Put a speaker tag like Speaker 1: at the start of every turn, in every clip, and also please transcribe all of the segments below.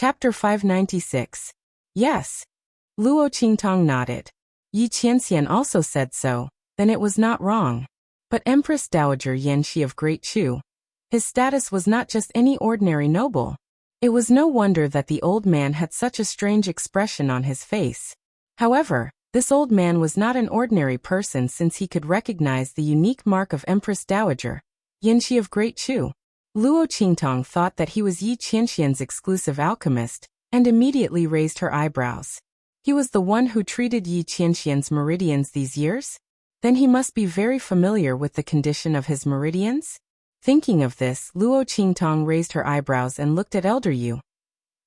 Speaker 1: Chapter 596. Yes. Luo Qingtong nodded. Yi Qianxian also said so, then it was not wrong. But Empress Dowager Yanxi of Great Chu. His status was not just any ordinary noble. It was no wonder that the old man had such a strange expression on his face. However, this old man was not an ordinary person since he could recognize the unique mark of Empress Dowager Yanxi of Great Chu. Luo Qingtong thought that he was Yi Qianxian's exclusive alchemist, and immediately raised her eyebrows. He was the one who treated Yi Qianxian's meridians these years? Then he must be very familiar with the condition of his meridians? Thinking of this, Luo Qingtong raised her eyebrows and looked at Elder Yu.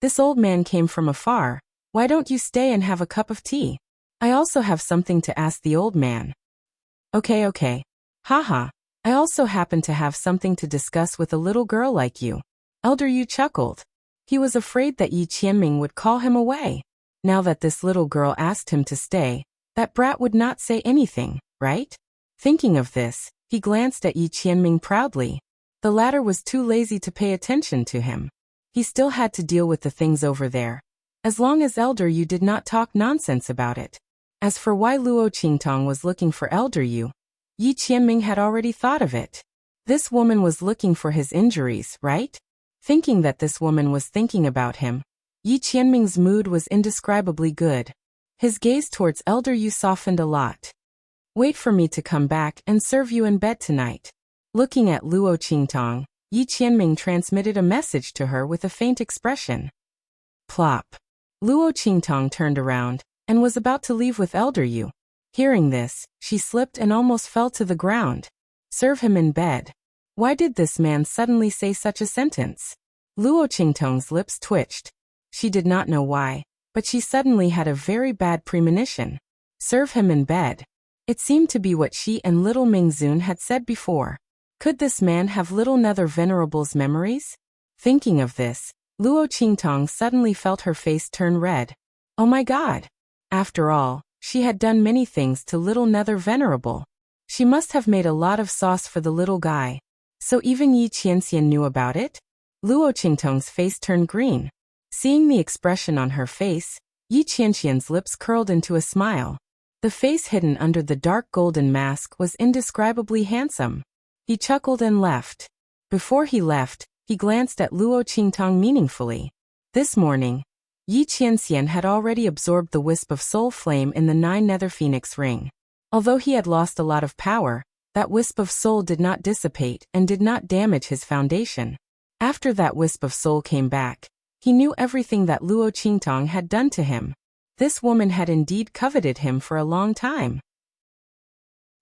Speaker 1: This old man came from afar. Why don't you stay and have a cup of tea? I also have something to ask the old man. Okay. Haha. I also happen to have something to discuss with a little girl like you. Elder Yu chuckled. He was afraid that Yi Qianming would call him away. Now that this little girl asked him to stay, that brat would not say anything, right? Thinking of this, he glanced at Yi Qianming proudly. The latter was too lazy to pay attention to him. He still had to deal with the things over there. As long as Elder Yu did not talk nonsense about it. As for why Luo Qingtong was looking for Elder Yu, Yi Qianming had already thought of it. This woman was looking for his injuries, right? Thinking that this woman was thinking about him, Yi Qianming's mood was indescribably good. His gaze towards Elder Yu softened a lot. Wait for me to come back and serve you in bed tonight. Looking at Luo Qingtong, Yi Qianming transmitted a message to her with a faint expression. Plop. Luo Qingtong turned around and was about to leave with Elder Yu. Hearing this, she slipped and almost fell to the ground. Serve him in bed. Why did this man suddenly say such a sentence? Luo Qingtong's lips twitched. She did not know why, but she suddenly had a very bad premonition. Serve him in bed. It seemed to be what she and little Mingzun had said before. Could this man have little Nether Venerable's memories? Thinking of this, Luo Qingtong suddenly felt her face turn red. Oh my God! After all, she had done many things to little Nether Venerable. She must have made a lot of sauce for the little guy. So even Yi Qianxian knew about it? Luo Qingtong's face turned green. Seeing the expression on her face, Yi Qianxian's lips curled into a smile. The face hidden under the dark golden mask was indescribably handsome. He chuckled and left. Before he left, he glanced at Luo Qingtong meaningfully. This morning, Yi Qianxian had already absorbed the wisp of soul flame in the 9 Nether Phoenix ring. Although he had lost a lot of power, that wisp of soul did not dissipate and did not damage his foundation. After that wisp of soul came back, he knew everything that Luo Qingtong had done to him. This woman had indeed coveted him for a long time.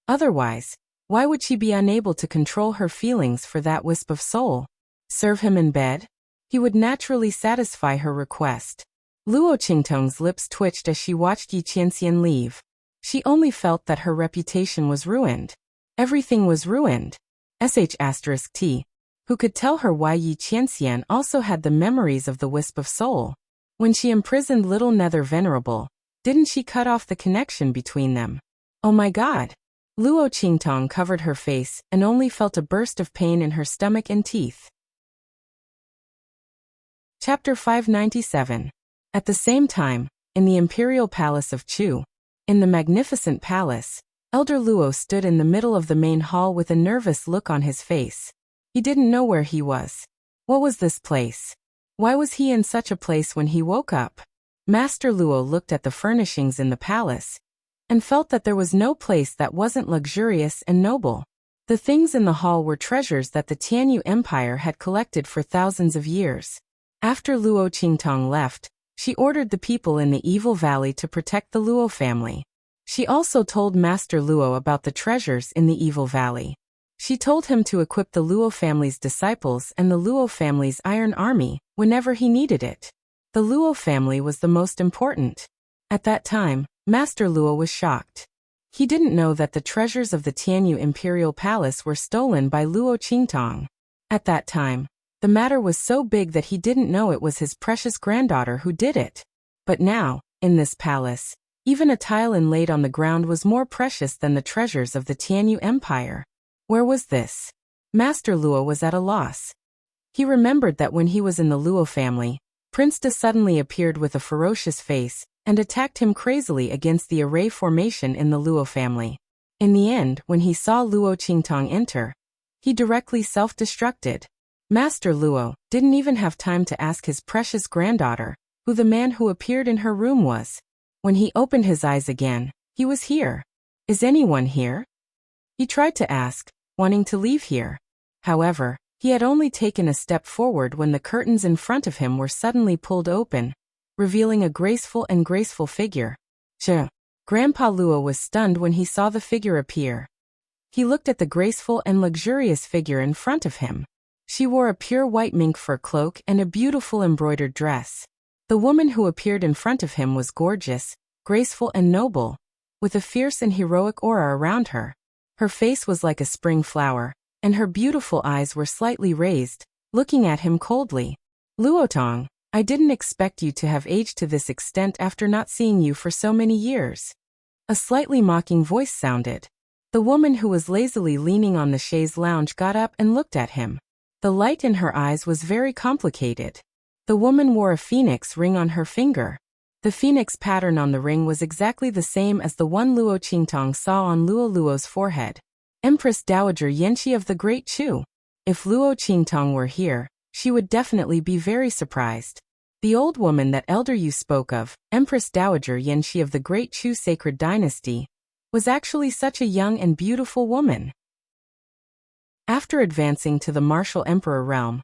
Speaker 1: Otherwise, why would she be unable to control her feelings for that wisp of soul? Serve him in bed? He would naturally satisfy her request. Luo Qingtong's lips twitched as she watched Yi Qianxian leave. She only felt that her reputation was ruined. Everything was ruined. *T. Who could tell her why Yi Qianxian also had the memories of the wisp of soul? When she imprisoned little Nether Venerable, didn't she cut off the connection between them? Oh my God! Luo Qingtong covered her face and only felt a burst of pain in her stomach and teeth. Chapter 597. At the same time, in the imperial palace of Chu, in the magnificent palace, Elder Luo stood in the middle of the main hall with a nervous look on his face. He didn't know where he was. What was this place? Why was he in such a place when he woke up? Master Luo looked at the furnishings in the palace and felt that there was no place that wasn't luxurious and noble. The things in the hall were treasures that the Tianyu Empire had collected for thousands of years. After Luo Qingtong left, she ordered the people in the Evil Valley to protect the Luo family. She also told Master Luo about the treasures in the Evil Valley. She told him to equip the Luo family's disciples and the Luo family's iron army whenever he needed it. The Luo family was the most important. At that time, Master Luo was shocked. He didn't know that the treasures of the Tianyu Imperial Palace were stolen by Luo Qingtong. At that time, the matter was so big that he didn't know it was his precious granddaughter who did it. But now, in this palace, even a tile inlaid on the ground was more precious than the treasures of the Tianyu Empire. Where was this? Master Luo was at a loss. He remembered that when he was in the Luo family, Prince Da suddenly appeared with a ferocious face and attacked him crazily against the array formation in the Luo family. In the end, when he saw Luo Qingtong enter, he directly self-destructed. Master Luo didn't even have time to ask his precious granddaughter who the man who appeared in her room was. When he opened his eyes again, he was here. Is anyone here? He tried to ask, wanting to leave here. However, he had only taken a step forward when the curtains in front of him were suddenly pulled open, revealing a graceful figure. Grandpa Luo was stunned when he saw the figure appear. He looked at the graceful and luxurious figure in front of him. She wore a pure white mink fur cloak and a beautiful embroidered dress. The woman who appeared in front of him was gorgeous, graceful and noble, with a fierce and heroic aura around her. Her face was like a spring flower, and her beautiful eyes were slightly raised, looking at him coldly. Luotong, I didn't expect you to have aged to this extent after not seeing you for so many years. A slightly mocking voice sounded. The woman who was lazily leaning on the chaise lounge got up and looked at him. The light in her eyes was very complicated. The woman wore a phoenix ring on her finger. The phoenix pattern on the ring was exactly the same as the one Luo Qingtong saw on Luo Luo's forehead. Empress Dowager Yanxi of the Great Chu. If Luo Qingtong were here, she would definitely be very surprised. The old woman that elder you spoke of, Empress Dowager Yanxi of the Great Chu Sacred Dynasty, was actually such a young and beautiful woman. After advancing to the martial emperor realm,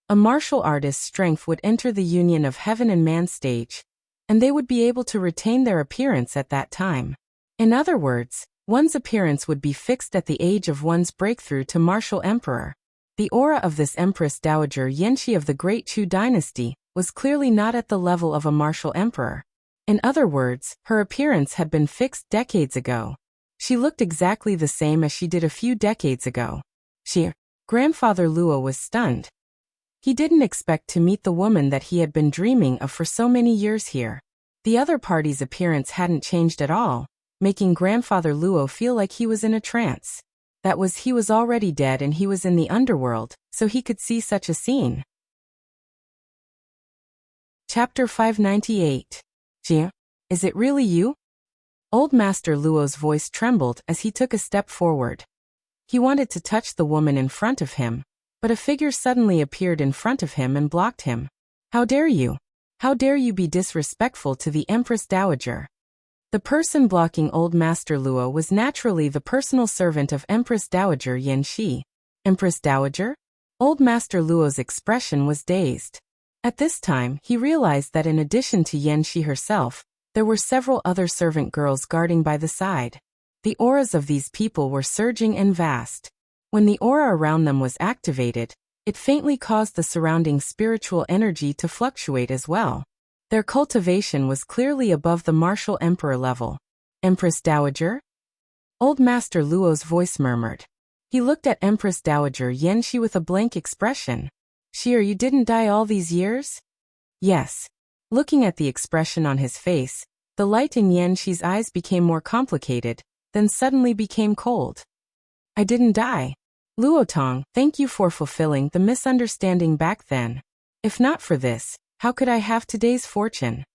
Speaker 1: a martial artist's strength would enter the union of heaven and man stage, and they would be able to retain their appearance at that time. In other words, one's appearance would be fixed at the age of one's breakthrough to martial emperor. The aura of this Empress Dowager Yanxi of the Great Chu Dynasty was clearly not at the level of a martial emperor. In other words, her appearance had been fixed decades ago. She looked exactly the same as she did a few decades ago. Grandfather Luo was stunned. He didn't expect to meet the woman that he had been dreaming of for so many years here. The other party's appearance hadn't changed at all, making Grandfather Luo feel like he was in a trance. That was, he was already dead and he was in the underworld, so he could see such a scene. Chapter 598. Jia, is it really you? Old Master Luo's voice trembled as he took a step forward. He wanted to touch the woman in front of him, but a figure suddenly appeared in front of him and blocked him. How dare you? How dare you be disrespectful to the Empress Dowager? The person blocking Old Master Luo was naturally the personal servant of Empress Dowager Yanxi. Empress Dowager? Old Master Luo's expression was dazed. At this time, he realized that in addition to Yanxi herself, there were several other servant girls guarding by the side. The auras of these people were surging and vast. When the aura around them was activated, it faintly caused the surrounding spiritual energy to fluctuate as well. Their cultivation was clearly above the martial emperor level. Empress Dowager? Old Master Luo's voice murmured. He looked at Empress Dowager Yanxi with a blank expression. You didn't die all these years? Yes. Looking at the expression on his face, the light in Yanxi's eyes became more complicated, then suddenly became cold. I didn't die. Luotong, thank you for fulfilling the misunderstanding back then. If not for this, how could I have today's fortune?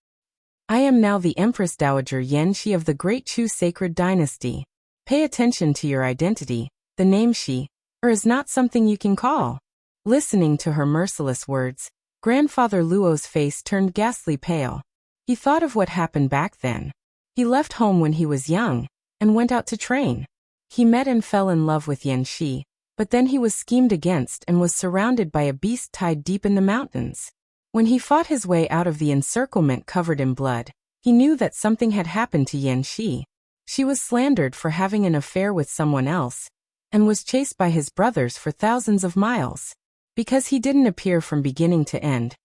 Speaker 1: I am now the Empress Dowager Yanxi of the Great Chu Sacred Dynasty. Pay attention to your identity. The name is not something you can call. Listening to her merciless words, Grandfather Luo's face turned ghastly pale. He thought of what happened back then. He left home when he was young and went out to train. He met and fell in love with Yanxi, but then he was schemed against and was surrounded by a beast tied deep in the mountains. When he fought his way out of the encirclement covered in blood, he knew that something had happened to Yanxi. She was slandered for having an affair with someone else, and was chased by his brothers for thousands of miles. Because he didn't appear from beginning to end,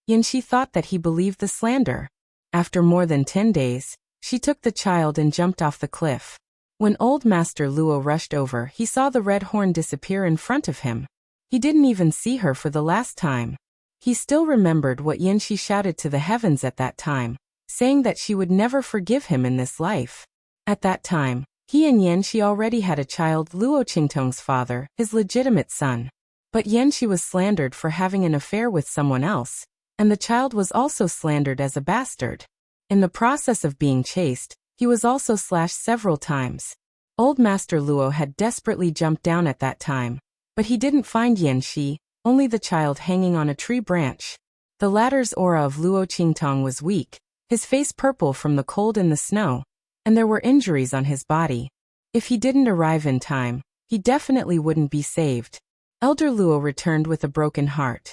Speaker 1: Yanxi thought that he believed the slander. After more than 10 days, she took the child and jumped off the cliff. When Old Master Luo rushed over, he saw the red horn disappear in front of him. He didn't even see her for the last time. He still remembered what Yanxi shouted to the heavens at that time, saying that she would never forgive him in this life. At that time, he and Yanxi already had a child, Luo Qingtong's father, his legitimate son. But Yanxi was slandered for having an affair with someone else, and the child was also slandered as a bastard. In the process of being chased, he was also slashed several times. Old Master Luo had desperately jumped down at that time, but he didn't find Yan Shi, only the child hanging on a tree branch. The latter's aura of Luo Qingtong was weak, his face purple from the cold and the snow, and there were injuries on his body. If he didn't arrive in time, he definitely wouldn't be saved. Elder Luo returned with a broken heart.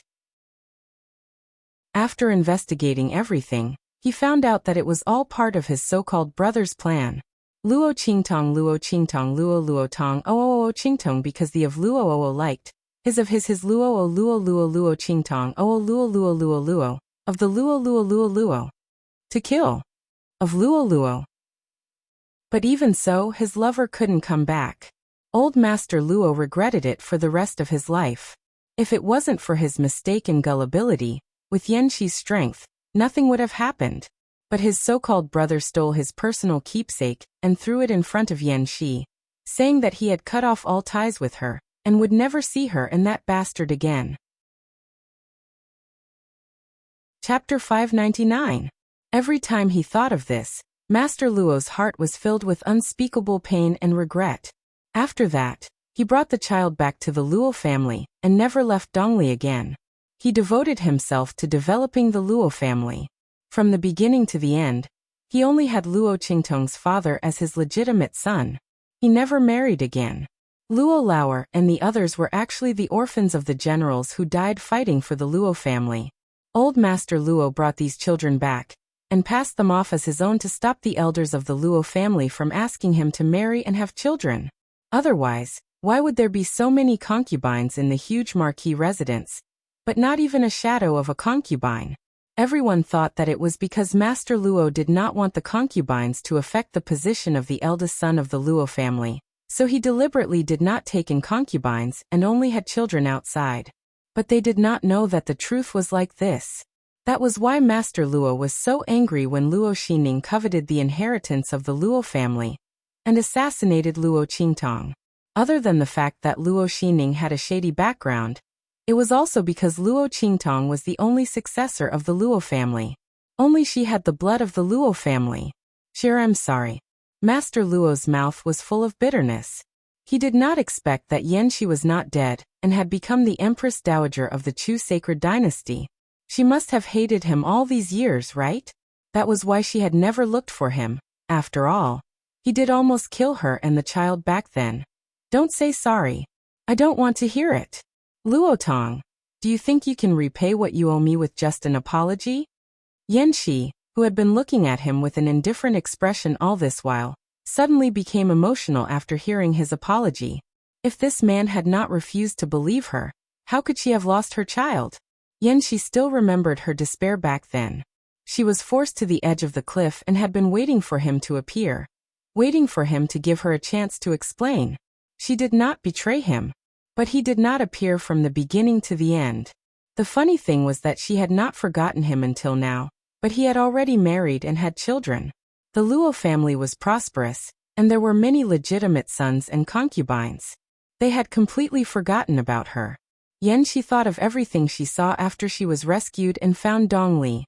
Speaker 1: After investigating everything, he found out that it was all part of his so-called brother's plan. Luo Qingtong, Luo Tong, Qingtong, because the of Luo liked, his Luo Qingtong, Luo, of the Luo, to kill, of Luo. But even so, his lover couldn't come back. Old Master Luo regretted it for the rest of his life. If it wasn't for his mistaken gullibility, with Yan Shi's strength, nothing would have happened. But his so-called brother stole his personal keepsake and threw it in front of Yan Shi, saying that he had cut off all ties with her and would never see her and that bastard again. Chapter 599. Every time he thought of this, Master Luo's heart was filled with unspeakable pain and regret. After that, he brought the child back to the Luo family and never left Dongli again. He devoted himself to developing the Luo family. From the beginning to the end, he only had Luo Qingtong's father as his legitimate son. He never married again. Luo Lauer and the others were actually the orphans of the generals who died fighting for the Luo family. Old Master Luo brought these children back and passed them off as his own to stop the elders of the Luo family from asking him to marry and have children. Otherwise, why would there be so many concubines in the huge marquis residence, but not even a shadow of a concubine? Everyone thought that it was because Master Luo did not want the concubines to affect the position of the eldest son of the Luo family, so he deliberately did not take in concubines and only had children outside. But they did not know that the truth was like this. That was why Master Luo was so angry when Luo Xining coveted the inheritance of the Luo family and assassinated Luo Qingtong. Other than the fact that Luo Xining had a shady background, it was also because Luo Qingtong was the only successor of the Luo family. Only she had the blood of the Luo family. I'm sorry. Master Luo's mouth was full of bitterness. He did not expect that Yan Shi was not dead and had become the Empress Dowager of the Chu sacred dynasty. She must have hated him all these years, right? That was why she had never looked for him. After all, he did almost kill her and the child back then. Don't say sorry. I don't want to hear it. Luo Tong, do you think you can repay what you owe me with just an apology? Yan Shi, who had been looking at him with an indifferent expression all this while, suddenly became emotional after hearing his apology. If this man had not refused to believe her, how could she have lost her child? Yan Shi still remembered her despair back then. She was forced to the edge of the cliff and had been waiting for him to appear, waiting for him to give her a chance to explain. She did not betray him. But he did not appear from the beginning to the end. The funny thing was that she had not forgotten him until now, but he had already married and had children. The Luo family was prosperous, and there were many legitimate sons and concubines. They had completely forgotten about her. Yan Shi thought of everything she saw after she was rescued and found Dongli.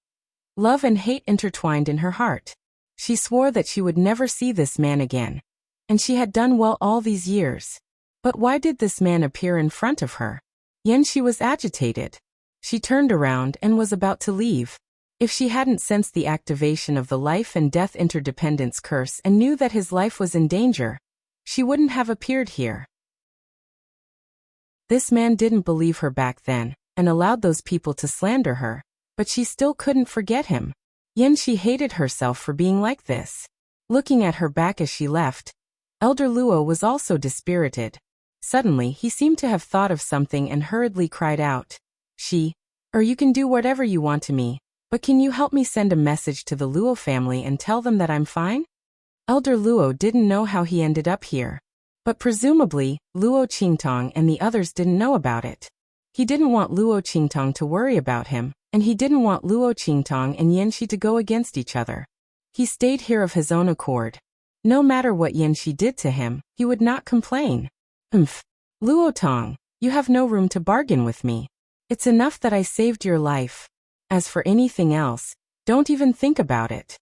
Speaker 1: Love and hate intertwined in her heart. She swore that she would never see this man again. And she had done well all these years. But why did this man appear in front of her? Yan Shi was agitated. She turned around and was about to leave. If she hadn't sensed the activation of the life and death interdependence curse and knew that his life was in danger, she wouldn't have appeared here. This man didn't believe her back then and allowed those people to slander her, but she still couldn't forget him. Yan Shi hated herself for being like this. Looking at her back as she left, Elder Luo was also dispirited. Suddenly, he seemed to have thought of something and hurriedly cried out, You can do whatever you want to me, but can you help me send a message to the Luo family and tell them that I'm fine? Elder Luo didn't know how he ended up here. But presumably, Luo Qingtong and the others didn't know about it. He didn't want Luo Qingtong to worry about him, and he didn't want Luo Qingtong and Yan Shi to go against each other. He stayed here of his own accord. No matter what Yan Shi did to him, he would not complain. Luo Tong, you have no room to bargain with me. It's enough that I saved your life. As for anything else, don't even think about it.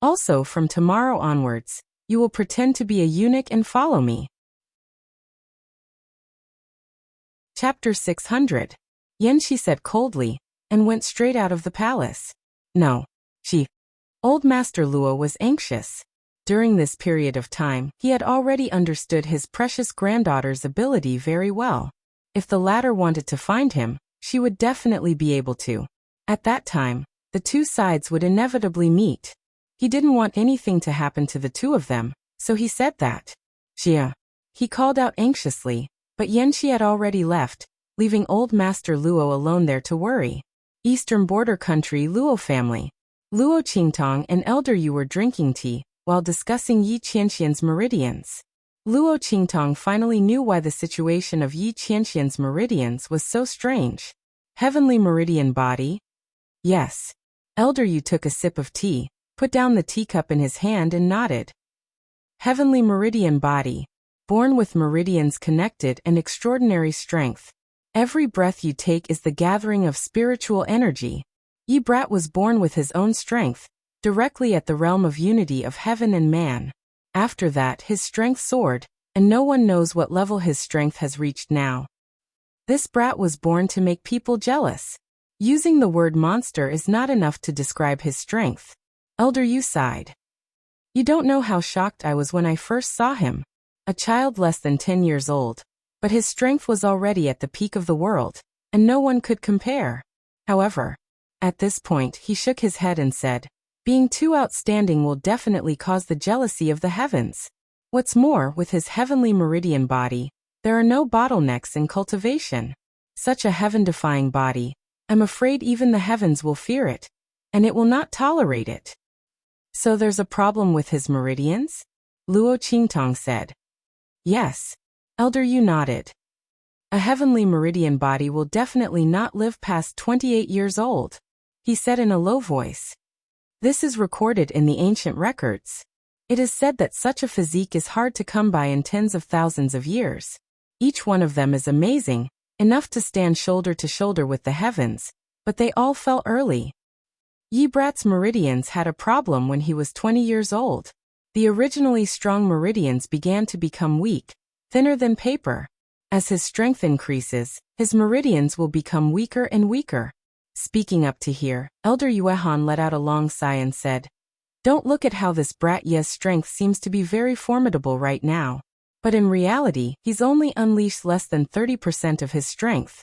Speaker 1: Also, from tomorrow onwards, you will pretend to be a eunuch and follow me. Chapter 600. Yanxi said coldly, and went straight out of the palace. No. Old Master Luo was anxious. During this period of time, he had already understood his precious granddaughter's ability very well. If the latter wanted to find him, she would definitely be able to. At that time, the two sides would inevitably meet. He didn't want anything to happen to the two of them, so he said that. Xia. He called out anxiously, but Yanxi had already left, leaving old Master Luo alone there to worry. Eastern border country Luo family. Luo Qingtong and Elder Yu were drinking tea, while discussing Yi Qianxian's meridians. Luo Qingtong finally knew why the situation of Yi Qianxian's meridians was so strange. Heavenly meridian body? Yes. Elder Yu took a sip of tea, put down the teacup in his hand and nodded. Heavenly meridian body. Born with meridians connected and extraordinary strength. Every breath you take is the gathering of spiritual energy. Yi Brat was born with his own strength, directly at the realm of unity of heaven and man. After that his strength soared, and no one knows what level his strength has reached now. This brat was born to make people jealous. Using the word monster is not enough to describe his strength. Elder Yu sighed. You don't know how shocked I was when I first saw him. A child less than 10 years old. But his strength was already at the peak of the world, and no one could compare. However, at this point he shook his head and said, being too outstanding will definitely cause the jealousy of the heavens. What's more, with his heavenly meridian body, there are no bottlenecks in cultivation. Such a heaven-defying body, I'm afraid even the heavens will fear it, and it will not tolerate it. So there's a problem with his meridians? Luo Qingtong said. Yes. Elder Yu nodded. A heavenly meridian body will definitely not live past 28 years old, he said in a low voice. This is recorded in the ancient records. It is said that such a physique is hard to come by in tens of thousands of years. Each one of them is amazing, enough to stand shoulder to shoulder with the heavens, but they all fell early. Yi Brat's meridians had a problem when he was 20 years old. The originally strong meridians began to become weak, thinner than paper. As his strength increases, his meridians will become weaker and weaker. Speaking up to here, Elder Yuehan let out a long sigh and said, Don't look at how this brat Ye's strength seems to be very formidable right now. But in reality, he's only unleashed less than 30% of his strength.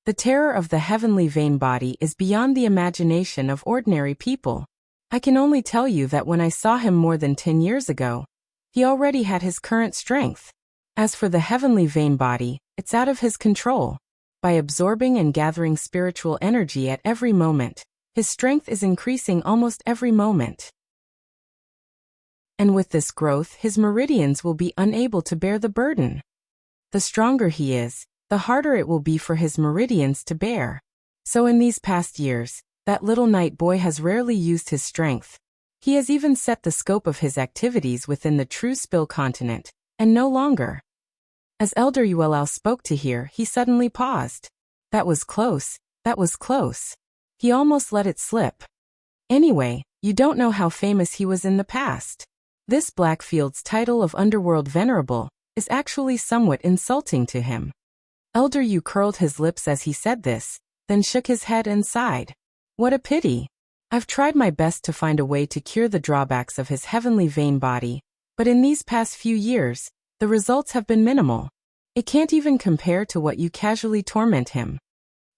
Speaker 1: The terror of the heavenly vein body is beyond the imagination of ordinary people. I can only tell you that when I saw him more than 10 years ago, he already had his current strength. As for the heavenly vein body, it's out of his control. By absorbing and gathering spiritual energy at every moment, his strength is increasing almost every moment. And with this growth, his meridians will be unable to bear the burden. The stronger he is, the harder it will be for his meridians to bear. So in these past years, that little night boy has rarely used his strength. He has even set the scope of his activities within the true Spill continent, and no longer. As Elder Yuelao spoke to here, he suddenly paused. That was close, that was close. He almost let it slip. Anyway, you don't know how famous he was in the past. This Blackfield's title of Underworld Venerable is actually somewhat insulting to him. Elder Yu curled his lips as he said this, then shook his head and sighed. What a pity. I've tried my best to find a way to cure the drawbacks of his heavenly vein body, but in these past few years, the results have been minimal. It can't even compare to what you casually torment him.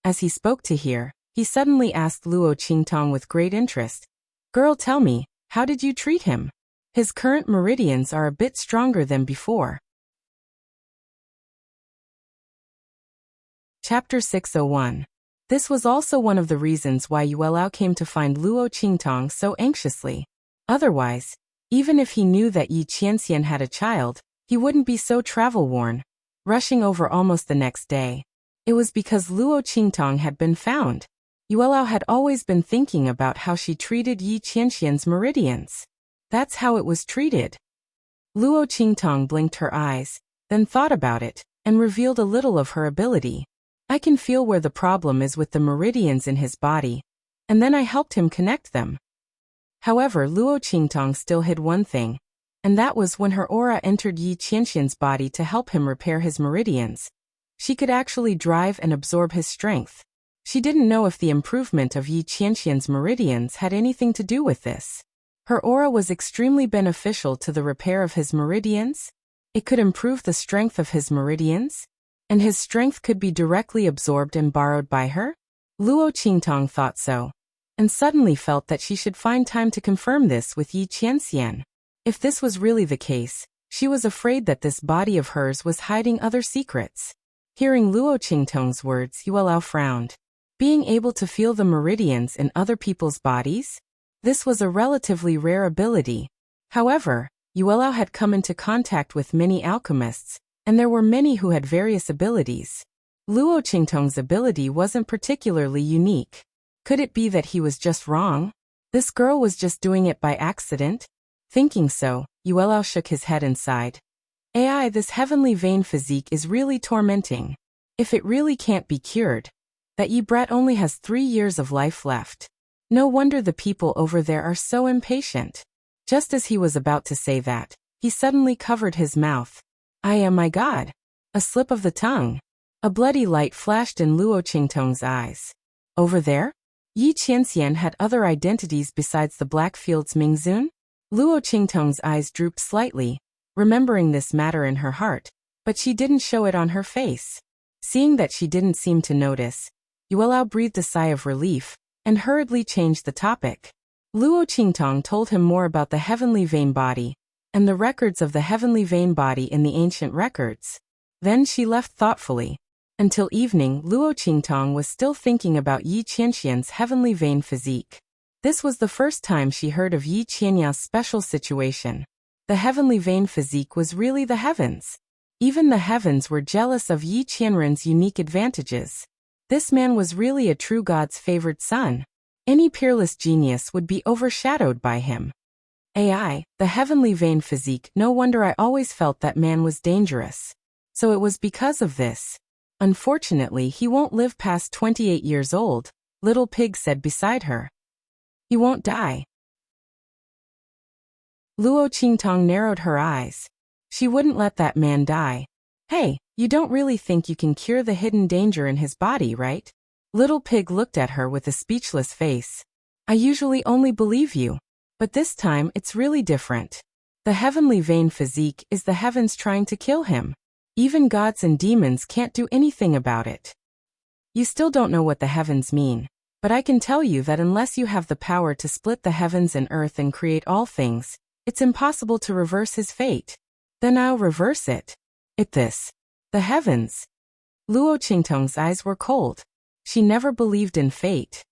Speaker 1: As he spoke to here, he suddenly asked Luo Qingtong with great interest, Girl, tell me, how did you treat him? His current meridians are a bit stronger than before. Chapter 601. This was also one of the reasons why Yuelao came to find Luo Qingtong so anxiously. Otherwise, even if he knew that Yi Qianxian had a child, he wouldn't be so travel-worn, rushing over almost the next day. It was because Luo Qingtong had been found. Yuelao had always been thinking about how she treated Yi Qianxian's meridians. That's how it was treated. Luo Qingtong blinked her eyes, then thought about it, and revealed a little of her ability. I can feel where the problem is with the meridians in his body, and then I helped him connect them. However, Luo Qingtong still hid one thing, and that was when her aura entered Yi Qianxian's body to help him repair his meridians. She could actually drive and absorb his strength. She didn't know if the improvement of Yi Qianxian's meridians had anything to do with this. Her aura was extremely beneficial to the repair of his meridians. It could improve the strength of his meridians, and his strength could be directly absorbed and borrowed by her. Luo Qingtong thought so, and suddenly felt that she should find time to confirm this with Yi Qianxian. If this was really the case, she was afraid that this body of hers was hiding other secrets. Hearing Luo Qingtong's words, Yuelao frowned. Being able to feel the meridians in other people's bodies? This was a relatively rare ability. However, Yuelao had come into contact with many alchemists, and there were many who had various abilities. Luo Qingtong's ability wasn't particularly unique. Could it be that he was just wrong? This girl was just doing it by accident? Thinking so, Yuelao shook his head and sighed. AI, this heavenly vein physique is really tormenting. If it really can't be cured, that Yi brat only has 3 years of life left. No wonder the people over there are so impatient. Just as he was about to say that, he suddenly covered his mouth. My God! A slip of the tongue. A bloody light flashed in Luo Qingtong's eyes. Over there? Yi Qianxian had other identities besides the Blackfield's Mingzun? Luo Qingtong's eyes drooped slightly, remembering this matter in her heart, but she didn't show it on her face. Seeing that she didn't seem to notice, Yuelao breathed a sigh of relief, and hurriedly changed the topic. Luo Qingtong told him more about the heavenly vein body, and the records of the heavenly vein body in the ancient records. Then she left thoughtfully. Until evening, Luo Qingtong was still thinking about Yi Qianxian's heavenly vein physique. This was the first time she heard of Yi Qianya's special situation. The heavenly vein physique was really the heavens. Even the heavens were jealous of Yi Qianren's unique advantages. This man was really a true god's favored son. Any peerless genius would be overshadowed by him. The heavenly vein physique, no wonder I always felt that man was dangerous. So it was because of this. Unfortunately, he won't live past 28 years old, Little Pig said beside her. He won't die. Luo Qingtong narrowed her eyes. She wouldn't let that man die. Hey, you don't really think you can cure the hidden danger in his body, right? Little Pig looked at her with a speechless face. I usually only believe you, but this time it's really different. The heavenly vein physique is the heavens trying to kill him. Even gods and demons can't do anything about it. You still don't know what the heavens mean, but I can tell you that unless you have the power to split the heavens and earth and create all things, it's impossible to reverse his fate. Then I'll reverse it. The heavens. Luo Qingtong's eyes were cold. She never believed in fate.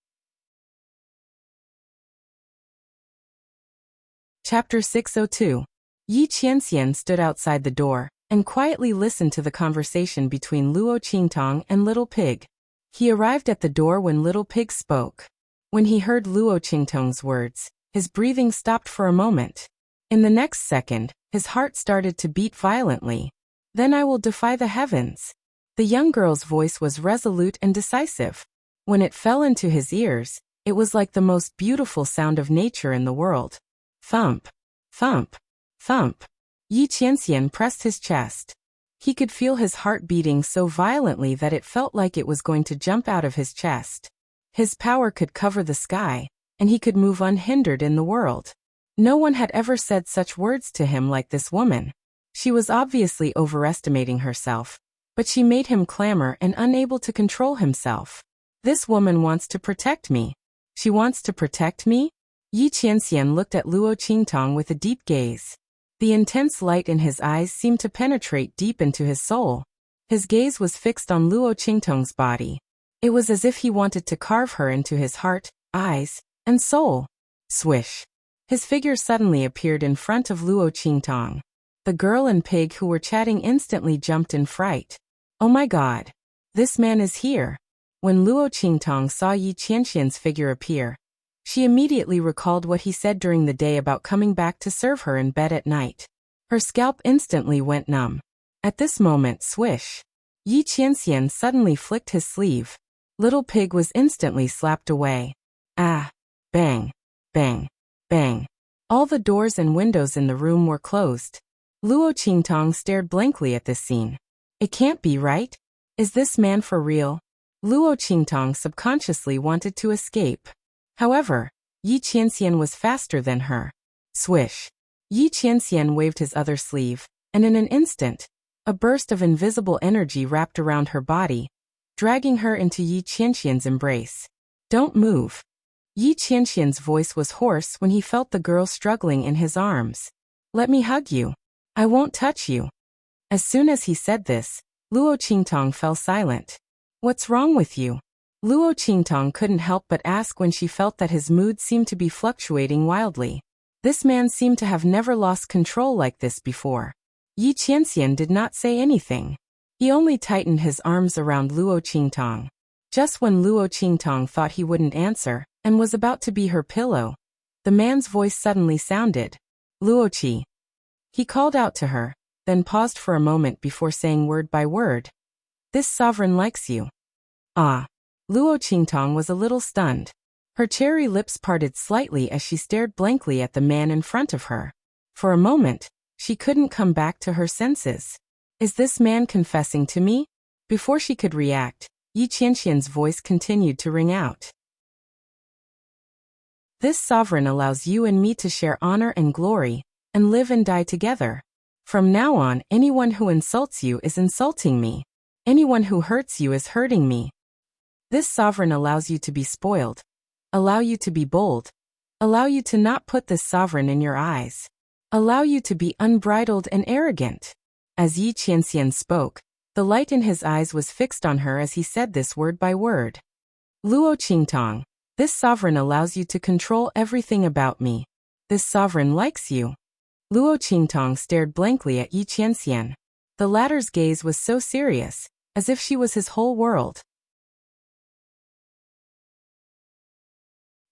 Speaker 1: Chapter 602. Yi Qianxian stood outside the door and quietly listened to the conversation between Luo Qingtong and Little Pig. He arrived at the door when Little Pig spoke. When he heard Luo Qingtong's words, his breathing stopped for a moment. In the next second, his heart started to beat violently. Then I will defy the heavens. The young girl's voice was resolute and decisive. When it fell into his ears, it was like the most beautiful sound of nature in the world. Thump, thump, thump. Yi Qianxian pressed his chest. He could feel his heart beating so violently that it felt like it was going to jump out of his chest. His power could cover the sky, and he could move unhindered in the world. No one had ever said such words to him like this woman. She was obviously overestimating herself, but she made him clamor and unable to control himself. This woman wants to protect me. She wants to protect me? Yi Qianxian looked at Luo Qingtong with a deep gaze. The intense light in his eyes seemed to penetrate deep into his soul. His gaze was fixed on Luo Qingtong's body. It was as if he wanted to carve her into his heart, eyes, and soul. Swish. His figure suddenly appeared in front of Luo Qingtong. The girl and Pig who were chatting instantly jumped in fright. Oh my God! This man is here! When Luo Qingtong saw Yi Qianxian's figure appear, she immediately recalled what he said during the day about coming back to serve her in bed at night. Her scalp instantly went numb. At this moment, swish! Yi Qianxian suddenly flicked his sleeve. Little Pig was instantly slapped away. Ah! Bang! Bang! Bang! All the doors and windows in the room were closed. Luo Qingtong stared blankly at this scene. It can't be right? Is this man for real? Luo Qingtong subconsciously wanted to escape. However, Yi Qianxian was faster than her. Swish! Yi Qianxian waved his other sleeve, and in an instant, a burst of invisible energy wrapped around her body, dragging her into Yi Qianxian's embrace. Don't move. Yi Qianxian's voice was hoarse when he felt the girl struggling in his arms. Let me hug you. I won't touch you. As soon as he said this, Luo Qingtong fell silent. What's wrong with you? Luo Qingtong couldn't help but ask when she felt that his mood seemed to be fluctuating wildly. This man seemed to have never lost control like this before. Yi Qianxian did not say anything. He only tightened his arms around Luo Qingtong. Just when Luo Qingtong thought he wouldn't answer, and was about to be her pillow, the man's voice suddenly sounded. Luo Qi. He called out to her, then paused for a moment before saying word by word. This sovereign likes you. Ah. Luo Qingtong was a little stunned. Her cherry lips parted slightly as she stared blankly at the man in front of her. For a moment, she couldn't come back to her senses. Is this man confessing to me? Before she could react, Yi Qianxian's voice continued to ring out. This sovereign allows you and me to share honor and glory, and live and die together. From now on, anyone who insults you is insulting me. Anyone who hurts you is hurting me. This sovereign allows you to be spoiled, allow you to be bold, allow you to not put this sovereign in your eyes, allow you to be unbridled and arrogant. As Yi Qianxian spoke, the light in his eyes was fixed on her as he said this word by word. Luo Qingtong, this sovereign allows you to control everything about me. This sovereign likes you. Luo Qingtong stared blankly at Yi Qianxian. The latter's gaze was so serious, as if she was his whole world.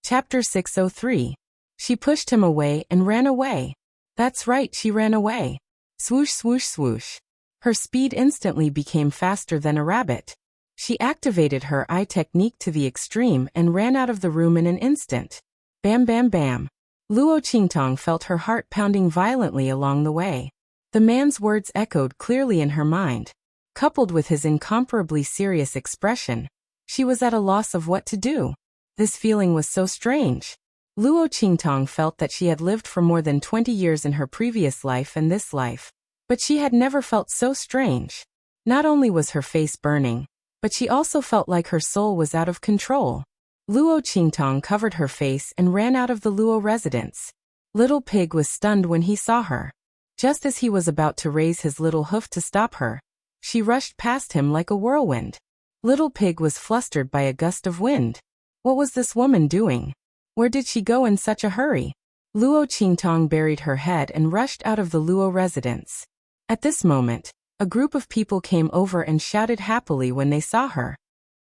Speaker 1: Chapter 603. She pushed him away and ran away. That's right, she ran away. Swoosh, swoosh, swoosh. Her speed instantly became faster than a rabbit. She activated her eye technique to the extreme and ran out of the room in an instant. Bam, bam, bam. Luo Qingtong felt her heart pounding violently along the way. The man's words echoed clearly in her mind. Coupled with his incomparably serious expression, she was at a loss of what to do. This feeling was so strange. Luo Qingtong felt that she had lived for more than 20 years in her previous life and this life, but she had never felt so strange. Not only was her face burning, but she also felt like her soul was out of control. Luo Qingtong covered her face and ran out of the Luo residence. Little Pig was stunned when he saw her. Just as he was about to raise his little hoof to stop her, she rushed past him like a whirlwind. Little Pig was flustered by a gust of wind. What was this woman doing? Where did she go in such a hurry? Luo Qingtong buried her head and rushed out of the Luo residence. At this moment, a group of people came over and shouted happily when they saw her.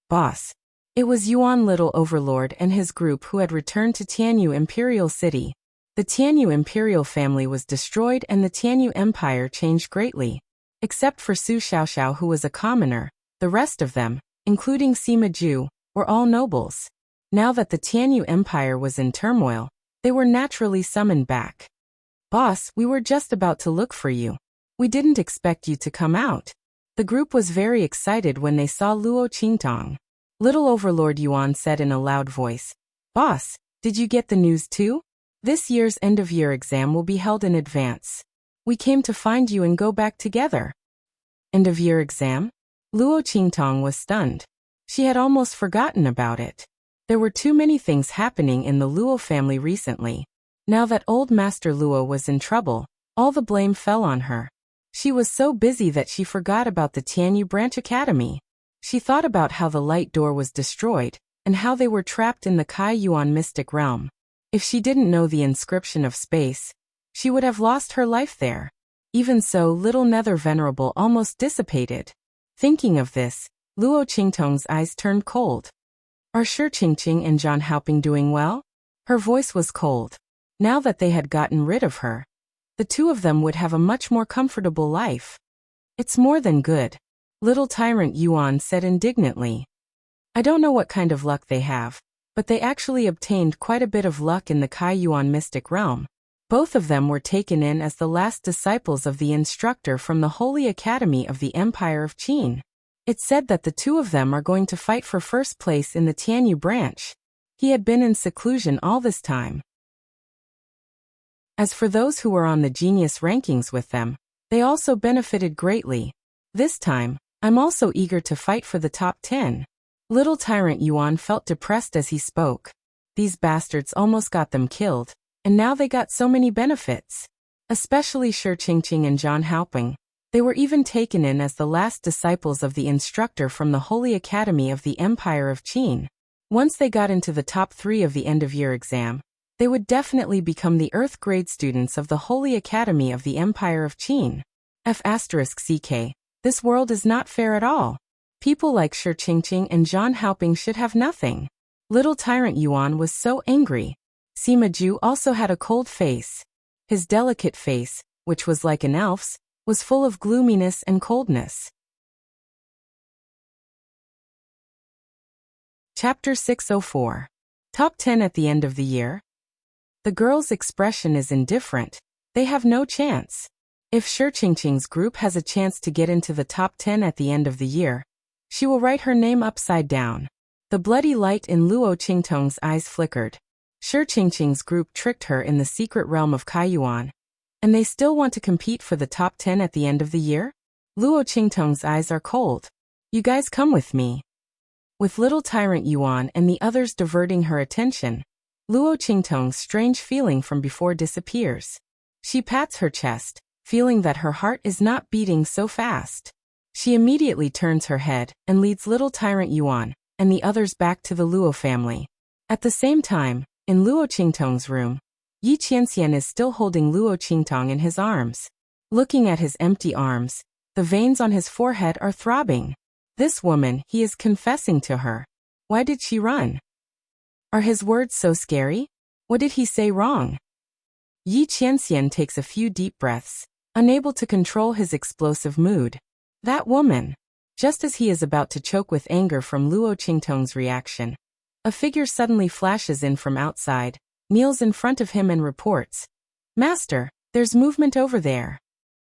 Speaker 1: Boss. It was Yuan Little Overlord and his group who had returned to Tianyu Imperial City. The Tianyu Imperial family was destroyed and the Tianyu Empire changed greatly. Except for Su Xiaoxiao, who was a commoner, the rest of them, including Sima Ju, were all nobles. Now that the Tianyu Empire was in turmoil, they were naturally summoned back. Boss, we were just about to look for you. We didn't expect you to come out. The group was very excited when they saw Luo Qingtong. Little Overlord Yuan said in a loud voice, Boss, did you get the news too? This year's end-of-year exam will be held in advance. We came to find you and go back together. End-of-year exam? Luo Qingtong was stunned. She had almost forgotten about it. There were too many things happening in the Luo family recently. Now that old Master Luo was in trouble, all the blame fell on her. She was so busy that she forgot about the Tianyu Branch Academy. She thought about how the light door was destroyed, and how they were trapped in the Kai Yuan mystic realm. If she didn't know the inscription of space, she would have lost her life there. Even so, little Nether Venerable almost dissipated. Thinking of this, Luo Qingtong's eyes turned cold. Are Shi Qingqing and Zhang Haoping doing well? Her voice was cold. Now that they had gotten rid of her, the two of them would have a much more comfortable life. It's more than good, little tyrant Yuan said indignantly. I don't know what kind of luck they have, but they actually obtained quite a bit of luck in the Kaiyuan mystic realm. Both of them were taken in as the last disciples of the instructor from the Holy Academy of the Empire of Qin. It's said that the two of them are going to fight for first place in the Tianyu branch. He had been in seclusion all this time. As for those who were on the genius rankings with them, they also benefited greatly. This time, I'm also eager to fight for the top 10. Little Tyrant Yuan felt depressed as he spoke. These bastards almost got them killed, and now they got so many benefits. Especially Shi Qingqing and Zhang Haoping. They were even taken in as the last disciples of the instructor from the Holy Academy of the Empire of Qin. Once they got into the top 3 of the end-of-year exam, they would definitely become the Earth grade students of the Holy Academy of the Empire of Qin. F***ck. This world is not fair at all. People like Shi Qingqing and Zhang Haoping should have nothing. Little Tyrant Yuan was so angry. Sima Ju also had a cold face. His delicate face, which was like an elf's, was full of gloominess and coldness. Chapter 604. Top 10 at the end of the year. The girl's expression is indifferent. They have no chance. If Shi Qingqing's group has a chance to get into the top 10 at the end of the year, she will write her name upside down. The bloody light in Luo Qingtong's eyes flickered. Shi Qingqing's group tricked her in the secret realm of Kaiyuan, and they still want to compete for the top 10 at the end of the year? Luo Qingtong's eyes are cold. You guys come with me. With Little Tyrant Yuan and the others diverting her attention, Luo Qingtong's strange feeling from before disappears. She pats her chest, feeling that her heart is not beating so fast. She immediately turns her head and leads Little Tyrant Yuan and the others back to the Luo family. At the same time, in Luo Qingtong's room, Yi Qianxian is still holding Luo Qingtong in his arms. Looking at his empty arms, the veins on his forehead are throbbing. This woman, he is confessing to her. Why did she run? Are his words so scary? What did he say wrong? Yi Qianxian takes a few deep breaths, unable to control his explosive mood. That woman. Just as he is about to choke with anger from Luo Qingtong's reaction, a figure suddenly flashes in from outside, kneels in front of him and reports, "Master, there's movement over there."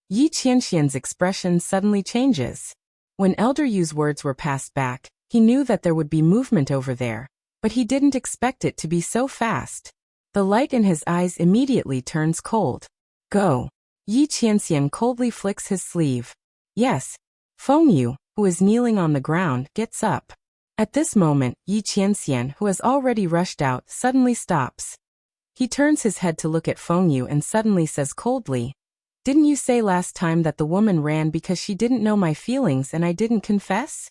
Speaker 1: Yi Qianxian's expression suddenly changes. When Elder Yu's words were passed back, he knew that there would be movement over there, but he didn't expect it to be so fast. The light in his eyes immediately turns cold. Go. Yi Qianxian coldly flicks his sleeve. Yes. Feng Yu, who is kneeling on the ground, gets up. At this moment, Yi Qianxian, who has already rushed out, suddenly stops. He turns his head to look at Feng Yu and suddenly says coldly, "Didn't you say last time that the woman ran because she didn't know my feelings and I didn't confess?"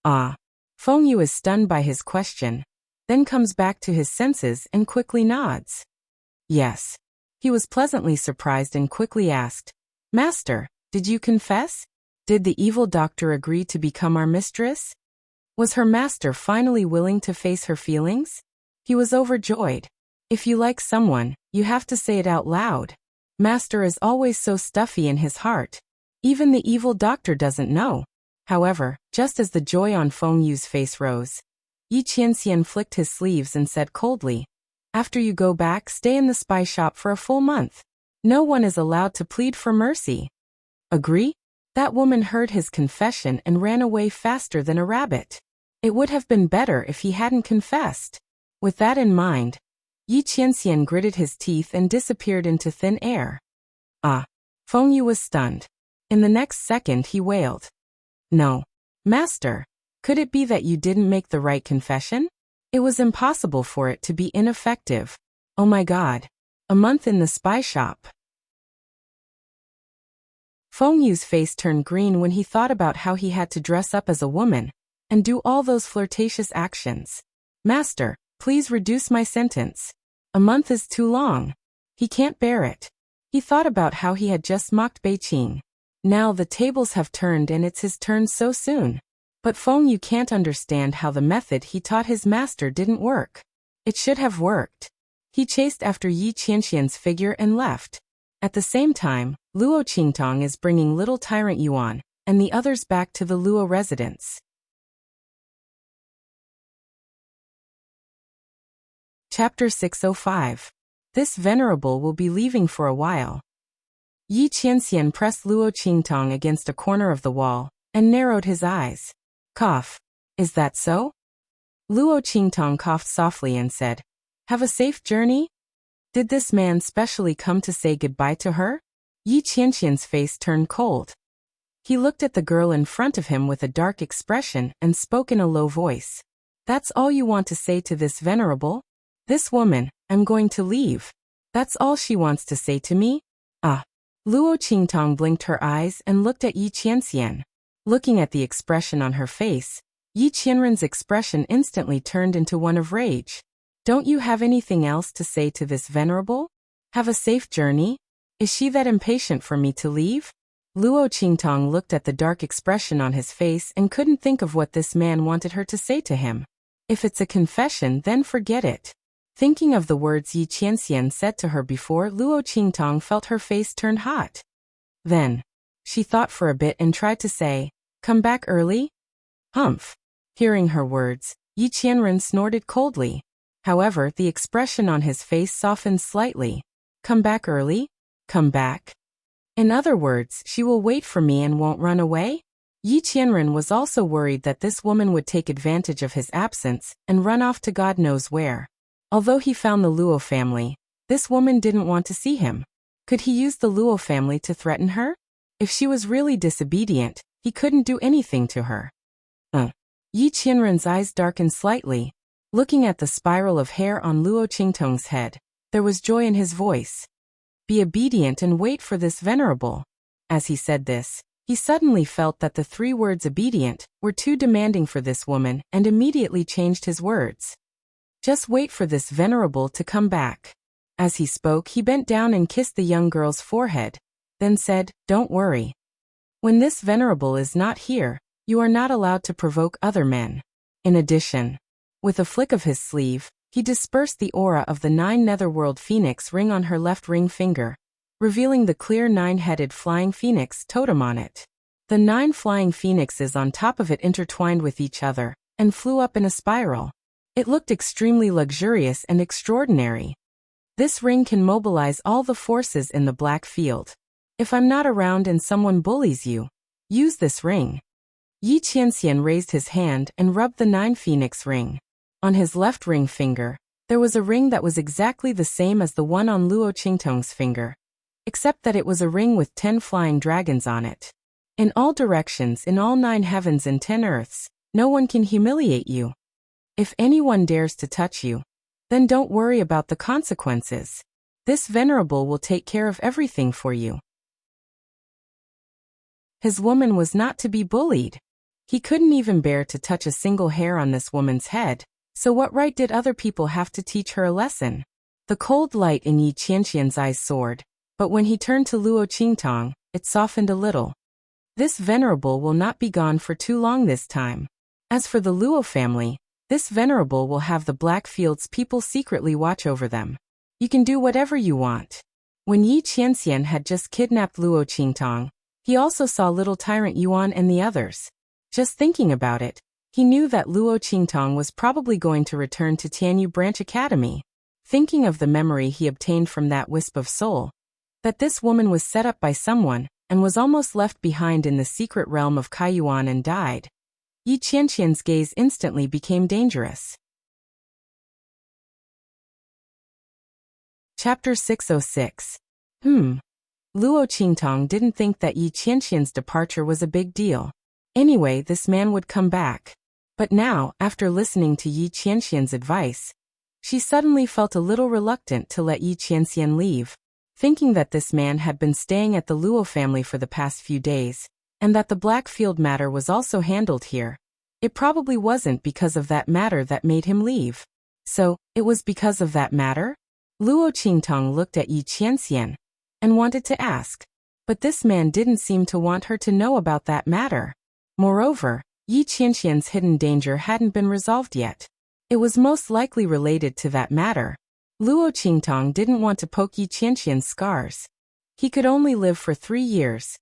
Speaker 1: Ah. Feng Yu is stunned by his question, then comes back to his senses and quickly nods. Yes. He was pleasantly surprised and quickly asked, "Master, did you confess? Did the evil doctor agree to become our mistress?" Was her master finally willing to face her feelings? He was overjoyed. If you like someone, you have to say it out loud. Master is always so stuffy in his heart. Even the evil doctor doesn't know. However, just as the joy on Feng Yu's face rose, Yi Qianxian flicked his sleeves and said coldly, "After you go back, stay in the spy shop for a full month. No one is allowed to plead for mercy." Agree? That woman heard his confession and ran away faster than a rabbit. It would have been better if he hadn't confessed. With that in mind, Yi Qianxian gritted his teeth and disappeared into thin air. Ah. Feng Yu was stunned. In the next second he wailed, "No. Master, could it be that you didn't make the right confession? It was impossible for it to be ineffective. Oh my God. A month in the spy shop." Feng Yu's face turned green when he thought about how he had to dress up as a woman and do all those flirtatious actions. "Master, please reduce my sentence. A month is too long. He can't bear it." He thought about how he had just mocked Beiqing. Now the tables have turned and it's his turn so soon. But Feng Yu can't understand how the method he taught his master didn't work. It should have worked. He chased after Yi Qianxian's figure and left. At the same time, Luo Qingtong is bringing Little Tyrant Yuan and the others back to the Luo residence. Chapter 605. This venerable will be leaving for a while. Yi Qianxian pressed Luo Qingtong against a corner of the wall, and narrowed his eyes. Cough. Is that so? Luo Qingtong coughed softly and said, Have a safe journey? Did this man specially come to say goodbye to her? Yi Qianxian's face turned cold. He looked at the girl in front of him with a dark expression and spoke in a low voice. That's all you want to say to this venerable? This woman, I'm going to leave. That's all she wants to say to me? Ah. Luo Qingtong blinked her eyes and looked at Yi Qianxian. Looking at the expression on her face, Yi Qianren's expression instantly turned into one of rage. Don't you have anything else to say to this venerable? Have a safe journey? Is she that impatient for me to leave? Luo Qingtong looked at the dark expression on his face and couldn't think of what this man wanted her to say to him. If it's a confession, then forget it. Thinking of the words Yi Qianxian said to her before, Luo Qingtong felt her face turn hot. Then, she thought for a bit and tried to say, Come back early? Humph. Hearing her words, Yi Qianren snorted coldly. However, the expression on his face softened slightly. Come back early? Come back? In other words, she will wait for me and won't run away? Yi Qianren was also worried that this woman would take advantage of his absence and run off to God knows where. Although he found the Luo family, this woman didn't want to see him. Could he use the Luo family to threaten her? If she was really disobedient, he couldn't do anything to her. Yi Qianren's eyes darkened slightly. Looking at the spiral of hair on Luo Qingtong's head, there was joy in his voice. Be obedient and wait for this venerable. As he said this, he suddenly felt that the 3 words obedient were too demanding for this woman and immediately changed his words. Just wait for this venerable to come back. As he spoke, he bent down and kissed the young girl's forehead, then said, Don't worry. When this venerable is not here, you are not allowed to provoke other men. In addition, with a flick of his sleeve, he dispersed the aura of the 9 netherworld phoenix ring on her left ring finger, revealing the clear 9-headed flying phoenix totem on it. The 9 flying phoenixes on top of it intertwined with each other and flew up in a spiral. It looked extremely luxurious and extraordinary. This ring can mobilize all the forces in the black field. If I'm not around and someone bullies you, use this ring. Yi Qianxian raised his hand and rubbed the 9 phoenix ring. On his left ring finger, there was a ring that was exactly the same as the one on Luo Qingtong's finger, except that it was a ring with 10 flying dragons on it. In all directions, in all 9 heavens and 10 earths, no one can humiliate you. If anyone dares to touch you, then don't worry about the consequences. This venerable will take care of everything for you. His woman was not to be bullied. He couldn't even bear to touch a single hair on this woman's head, so what right did other people have to teach her a lesson? The cold light in Yi Qianxian's eyes soared, but when he turned to Luo Qingtong, it softened a little. This venerable will not be gone for too long this time. As for the Luo family, this venerable will have the Blackfield's people secretly watch over them. You can do whatever you want. When Yi Qianxian had just kidnapped Luo Qingtong, he also saw little tyrant Yuan and the others. Just thinking about it, he knew that Luo Qingtong was probably going to return to Tianyu Branch Academy. Thinking of the memory he obtained from that wisp of soul, that this woman was set up by someone and was almost left behind in the secret realm of Kaiyuan and died, Yi Qianxian's gaze instantly became dangerous. Chapter 606. Luo Qingtong didn't think that Yi Qianxian's departure was a big deal. Anyway, this man would come back. But now, after listening to Yi Qianxian's advice, she suddenly felt a little reluctant to let Yi Qianxian leave, thinking that this man had been staying at the Luo family for the past few days, and that the Blackfield matter was also handled here. It probably wasn't because of that matter that made him leave. So, it was because of that matter? Luo Qingtong looked at Yi Qianxian and wanted to ask, but this man didn't seem to want her to know about that matter. Moreover, Yi Qianxian's hidden danger hadn't been resolved yet. It was most likely related to that matter. Luo Qingtong didn't want to poke Yi Qianxian's scars. He could only live for 3 years.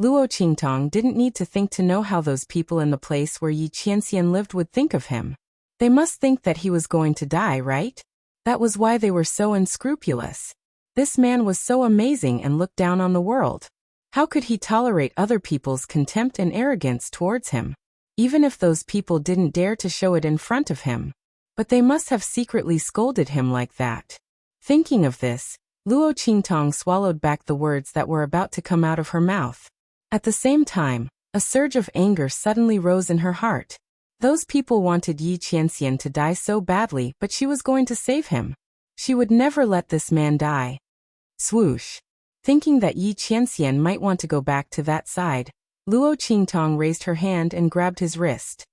Speaker 1: Luo Qingtong didn't need to think to know how those people in the place where Yi Qianxian lived would think of him. They must think that he was going to die, right? That was why they were so unscrupulous. This man was so amazing and looked down on the world. How could he tolerate other people's contempt and arrogance towards him? Even if those people didn't dare to show it in front of him. But they must have secretly scolded him like that. Thinking of this, Luo Qingtong swallowed back the words that were about to come out of her mouth. At the same time, a surge of anger suddenly rose in her heart. Those people wanted Yi Qianxian to die so badly, but she was going to save him. She would never let this man die. Swoosh. Thinking that Yi Qianxian might want to go back to that side, Luo Qingtong raised her hand and grabbed his wrist.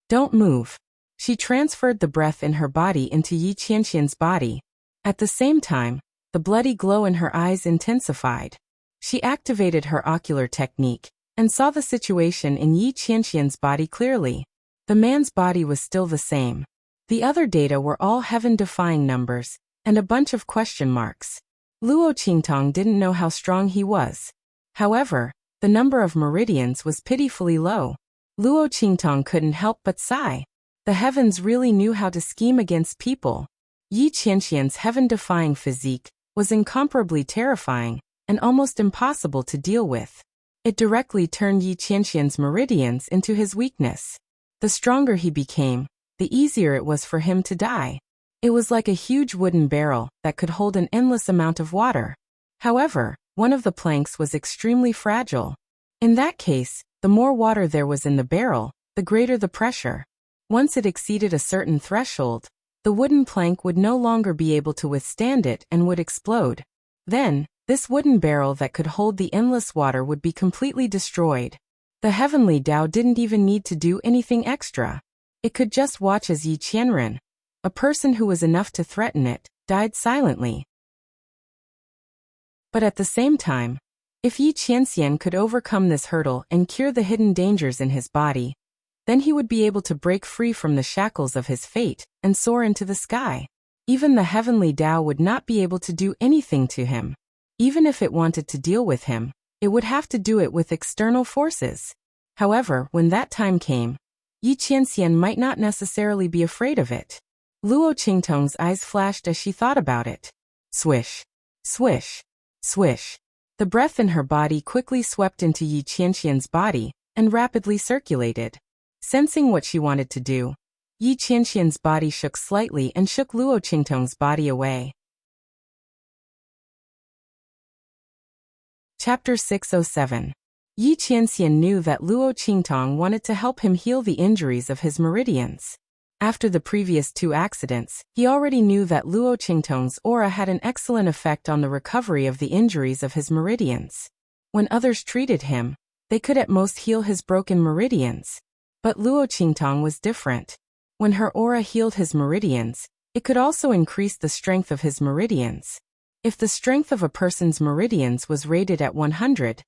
Speaker 1: Don't move. She transferred the breath in her body into Yi Qianxian's body. At the same time, the bloody glow in her eyes intensified. She activated her ocular technique and saw the situation in Yi Qianxian's body clearly. The man's body was still the same. The other data were all heaven-defying numbers and a bunch of question marks. Luo Qingtong didn't know how strong he was. However, the number of meridians was pitifully low. Luo Qingtong couldn't help but sigh. The heavens really knew how to scheme against people. Yi Qianxian's heaven-defying physique was incomparably terrifying and almost impossible to deal with. It directly turned Yi Qianxian's meridians into his weakness. The stronger he became, the easier it was for him to die. It was like a huge wooden barrel that could hold an endless amount of water. However, one of the planks was extremely fragile. In that case, the more water there was in the barrel, the greater the pressure. Once it exceeded a certain threshold, the wooden plank would no longer be able to withstand it and would explode. Then, this wooden barrel that could hold the endless water would be completely destroyed. The heavenly Tao didn't even need to do anything extra. It could just watch as Yi Qianren, a person who was enough to threaten it, died silently. But at the same time, if Yi Qianxian could overcome this hurdle and cure the hidden dangers in his body, then he would be able to break free from the shackles of his fate and soar into the sky. Even the heavenly Tao would not be able to do anything to him. Even if it wanted to deal with him, it would have to do it with external forces. However, when that time came, Yi Qianxian might not necessarily be afraid of it. Luo Qingtong's eyes flashed as she thought about it. Swish. Swish. Swish. The breath in her body quickly swept into Yi Qianxian's body and rapidly circulated. Sensing what she wanted to do, Yi Qianxian's body shook slightly and shook Luo Qingtong's body away. Chapter 607. Yi Qianxian knew that Luo Qingtong wanted to help him heal the injuries of his meridians. After the previous 2 accidents, he already knew that Luo Qingtong's aura had an excellent effect on the recovery of the injuries of his meridians. When others treated him, they could at most heal his broken meridians. But Luo Qingtong was different. When her aura healed his meridians, it could also increase the strength of his meridians. If the strength of a person's meridians was rated at 100,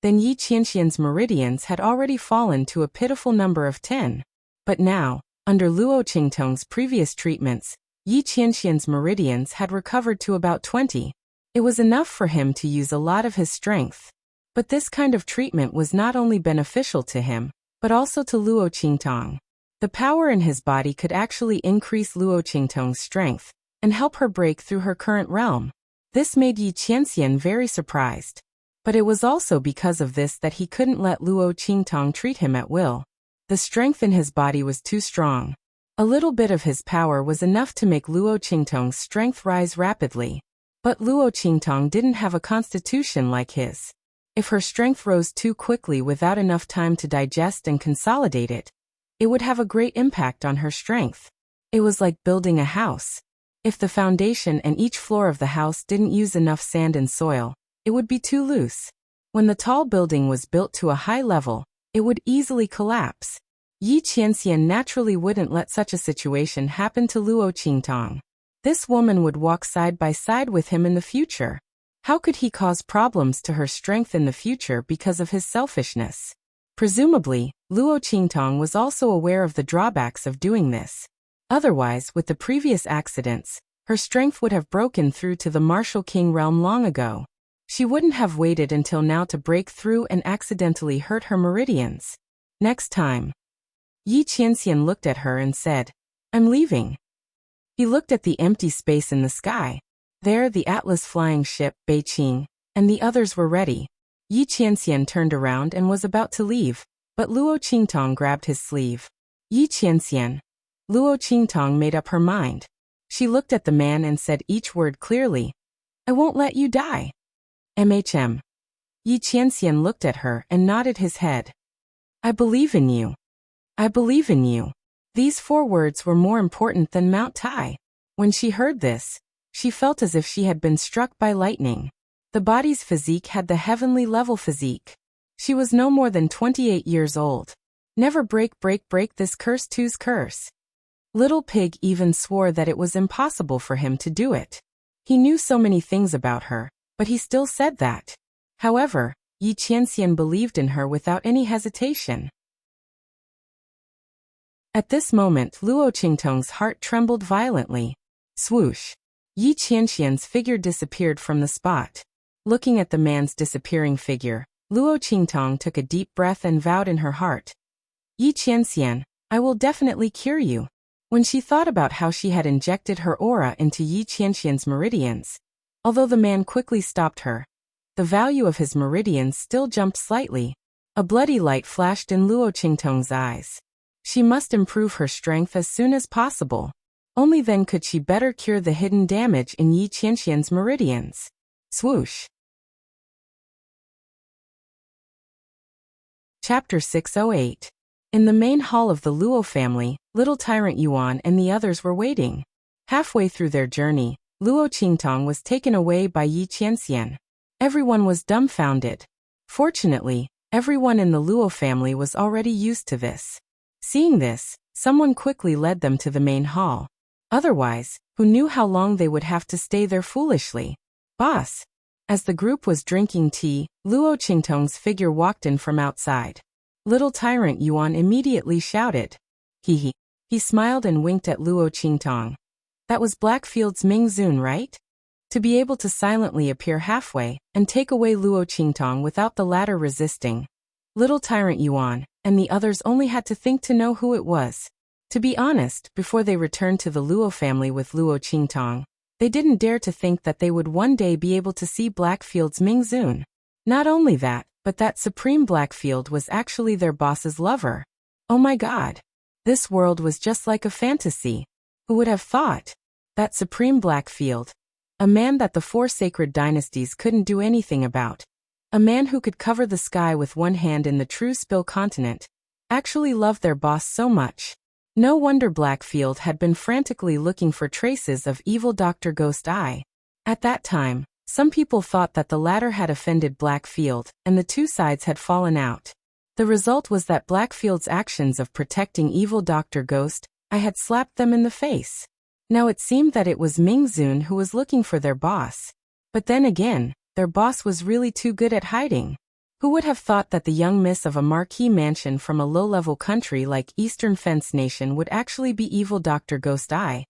Speaker 1: then Yi Qianxian's meridians had already fallen to a pitiful number of 10. But now, under Luo Qingtong's previous treatments, Yi Qianxian's meridians had recovered to about 20. It was enough for him to use a lot of his strength. But this kind of treatment was not only beneficial to him, but also to Luo Qingtong. The power in his body could actually increase Luo Qingtong's strength and help her break through her current realm. This made Yi Qianxian very surprised. But it was also because of this that he couldn't let Luo Qingtong treat him at will. The strength in his body was too strong. A little bit of his power was enough to make Luo Qingtong's strength rise rapidly. But Luo Qingtong didn't have a constitution like his. If her strength rose too quickly without enough time to digest and consolidate it, it would have a great impact on her strength. It was like building a house. If the foundation and each floor of the house didn't use enough sand and soil, it would be too loose. When the tall building was built to a high level, it would easily collapse. Yi Qianxian naturally wouldn't let such a situation happen to Luo Qingtong. This woman would walk side by side with him in the future. How could he cause problems to her strength in the future because of his selfishness? Presumably, Luo Qingtong was also aware of the drawbacks of doing this. Otherwise, with the previous accidents, her strength would have broken through to the martial king realm long ago. She wouldn't have waited until now to break through and accidentally hurt her meridians. Next time. Yi Qianxian looked at her and said, "I'm leaving." He looked at the empty space in the sky. There the Atlas flying ship, Beiqing, and the others were ready. Yi Qianxian turned around and was about to leave, but Luo Qingtong grabbed his sleeve. Yi Qianxian. Luo Qingtong made up her mind. She looked at the man and said each word clearly. I won't let you die. MHM. Yi Qianxian looked at her and nodded his head. I believe in you. I believe in you. These 4 words were more important than Mount Tai. When she heard this, she felt as if she had been struck by lightning. The body's physique had the heavenly level physique. She was no more than 28 years old. Never break this curse two's curse. Little Pig even swore that it was impossible for him to do it. He knew so many things about her, but he still said that. However, Yi Qianxian believed in her without any hesitation. At this moment Luo Qingtong's heart trembled violently. Swoosh! Yi Qianxian's figure disappeared from the spot. Looking at the man's disappearing figure, Luo Qingtong took a deep breath and vowed in her heart. Yi Qianxian, I will definitely cure you. When she thought about how she had injected her aura into Yi Qianxian's meridians, although the man quickly stopped her, the value of his meridians still jumped slightly. A bloody light flashed in Luo Qingtong's eyes. She must improve her strength as soon as possible. Only then could she better cure the hidden damage in Yi Qianxian's meridians. Swoosh! Chapter 608. In the main hall of the Luo family, little tyrant Yuan and the others were waiting. Halfway through their journey, Luo Qingtong was taken away by Yi Qianxian. Everyone was dumbfounded. Fortunately, everyone in the Luo family was already used to this. Seeing this, someone quickly led them to the main hall. Otherwise, who knew how long they would have to stay there foolishly? Boss! As the group was drinking tea, Luo Qingtong's figure walked in from outside. Little tyrant Yuan immediately shouted. He smiled and winked at Luo Qingtong. That was Blackfield's Ming Zun, right? To be able to silently appear halfway and take away Luo Qingtong without the latter resisting. Little tyrant Yuan and the others only had to think to know who it was. To be honest, before they returned to the Luo family with Luo Qingtong, they didn't dare to think that they would one day be able to see Blackfield's Ming Zun. Not only that, but that Supreme Blackfield was actually their boss's lover. Oh my god. This world was just like a fantasy. Who would have thought? That Supreme Blackfield, a man that the 4 sacred dynasties couldn't do anything about, a man who could cover the sky with one hand in the true Spill continent, actually loved their boss so much. No wonder Blackfield had been frantically looking for traces of evil Dr. Ghost Eye. At that time, some people thought that the latter had offended Blackfield, and the 2 sides had fallen out. The result was that Blackfield's actions of protecting evil Dr. Ghost Eye had slapped them in the face. Now it seemed that it was Ming Zun who was looking for their boss. But then again, their boss was really too good at hiding. Who would have thought that the young miss of a marquee mansion from a low-level country like Eastern Fence Nation would actually be evil Dr. Ghost Eye,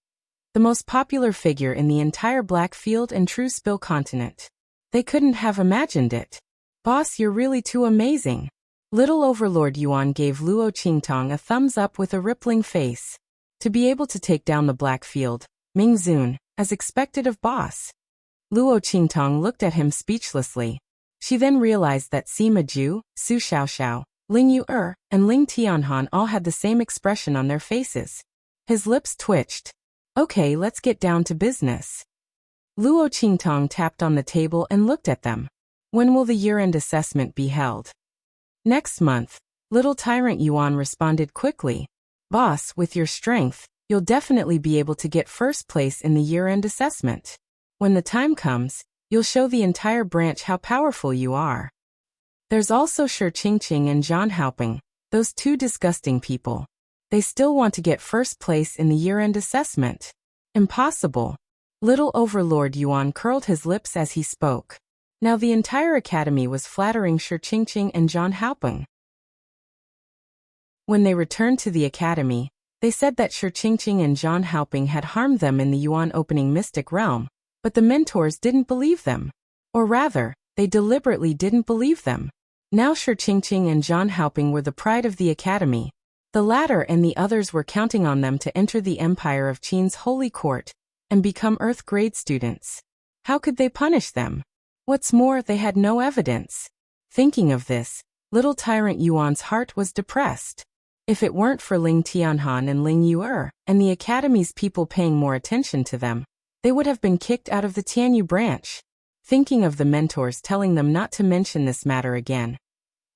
Speaker 1: the most popular figure in the entire Blackfield and True Spill continent? They couldn't have imagined it. Boss, you're really too amazing. Little Overlord Yuan gave Luo Qingtong a thumbs up with a rippling face. To be able to take down the Blackfield, Ming Zun, as expected of boss. Luo Qingtong looked at him speechlessly. She then realized that Sima Ju, Su Xiaoxiao, Ling Yu and Ling Tianhan all had the same expression on their faces. His lips twitched. Okay, let's get down to business. Luo Qingtong tapped on the table and looked at them. When will the year-end assessment be held? Next month. Little tyrant Yuan responded quickly. Boss, with your strength, you'll definitely be able to get first place in the year-end assessment. When the time comes, you'll show the entire branch how powerful you are. There's also Shi Qingqing and Zhang Haoping, those 2 disgusting people. They still want to get first place in the year-end assessment. Impossible. Little Overlord Yuan curled his lips as he spoke. Now the entire academy was flattering Shi Qingqing and Zhang Haoping. When they returned to the academy, they said that Shi Qingqing and Zhang Haoping had harmed them in the Yuan opening mystic realm, but the mentors didn't believe them. Or rather, they deliberately didn't believe them. Now Shi Qingqing and Zhang Haoping were the pride of the academy. The latter and the others were counting on them to enter the empire of Qin's holy court and become Earth-grade students. How could they punish them? What's more, they had no evidence. Thinking of this, little tyrant Yuan's heart was depressed. If it weren't for Ling Tianhan and Ling Yu'er, and the academy's people paying more attention to them, they would have been kicked out of the Tianyu branch. Thinking of the mentors telling them not to mention this matter again.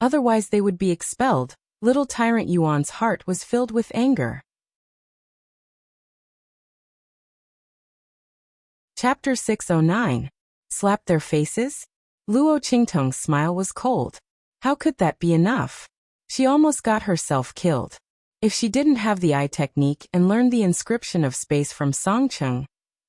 Speaker 1: Otherwise they would be expelled, little tyrant Yuan's heart was filled with anger. Chapter 609. Slap their faces? Luo Qingtong's smile was cold. How could that be enough? She almost got herself killed. If she didn't have the eye technique and learned the inscription of space from Songcheng,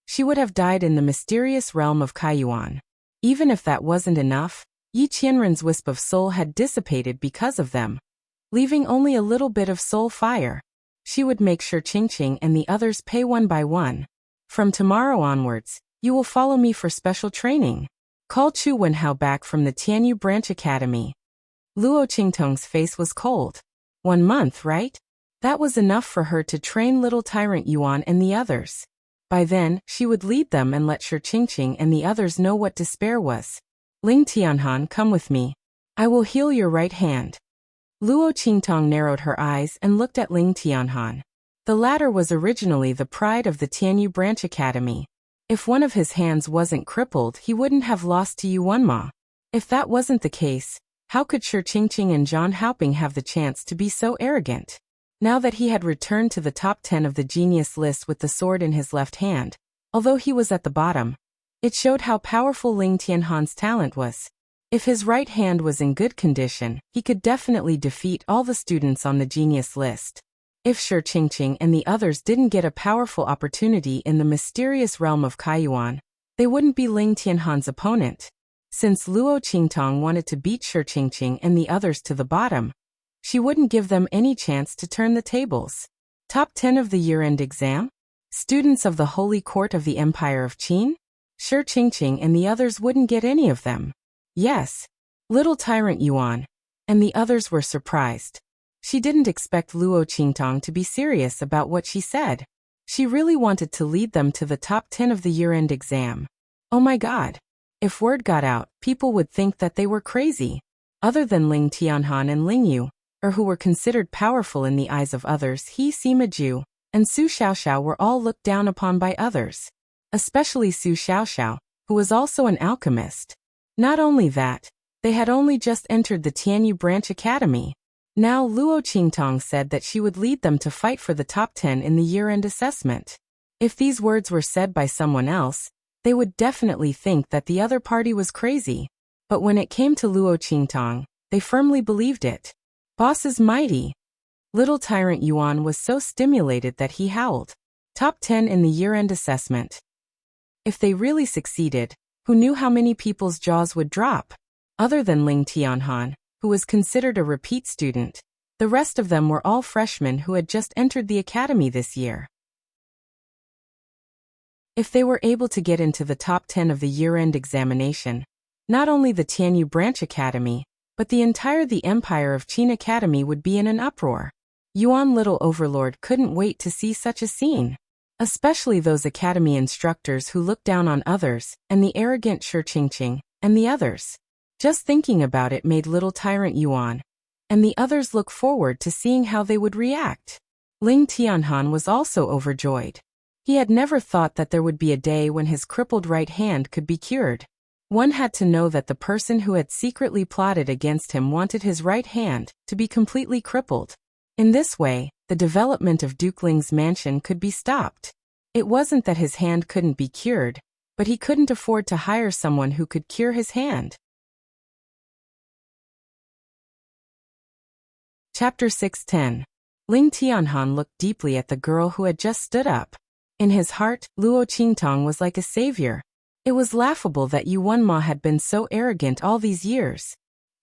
Speaker 1: she would have died in the mysterious realm of Kaiyuan. Even if that wasn't enough, Yi Qianren's wisp of soul had dissipated because of them, leaving only a little bit of soul fire. She would make sure Qingqing and the others pay one by one. From tomorrow onwards, you will follow me for special training. Call Chu Wenhao back from the Tianyu Branch Academy. Luo Qingtong's face was cold. 1 month, right? That was enough for her to train little tyrant Yuan and the others. By then, she would lead them and let Shi Qingqing and the others know what despair was. Ling Tianhan, come with me. I will heal your right hand. Luo Qingtong narrowed her eyes and looked at Ling Tianhan. The latter was originally the pride of the Tianyu Branch Academy. If one of his hands wasn't crippled, he wouldn't have lost to Yuanma. If that wasn't the case, how could Shi Qingqing and Zhang Haoping have the chance to be so arrogant? Now that he had returned to the top 10 of the genius list with the sword in his left hand, although he was at the bottom, it showed how powerful Ling Tianhan's talent was. If his right hand was in good condition, he could definitely defeat all the students on the genius list. If Shi Qingqing and the others didn't get a powerful opportunity in the mysterious realm of Kaiyuan, they wouldn't be Ling Tianhan's opponent. Since Luo Qingtong wanted to beat Shi Qingqing and the others to the bottom, she wouldn't give them any chance to turn the tables. Top 10 of the year-end exam? Students of the Holy Court of the Empire of Qin? Shi Qingqing and the others wouldn't get any of them. Yes, little tyrant Yuan. And the others were surprised. She didn't expect Luo Qingtong to be serious about what she said. She really wanted to lead them to the top 10 of the year-end exam. Oh my God. If word got out, people would think that they were crazy. Other than Ling Tianhan and Ling Yu, or who were considered powerful in the eyes of others, He Sima Ju and Su Xiaoxiao were all looked down upon by others. Especially Su Xiaoxiao, who was also an alchemist. Not only that, they had only just entered the Tianyu Branch Academy. Now Luo Qingtong said that she would lead them to fight for the top 10 in the year-end assessment. If these words were said by someone else, they would definitely think that the other party was crazy. But when it came to Luo Qingtong, they firmly believed it. Boss is mighty. Little tyrant Yuan was so stimulated that he howled. Top 10 in the year-end assessment. If they really succeeded, who knew how many people's jaws would drop? Other than Ling Tianhan, who was considered a repeat student, the rest of them were all freshmen who had just entered the academy this year. If they were able to get into the top 10 of the year-end examination, not only the Tianyu Branch Academy, but the entire the Empire of Qin Academy would be in an uproar. Yuan Little Overlord couldn't wait to see such a scene. Especially those academy instructors who looked down on others, and the arrogant Shi Qingqing, and the others. Just thinking about it made little tyrant Yuan and the others look forward to seeing how they would react. Ling Tianhan was also overjoyed. He had never thought that there would be a day when his crippled right hand could be cured. One had to know that the person who had secretly plotted against him wanted his right hand to be completely crippled. In this way, the development of Duke Ling's mansion could be stopped. It wasn't that his hand couldn't be cured, but he couldn't afford to hire someone who could cure his hand. Chapter 610. Ling Tianhan looked deeply at the girl who had just stood up. In his heart, Luo Qingtong was like a savior. It was laughable that Yuanma had been so arrogant all these years.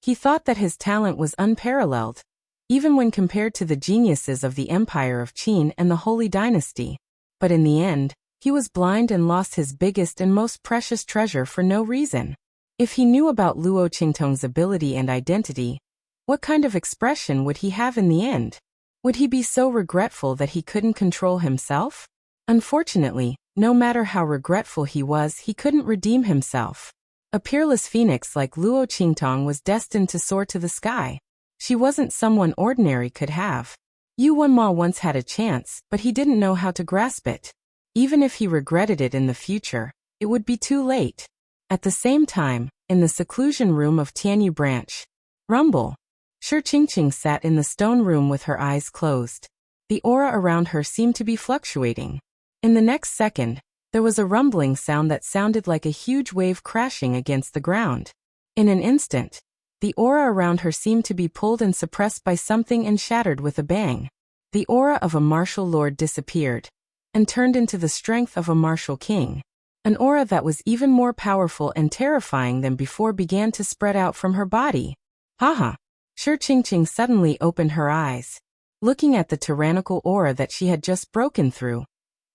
Speaker 1: He thought that his talent was unparalleled, even when compared to the geniuses of the Empire of Qin and the Holy Dynasty. But in the end, he was blind and lost his biggest and most precious treasure for no reason. If he knew about Luo Qingtong's ability and identity, what kind of expression would he have in the end? Would he be so regretful that he couldn't control himself? Unfortunately, no matter how regretful he was, he couldn't redeem himself. A peerless phoenix like Luo Qingtong was destined to soar to the sky. She wasn't someone ordinary could have. Yu Wenma once had a chance, but he didn't know how to grasp it. Even if he regretted it in the future, it would be too late. At the same time, in the seclusion room of Tianyu Branch, rumble. Shi Qingqing sat in the stone room with her eyes closed. The aura around her seemed to be fluctuating. In the next second, there was a rumbling sound that sounded like a huge wave crashing against the ground. In an instant, the aura around her seemed to be pulled and suppressed by something and shattered with a bang. The aura of a martial lord disappeared and turned into the strength of a martial king. An aura that was even more powerful and terrifying than before began to spread out from her body. Haha! Shi Qingqing suddenly opened her eyes, looking at the tyrannical aura that she had just broken through.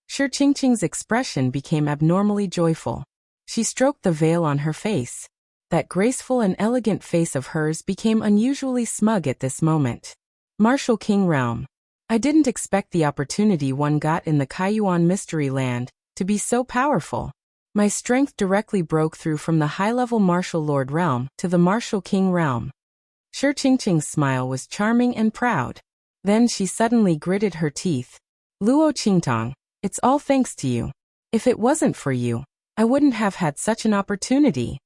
Speaker 1: Shi Qingqing's expression became abnormally joyful. She stroked the veil on her face. That graceful and elegant face of hers became unusually smug at this moment. Martial King Realm. I didn't expect the opportunity one got in the Kaiyuan Mystery Land to be so powerful. My strength directly broke through from the high-level Martial Lord Realm to the Martial King Realm. Shi Qingqing's smile was charming and proud. Then she suddenly gritted her teeth. Luo Qingtong, it's all thanks to you. If it wasn't for you, I wouldn't have had such an opportunity.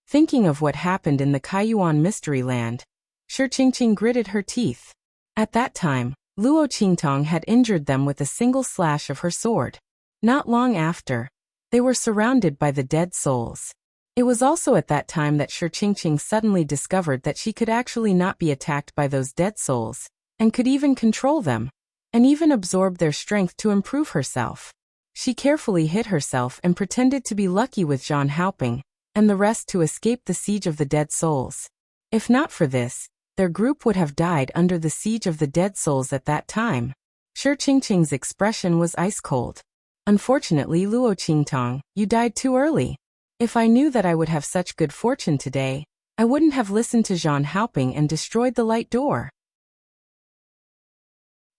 Speaker 1: Thinking of what happened in the Kaiyuan Mystery Land, Shi Qingqing gritted her teeth. At that time, Luo Qingtong had injured them with a single slash of her sword. Not long after, they were surrounded by the dead souls. It was also at that time that Shi Qingqing suddenly discovered that she could actually not be attacked by those dead souls, and could even control them, and even absorb their strength to improve herself. She carefully hid herself and pretended to be lucky with Zhang Haoping and the rest to escape the siege of the dead souls. If not for this, their group would have died under the siege of the dead souls at that time. Shi Qingqing's expression was ice cold. Unfortunately, Luo Qingtong, you died too early. If I knew that I would have such good fortune today, I wouldn't have listened to Zhang Haoping and destroyed the light door.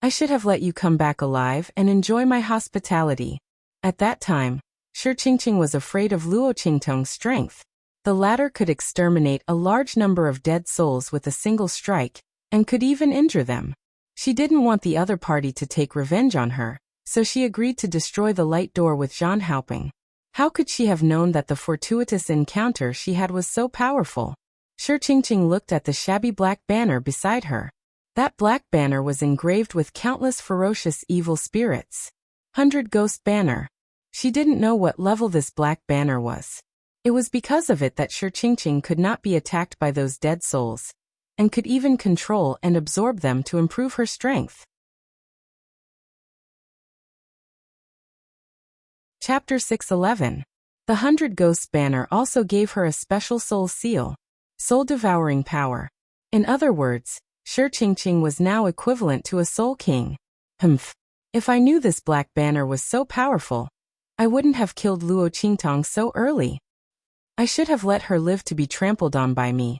Speaker 1: I should have let you come back alive and enjoy my hospitality. At that time, Shi Qingqing was afraid of Luo Qingtong's strength. The latter could exterminate a large number of dead souls with a single strike, and could even injure them. She didn't want the other party to take revenge on her, so she agreed to destroy the light door with Zhang Haoping. How could she have known that the fortuitous encounter she had was so powerful? Shi Qingqing looked at the shabby black banner beside her. That black banner was engraved with countless ferocious evil spirits. 100 Ghost Banner. She didn't know what level this black banner was. It was because of it that Shi Qingqing could not be attacked by those dead souls, and could even control and absorb them to improve her strength. Chapter 611. The 100 Ghosts banner also gave her a special soul seal, soul-devouring power. In other words, Shi Qingqing was now equivalent to a soul king. If I knew this black banner was so powerful, I wouldn't have killed Luo Qingtong so early. I should have let her live to be trampled on by me,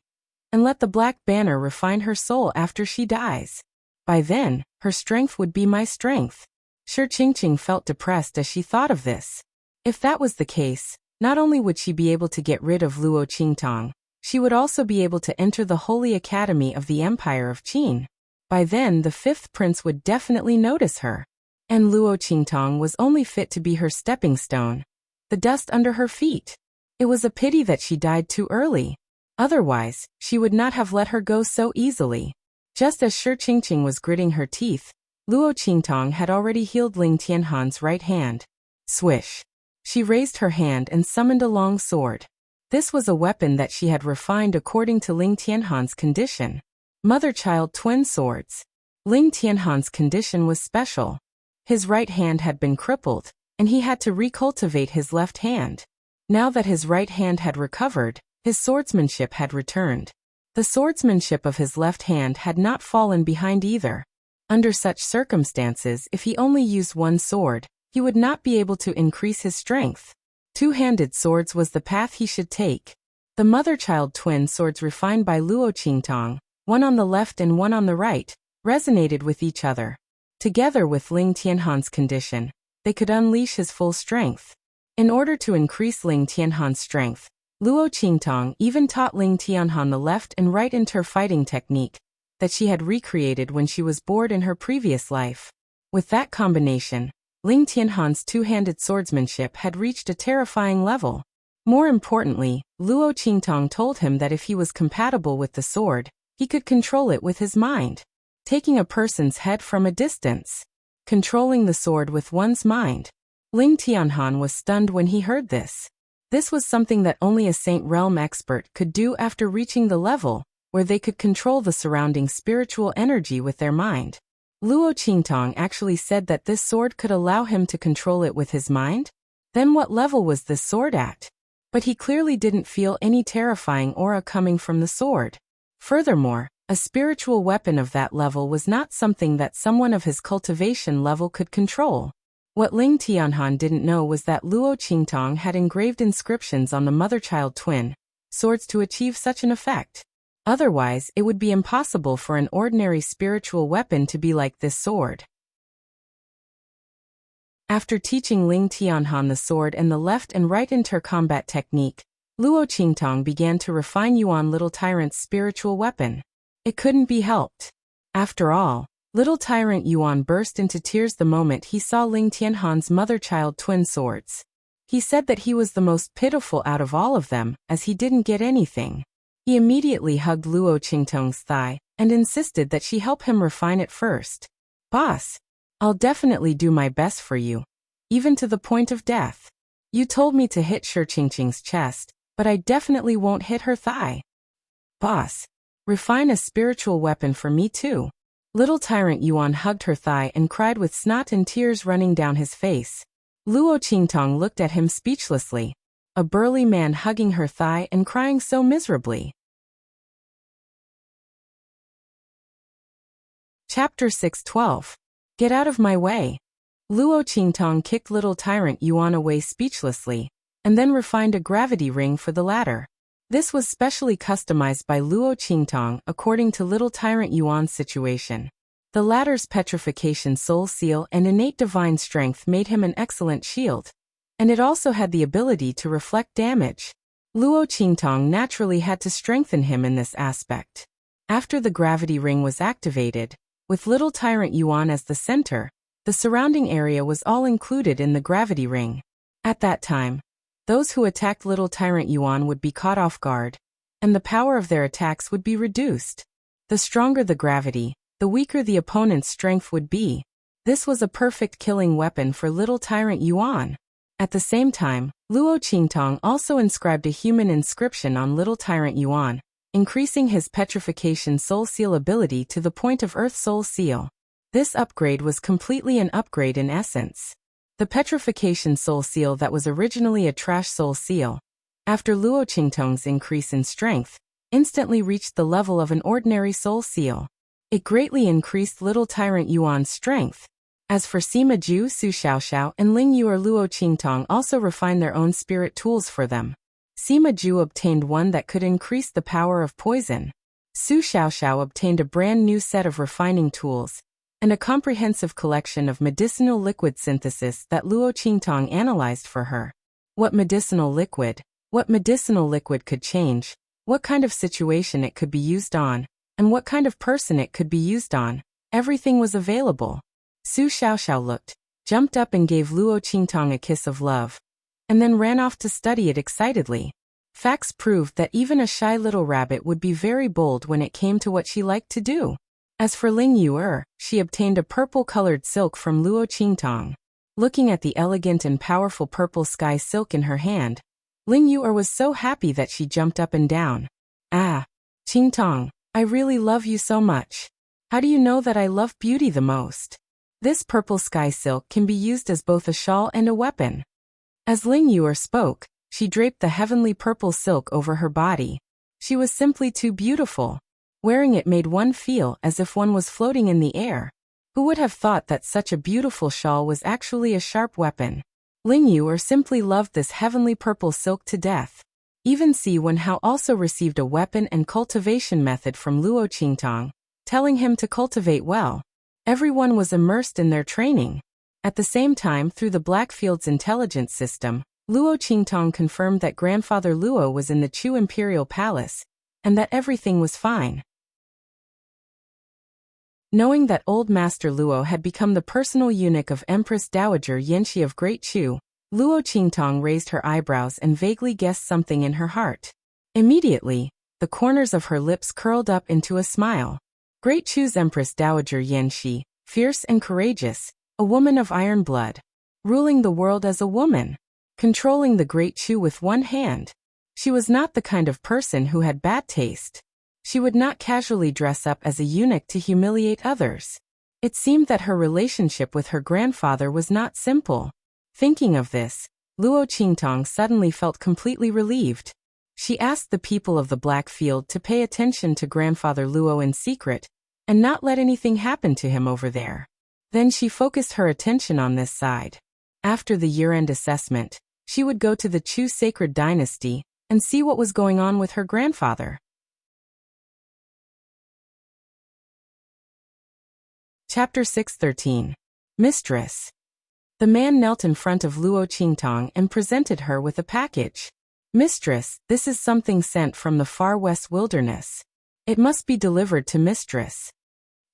Speaker 1: and let the black banner refine her soul after she dies. By then, her strength would be my strength. Shi Qingqing felt depressed as she thought of this. If that was the case, not only would she be able to get rid of Luo Qingtong, she would also be able to enter the Holy Academy of the Empire of Qin. By then, the fifth prince would definitely notice her. And Luo Qingtong was only fit to be her stepping stone, the dust under her feet. It was a pity that she died too early. Otherwise, she would not have let her go so easily. Just as Shi Qingqing was gritting her teeth, Luo Qingtong had already healed Ling Tianhan's right hand. Swish. She raised her hand and summoned a long sword. This was a weapon that she had refined according to Ling Tianhan's condition. Mother-child twin swords. Ling Tianhan's condition was special. His right hand had been crippled, and he had to recultivate his left hand. Now that his right hand had recovered, his swordsmanship had returned. The swordsmanship of his left hand had not fallen behind either. Under such circumstances, if he only used one sword, he would not be able to increase his strength. Two-handed swords was the path he should take. The mother-child twin swords refined by Luo Qingtong, one on the left and one on the right, resonated with each other. Together with Ling Tianhan's condition, they could unleash his full strength. In order to increase Ling Tianhan's strength, Luo Qingtong even taught Ling Tianhan the left and right inter-fighting technique that she had recreated when she was bored in her previous life. With that combination, Ling Tianhan's two-handed swordsmanship had reached a terrifying level. More importantly, Luo Qingtong told him that if he was compatible with the sword, he could control it with his mind, taking a person's head from a distance, controlling the sword with one's mind. Ling Tianhan was stunned when he heard this. This was something that only a Saint Realm expert could do after reaching the level where they could control the surrounding spiritual energy with their mind. Luo Qingtong actually said that this sword could allow him to control it with his mind? Then what level was this sword at? But he clearly didn't feel any terrifying aura coming from the sword. Furthermore, a spiritual weapon of that level was not something that someone of his cultivation level could control. What Ling Tianhan didn't know was that Luo Qingtong had engraved inscriptions on the mother-child twin swords to achieve such an effect. Otherwise, it would be impossible for an ordinary spiritual weapon to be like this sword. After teaching Ling Tianhan the sword and the left and right inter-combat technique, Luo Qingtong began to refine Yuan Little Tyrant's spiritual weapon. It couldn't be helped. After all, Little Tyrant Yuan burst into tears the moment he saw Ling Tianhan's mother-child twin swords. He said that he was the most pitiful out of all of them, as he didn't get anything. He immediately hugged Luo Qingtong's thigh and insisted that she help him refine it first. "Boss, I'll definitely do my best for you, even to the point of death. You told me to hit Shi Qingqing's chest, but I definitely won't hit her thigh. Boss, refine a spiritual weapon for me too." Little Tyrant Yuan hugged her thigh and cried with snot and tears running down his face. Luo Qingtong looked at him speechlessly. A burly man hugging her thigh and crying so miserably. Chapter 612. Get out of my way. Luo Qingtong kicked Little Tyrant Yuan away speechlessly, and then refined a gravity ring for the latter. This was specially customized by Luo Qingtong according to Little Tyrant Yuan's situation. The latter's petrification soul seal and innate divine strength made him an excellent shield, and it also had the ability to reflect damage. Luo Qingtong naturally had to strengthen him in this aspect. After the gravity ring was activated, with Little Tyrant Yuan as the center, the surrounding area was all included in the gravity ring. At that time, those who attacked Little Tyrant Yuan would be caught off guard, and the power of their attacks would be reduced. The stronger the gravity, the weaker the opponent's strength would be. This was a perfect killing weapon for Little Tyrant Yuan. At the same time, Luo Qingtong also inscribed a human inscription on Little Tyrant Yuan, increasing his petrification soul seal ability to the point of Earth Soul Seal. This upgrade was completely an upgrade in essence. The petrification soul seal that was originally a trash soul seal, after Luo Qingtong's increase in strength, instantly reached the level of an ordinary soul seal. It greatly increased Little Tyrant Yuan's strength. As for Sima Ju, Su Xiaoxiao, and Ling Yu, Luo Qingtong also refined their own spirit tools for them. Sima Ju obtained one that could increase the power of poison. Su Xiaoxiao obtained a brand new set of refining tools, and a comprehensive collection of medicinal liquid synthesis that Luo Qingtong analyzed for her. What medicinal liquid could change, what kind of situation it could be used on, and what kind of person it could be used on, everything was available. Su Xiaoxiao looked, jumped up and gave Luo Qingtong a kiss of love, and then ran off to study it excitedly. Facts proved that even a shy little rabbit would be very bold when it came to what she liked to do. As for Ling Yu, she obtained a purple-colored silk from Luo Qingtong. Looking at the elegant and powerful purple sky silk in her hand, Ling Yu was so happy that she jumped up and down. "Ah, Qingtong, I really love you so much. How do you know that I love beauty the most?" This purple sky silk can be used as both a shawl and a weapon. As Ling Yu spoke, she draped the heavenly purple silk over her body. She was simply too beautiful. Wearing it made one feel as if one was floating in the air. Who would have thought that such a beautiful shawl was actually a sharp weapon? Ling Yu simply loved this heavenly purple silk to death. Even Si Wenhao also received a weapon and cultivation method from Luo Qingtong, telling him to cultivate well. Everyone was immersed in their training. At the same time, through the Blackfield's intelligence system, Luo Qingtong confirmed that Grandfather Luo was in the Chu Imperial Palace, and that everything was fine. Knowing that Old Master Luo had become the personal eunuch of Empress Dowager Yanxi of Great Chu, Luo Qingtong raised her eyebrows and vaguely guessed something in her heart. Immediately, the corners of her lips curled up into a smile. Great Chu's Empress Dowager Yanxi, fierce and courageous, a woman of iron blood, ruling the world as a woman, controlling the Great Chu with one hand. She was not the kind of person who had bad taste. She would not casually dress up as a eunuch to humiliate others. It seemed that her relationship with her grandfather was not simple. Thinking of this, Luo Qingtong suddenly felt completely relieved. She asked the people of the Blackfield to pay attention to Grandfather Luo in secret, and not let anything happen to him over there. Then she focused her attention on this side. After the year-end assessment, she would go to the Chu Sacred Dynasty and see what was going on with her grandfather. Chapter 6:13. Mistress. The man knelt in front of Luo Qingtong and presented her with a package. Mistress, this is something sent from the far west wilderness. It must be delivered to Mistress.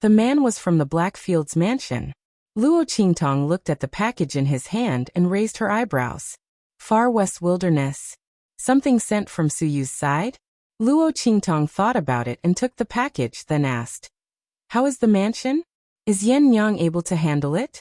Speaker 1: The man was from the Blackfield's mansion. Luo Qingtong looked at the package in his hand and raised her eyebrows. Far west wilderness? Something sent from Suyu's side? Luo Qingtong thought about it and took the package, then asked, "How is the mansion? Is Yan Yang able to handle it?"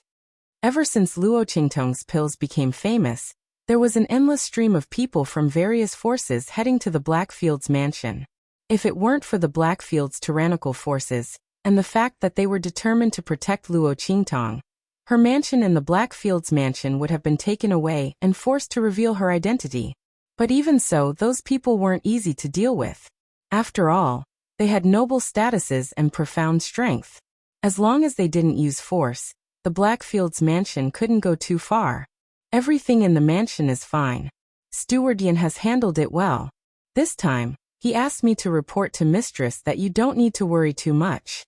Speaker 1: Ever since Luo Qingtong's pills became famous, there was an endless stream of people from various forces heading to the Blackfield's mansion. If it weren't for the Blackfield's tyrannical forces, and the fact that they were determined to protect Luo Qingtong, her mansion and the Blackfield's mansion would have been taken away and forced to reveal her identity. But even so, those people weren't easy to deal with. After all, they had noble statuses and profound strength. As long as they didn't use force, the Blackfield's mansion couldn't go too far. Everything in the mansion is fine. Steward Yan has handled it well. This time, he asked me to report to Mistress that you don't need to worry too much.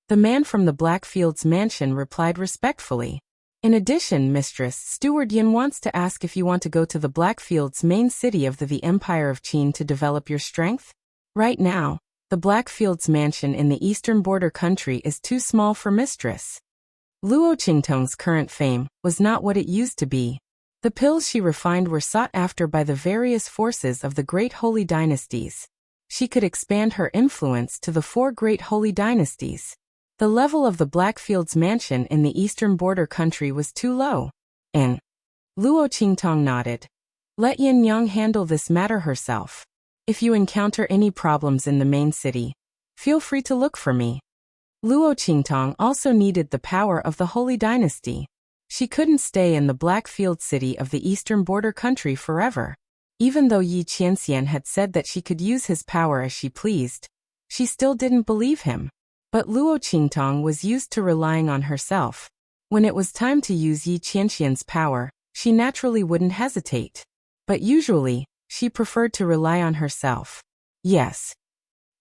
Speaker 1: The man from the Blackfield's mansion replied respectfully. In addition, Mistress, Steward Yan wants to ask if you want to go to the Blackfield's main city of the Empire of Qin to develop your strength. Right now, the Blackfield's mansion in the eastern border country is too small for Mistress. Luo Qingtong's current fame was not what it used to be. The pills she refined were sought after by the various forces of the great holy dynasties. She could expand her influence to the 4 great holy dynasties. The level of the Blackfield's mansion in the eastern border country was too low. And Luo Qingtong nodded. Let Yan Yang handle this matter herself. If you encounter any problems in the main city, feel free to look for me. Luo Qingtong also needed the power of the Holy Dynasty. She couldn't stay in the Blackfield city of the eastern border country forever. Even though Yi Qianxian had said that she could use his power as she pleased, she still didn't believe him. But Luo Qingtong was used to relying on herself. When it was time to use Yi Qianxian's power, she naturally wouldn't hesitate. But usually, she preferred to rely on herself. Yes.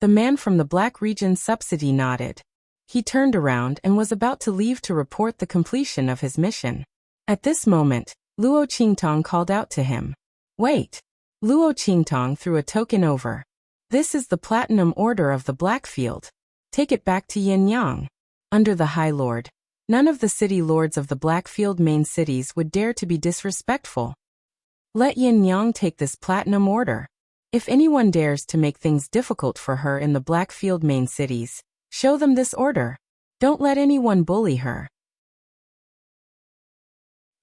Speaker 1: The man from the Black Region subsidy nodded. He turned around and was about to leave to report the completion of his mission. At this moment, Luo Qingtong called out to him. Wait. Luo Qingtong threw a token over. This is the Platinum Order of the Blackfield. Take it back to Yin Yang. Under the High Lord, none of the city lords of the Blackfield main cities would dare to be disrespectful. Let Yin Yang take this Platinum Order. If anyone dares to make things difficult for her in the Blackfield main cities, show them this order. Don't let anyone bully her.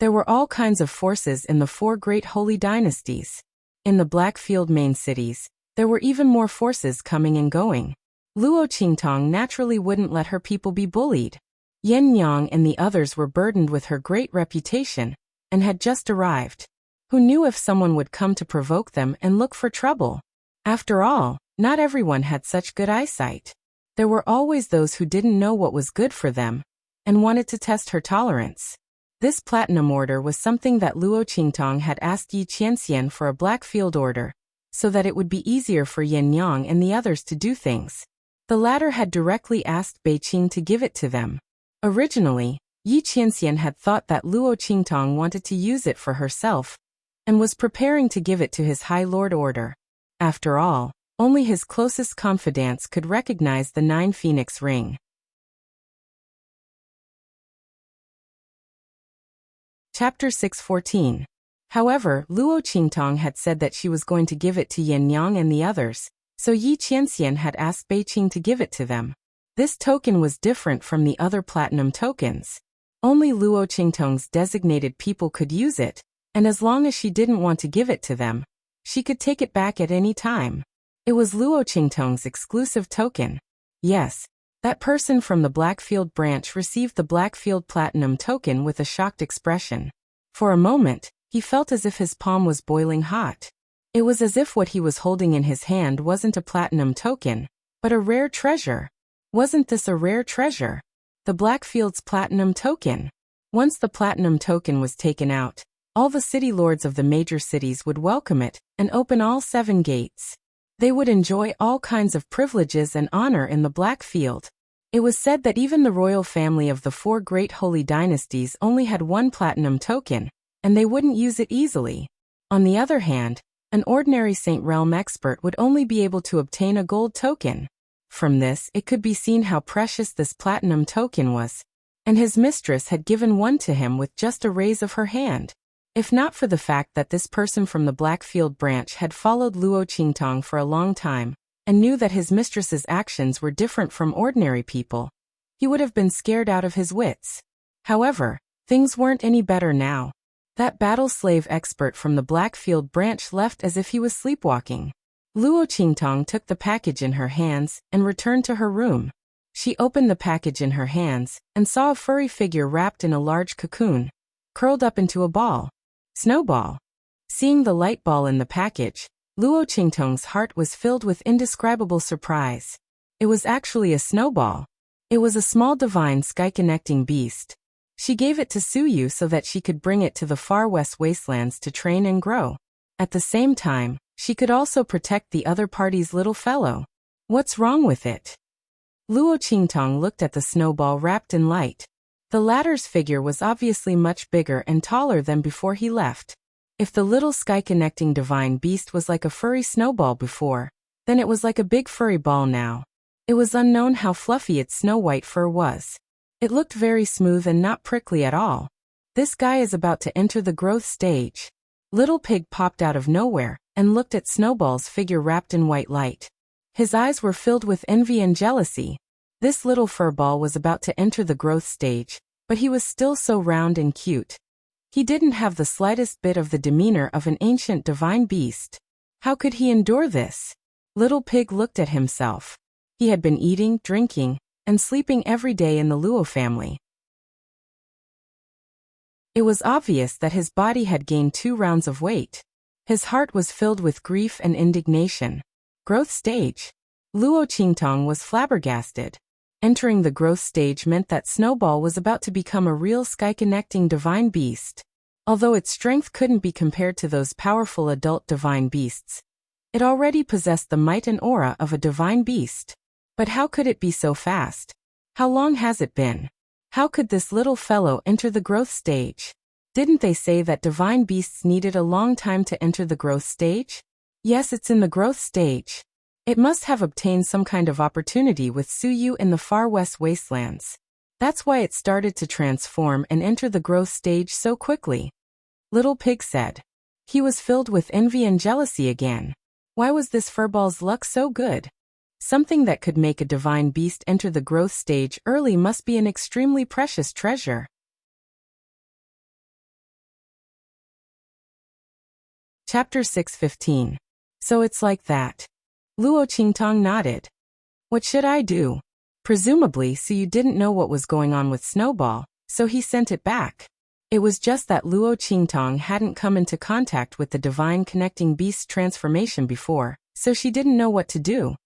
Speaker 1: There were all kinds of forces in the 4 great holy dynasties. In the Blackfield main cities, there were even more forces coming and going. Luo Qingtong naturally wouldn't let her people be bullied. Yin Yang and the others were burdened with her great reputation, and had just arrived. Who knew if someone would come to provoke them and look for trouble? After all, not everyone had such good eyesight. There were always those who didn't know what was good for them, and wanted to test her tolerance. This Platinum Order was something that Luo Qingtong had asked Yi Qianxian for a Blackfield order, so that it would be easier for Yin Yang and the others to do things. The latter had directly asked Beiqing to give it to them. Originally, Yi Qianxian had thought that Luo Qingtong wanted to use it for herself and was preparing to give it to his High Lord order. After all, only his closest confidants could recognize the 9 Phoenix ring. Chapter 614. However, Luo Qingtong had said that she was going to give it to Yin Yang and the others, so Yi Qianxian had asked Beiqing to give it to them. This token was different from the other platinum tokens. Only Luo Qingtong's designated people could use it, and as long as she didn't want to give it to them, she could take it back at any time. It was Luo Qingtong's exclusive token. Yes, that person from the Blackfield branch received the Blackfield Platinum token with a shocked expression. For a moment, he felt as if his palm was boiling hot. It was as if what he was holding in his hand wasn't a platinum token, but a rare treasure. Wasn't this a rare treasure? The Blackfield's platinum token. Once the platinum token was taken out, all the city lords of the major cities would welcome it and open all 7 gates. They would enjoy all kinds of privileges and honor in the Blackfield. It was said that even the royal family of the 4 great holy dynasties only had 1 platinum token, and they wouldn't use it easily. On the other hand, an ordinary Saint Realm expert would only be able to obtain a gold token. From this, it could be seen how precious this platinum token was, and his mistress had given one to him with just a raise of her hand. If not for the fact that this person from the Blackfield branch had followed Luo Qingtong for a long time, and knew that his mistress's actions were different from ordinary people, he would have been scared out of his wits. However, things weren't any better now. That battle slave expert from the Blackfield branch left as if he was sleepwalking. Luo Qingtong took the package in her hands and returned to her room. She opened the package in her hands and saw a furry figure wrapped in a large cocoon, curled up into a ball. Snowball. Seeing the light ball in the package, Luo Qingtong's heart was filled with indescribable surprise. It was actually a snowball. It was a small divine sky-connecting beast. She gave it to Suyu so that she could bring it to the far west wastelands to train and grow. At the same time, she could also protect the other party's little fellow. What's wrong with it? Luo Qingtong looked at the snowball wrapped in light. The latter's figure was obviously much bigger and taller than before he left. If the little sky-connecting divine beast was like a furry snowball before, then it was like a big furry ball now. It was unknown how fluffy its snow-white fur was. It looked very smooth and not prickly at all. This guy is about to enter the growth stage. Little Pig popped out of nowhere and looked at Snowball's figure wrapped in white light. His eyes were filled with envy and jealousy. This little furball was about to enter the growth stage, but he was still so round and cute. He didn't have the slightest bit of the demeanor of an ancient divine beast. How could he endure this? Little Pig looked at himself. He had been eating, drinking, and sleeping every day in the Luo family. It was obvious that his body had gained 2 rounds of weight. His heart was filled with grief and indignation. Growth stage. Luo Qingtong was flabbergasted. Entering the growth stage meant that Snowball was about to become a real sky-connecting divine beast. Although its strength couldn't be compared to those powerful adult divine beasts, it already possessed the might and aura of a divine beast. But how could it be so fast? How long has it been? How could this little fellow enter the growth stage? Didn't they say that divine beasts needed a long time to enter the growth stage? Yes, it's in the growth stage. It must have obtained some kind of opportunity with Suyu in the far west wastelands. That's why it started to transform and enter the growth stage so quickly. Little Pig said. He was filled with envy and jealousy again. Why was this furball's luck so good? Something that could make a divine beast enter the growth stage early must be an extremely precious treasure. Chapter 615. So it's like that. Luo Qingtong nodded. What should I do? Presumably, Suyu didn't know what was going on with Snowball, so he sent it back. It was just that Luo Qingtong hadn't come into contact with the divine connecting beast transformation before, so she didn't know what to do.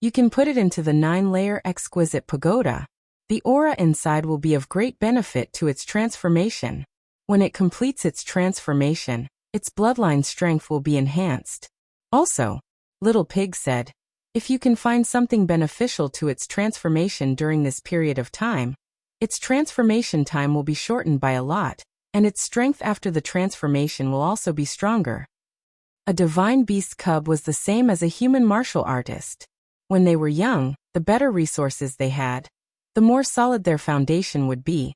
Speaker 1: You can put it into the 9-layer exquisite pagoda. The aura inside will be of great benefit to its transformation. When it completes its transformation, its bloodline strength will be enhanced. Also, Little Pig said, If you can find something beneficial to its transformation during this period of time, its transformation time will be shortened by a lot, and its strength after the transformation will also be stronger. A divine beast cub was the same as a human martial artist. When they were young, the better resources they had, the more solid their foundation would be,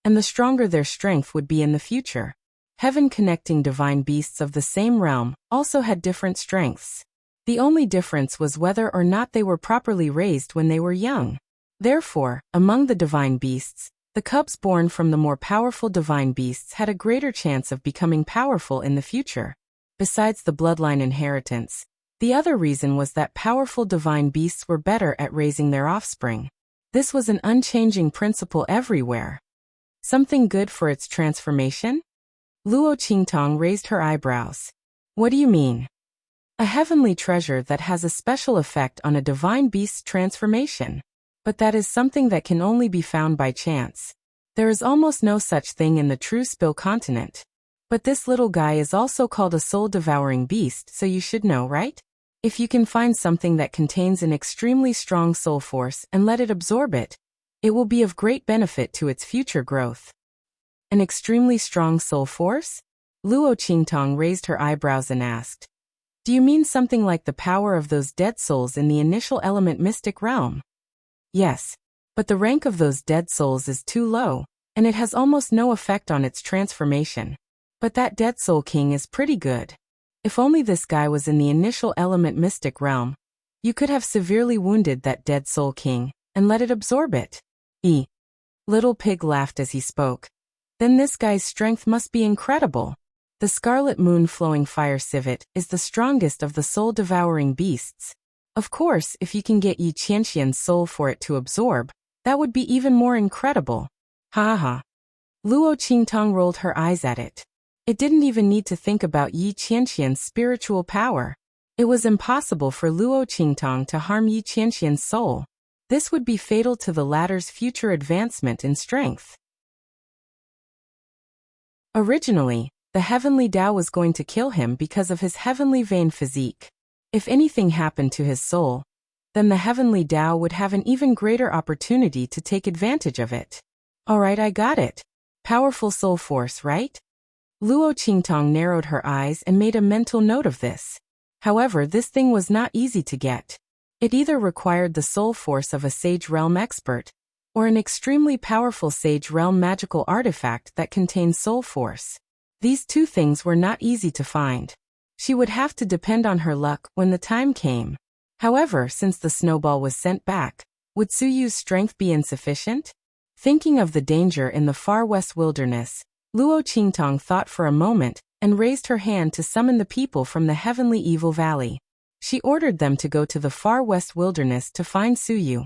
Speaker 1: and the stronger their strength would be in the future. Heaven-connecting divine beasts of the same realm also had different strengths. The only difference was whether or not they were properly raised when they were young. Therefore, among the divine beasts, the cubs born from the more powerful divine beasts had a greater chance of becoming powerful in the future. Besides the bloodline inheritance, the other reason was that powerful divine beasts were better at raising their offspring. This was an unchanging principle everywhere. Something good for its transformation? Luo Qingtong raised her eyebrows. What do you mean? A heavenly treasure that has a special effect on a divine beast's transformation. But that is something that can only be found by chance. There is almost no such thing in the true Spill continent. But this little guy is also called a soul-devouring beast, so you should know, right? If you can find something that contains an extremely strong soul force and let it absorb it, it will be of great benefit to its future growth. An extremely strong soul force? Luo Qingtong raised her eyebrows and asked. Do you mean something like the power of those dead souls in the initial element mystic realm? Yes, but the rank of those dead souls is too low, and it has almost no effect on its transformation. But that dead soul king is pretty good. If only this guy was in the initial element mystic realm, you could have severely wounded that dead soul king, and let it absorb it. Little Pig laughed as he spoke. Then this guy's strength must be incredible. The Scarlet Moon Flowing Fire Civet is the strongest of the soul-devouring beasts. Of course, if you can get Yi Qianxian's soul for it to absorb, that would be even more incredible. Ha ha. Luo Qingtong rolled her eyes at it. It didn't even need to think about Yi Qianxian's spiritual power. It was impossible for Luo Qingtong to harm Yi Qianxian's soul. This would be fatal to the latter's future advancement in strength. Originally, the heavenly Tao was going to kill him because of his heavenly vain physique. If anything happened to his soul, then the heavenly Tao would have an even greater opportunity to take advantage of it. Alright, I got it. Powerful soul force, right? Luo Qingtong narrowed her eyes and made a mental note of this. However, this thing was not easy to get. It either required the soul force of a Sage Realm expert, or an extremely powerful Sage Realm magical artifact that contains soul force. These two things were not easy to find. She would have to depend on her luck when the time came. However, since the snowball was sent back, would Suyu's strength be insufficient? Thinking of the danger in the far west wilderness, Luo Qingtong thought for a moment and raised her hand to summon the people from the heavenly evil valley. She ordered them to go to the far west wilderness to find Suyu.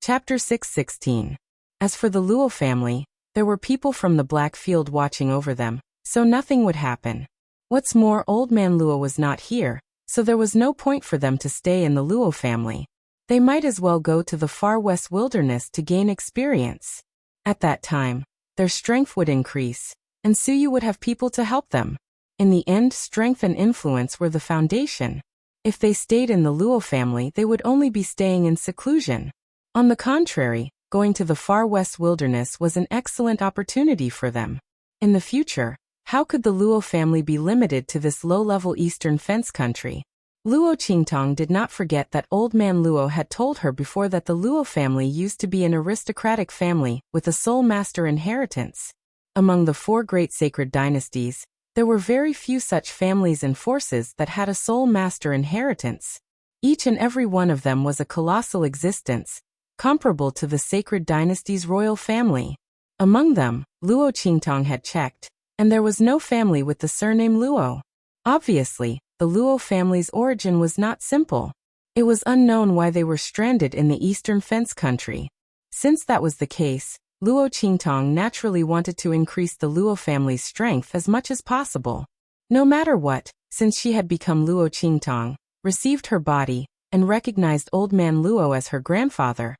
Speaker 1: Chapter 6:16. As for the Luo family, there were people from the Black Field watching over them, so nothing would happen. What's more, Old Man Luo was not here, so there was no point for them to stay in the Luo family. They might as well go to the far west wilderness to gain experience. At that time, their strength would increase, and Suyu would have people to help them. In the end, strength and influence were the foundation. If they stayed in the Luo family, they would only be staying in seclusion. On the contrary, going to the far west wilderness was an excellent opportunity for them. In the future, how could the Luo family be limited to this low-level eastern fence country? Luo Qingtong did not forget that Old Man Luo had told her before that the Luo family used to be an aristocratic family with a soul master inheritance. Among the four great sacred dynasties, there were very few such families and forces that had a soul master inheritance. Each and every one of them was a colossal existence, comparable to the sacred dynasty's royal family. Among them, Luo Qingtong had checked, and there was no family with the surname Luo. Obviously, the Luo family's origin was not simple. It was unknown why they were stranded in the eastern fence country. Since that was the case, Luo Qingtong naturally wanted to increase the Luo family's strength as much as possible. No matter what, since she had become Luo Qingtong, received her body, and recognized Old Man Luo as her grandfather,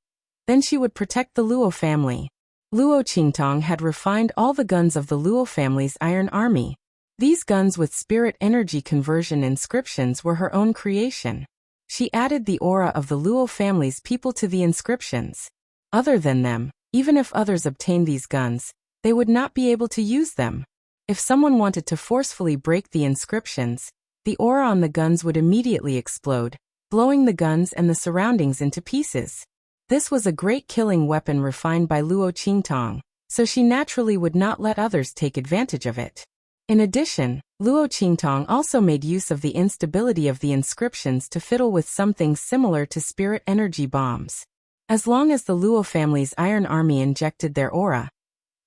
Speaker 1: then she would protect the Luo family. Luo Qingtong had refined all the guns of the Luo family's iron army. These guns with spirit energy conversion inscriptions were her own creation. She added the aura of the Luo family's people to the inscriptions. Other than them, even if others obtained these guns, they would not be able to use them. If someone wanted to forcefully break the inscriptions, the aura on the guns would immediately explode, blowing the guns and the surroundings into pieces. This was a great killing weapon refined by Luo Qingtong, so she naturally would not let others take advantage of it. In addition, Luo Qingtong also made use of the instability of the inscriptions to fiddle with something similar to spirit energy bombs. As long as the Luo family's Iron Army injected their aura,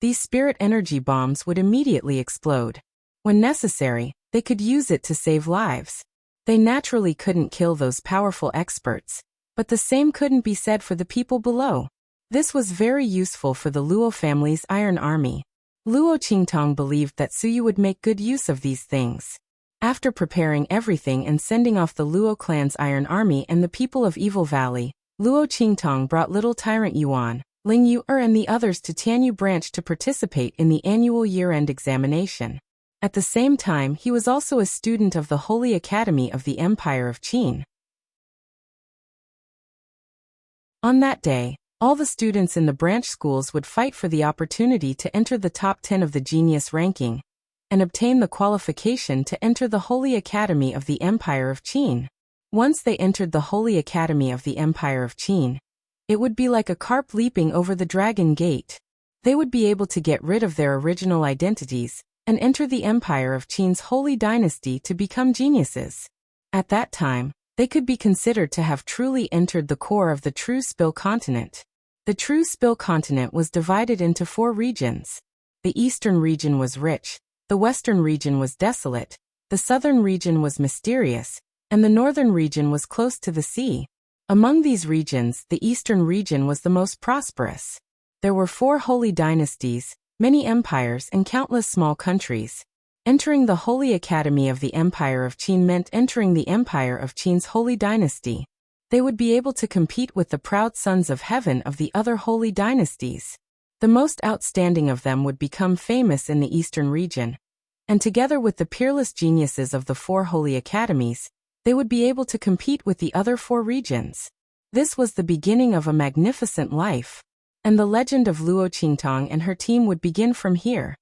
Speaker 1: these spirit energy bombs would immediately explode. When necessary, they could use it to save lives. They naturally couldn't kill those powerful experts, but the same couldn't be said for the people below. This was very useful for the Luo family's Iron Army. Luo Qingtong believed that Suyu would make good use of these things. After preparing everything and sending off the Luo clan's Iron Army and the people of Evil Valley, Luo Qingtong brought little tyrant Yuan, Ling Yu and the others to Tianyu Branch to participate in the annual year-end examination. At the same time, he was also a student of the Holy Academy of the Empire of Qin. On that day, all the students in the branch schools would fight for the opportunity to enter the top 10 of the genius ranking and obtain the qualification to enter the Holy Academy of the Empire of Qin. Once they entered the Holy Academy of the Empire of Qin, it would be like a carp leaping over the dragon gate. They would be able to get rid of their original identities and enter the Empire of Qin's holy dynasty to become geniuses. At that time, they could be considered to have truly entered the core of the True Spill continent. The True Spill continent was divided into 4 regions. The eastern region was rich, the western region was desolate, the southern region was mysterious, and the northern region was close to the sea. Among these regions, the eastern region was the most prosperous. There were 4 holy dynasties, many empires and countless small countries. Entering the Holy Academy of the Empire of Qin meant entering the Empire of Qin's holy dynasty. They would be able to compete with the proud sons of heaven of the other holy dynasties. The most outstanding of them would become famous in the eastern region. And together with the peerless geniuses of the 4 holy academies, they would be able to compete with the other 4 regions. This was the beginning of a magnificent life. And the legend of Luo Qingtong and her team would begin from here.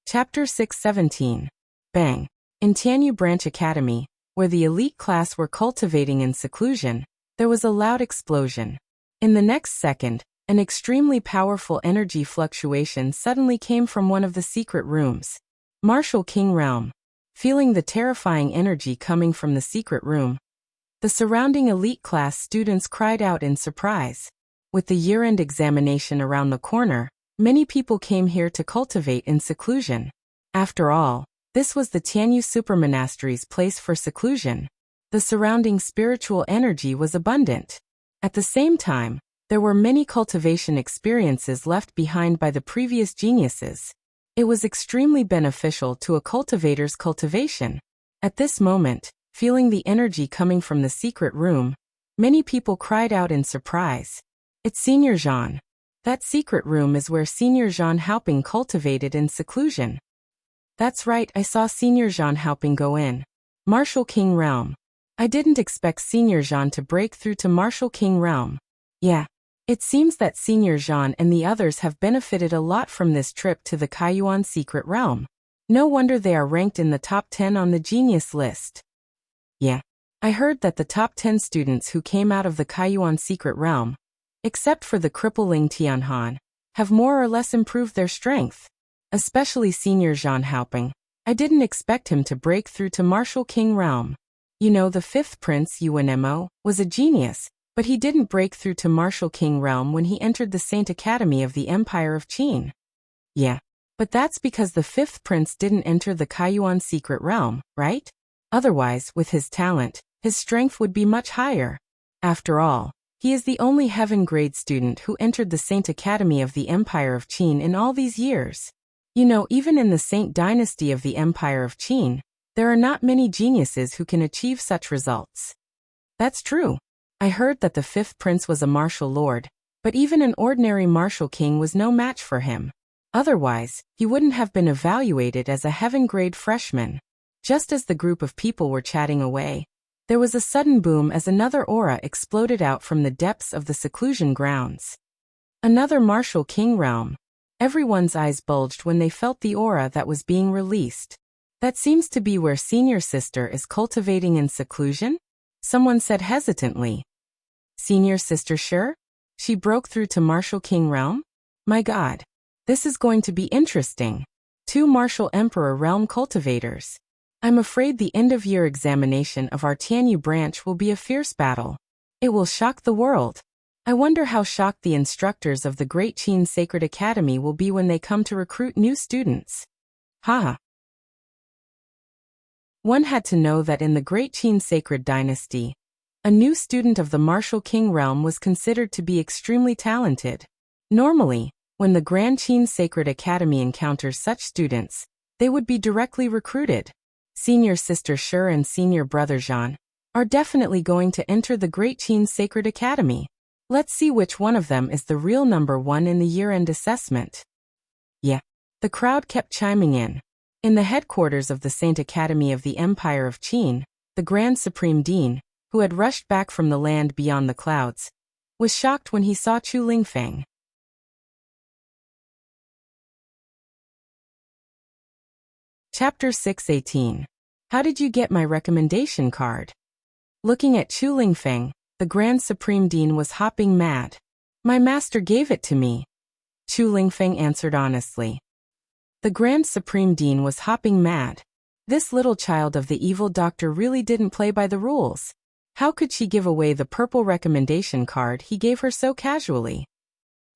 Speaker 1: Chapter 617. Bang. In Tianyu Branch Academy, where the elite class were cultivating in seclusion, there was a loud explosion. In the next second, an extremely powerful energy fluctuation suddenly came from one of the secret rooms. Martial King Realm. Feeling the terrifying energy coming from the secret room, the surrounding elite class students cried out in surprise. With the year-end examination around the corner, many people came here to cultivate in seclusion. After all, this was the Tianyu Supermonastery's place for seclusion. The surrounding spiritual energy was abundant. At the same time, there were many cultivation experiences left behind by the previous geniuses. It was extremely beneficial to a cultivator's cultivation. At this moment, feeling the energy coming from the secret room, many people cried out in surprise. It's Senior Zhan. That secret room is where Senior Zhan Haoping cultivated in seclusion. That's right, I saw Senior Zhan Haoping go in. Martial King Realm. I didn't expect Senior Zhan to break through to Martial King Realm. Yeah. It seems that Senior Zhan and the others have benefited a lot from this trip to the Kaiyuan Secret Realm. No wonder they are ranked in the top 10 on the genius list. Yeah. I heard that the top 10 students who came out of the Kaiyuan Secret Realm, except for the crippling Tianhan, have more or less improved their strength. Especially Senior Zhan Haoping. I didn't expect him to break through to Martial King Realm. You know, the 5th Prince Yuanemo was a genius, but he didn't break through to Martial King Realm when he entered the Saint Academy of the Empire of Qin. Yeah. But that's because the 5th Prince didn't enter the Kaiyuan Secret Realm, right? Otherwise, with his talent, his strength would be much higher. After all, he is the only heaven-grade student who entered the Saint Academy of the Empire of Qin in all these years. You know, even in the Saint Dynasty of the Empire of Qin, there are not many geniuses who can achieve such results. That's true. I heard that the 5th Prince was a martial lord, But even an ordinary martial king was no match for him. Otherwise, he wouldn't have been evaluated as a heaven-grade freshman. Just as the group of people were chatting away, there was a sudden boom as another aura exploded out from the depths of the seclusion grounds. Another martial king realm. Everyone's eyes bulged when they felt the aura that was being released. That seems to be where senior sister is cultivating in seclusion? Someone said hesitantly. Senior sister sure? She broke through to martial king realm? My God. This is going to be interesting. 2 martial emperor realm cultivators. I'm afraid the end-of-year examination of our Tianyu branch will be a fierce battle. It will shock the world. I wonder how shocked the instructors of the Great Qin Sacred Academy will be when they come to recruit new students. Haha. One had to know that in the Great Qin Sacred Dynasty, a new student of the martial king realm was considered to be extremely talented. Normally, when the Grand Qin Sacred Academy encounters such students, they would be directly recruited. Senior sister Shi and senior brother Zhan are definitely going to enter the Great Qin Sacred Academy. Let's see which one of them is the real number 1 in the year-end assessment. Yeah. The crowd kept chiming in. In the headquarters of the Saint Academy of the Empire of Qin, the Grand Supreme Dean, who had rushed back from the land beyond the clouds, was shocked when he saw Chu Lingfeng. Chapter 6:18. How did you get my recommendation card? Looking at Chu Lingfeng, the Grand Supreme Dean was hopping mad. My master gave it to me. Chu Lingfeng answered honestly. The Grand Supreme Dean was hopping mad. This little child of the evil doctor really didn't play by the rules. How could she give away the purple recommendation card he gave her so casually?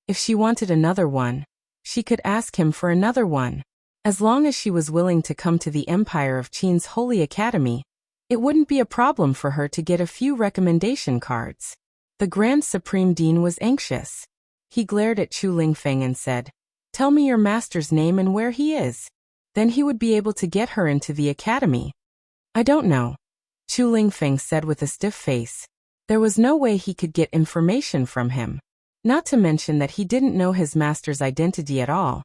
Speaker 1: If she wanted another one, she could ask him for another one. As long as she was willing to come to the Empire of Qin's Holy Academy, it wouldn't be a problem for her to get a few recommendation cards. The Grand Supreme Dean was anxious. He glared at Chu Lingfeng and said, "Tell me your master's name and where he is. Then he would be able to get her into the academy." "I don't know," Chu Lingfeng said with a stiff face. There was no way he could get information from him. Not to mention that he didn't know his master's identity at all.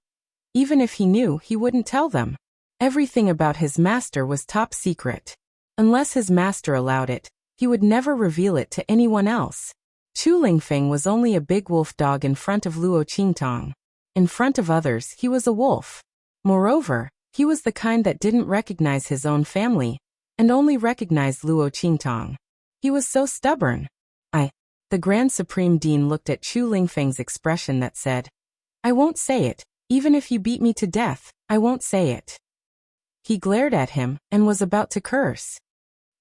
Speaker 1: Even if he knew, he wouldn't tell them. Everything about his master was top secret. Unless his master allowed it, he would never reveal it to anyone else. Chu Lingfeng was only a big wolf dog in front of Luo Qingtong. In front of others, he was a wolf. Moreover, he was the kind that didn't recognize his own family, and only recognized Luo Qingtong. He was so stubborn. The Grand Supreme Dean looked at Chu Lingfeng's expression that said, "I won't say it. Even if you beat me to death, I won't say it." He glared at him and was about to curse.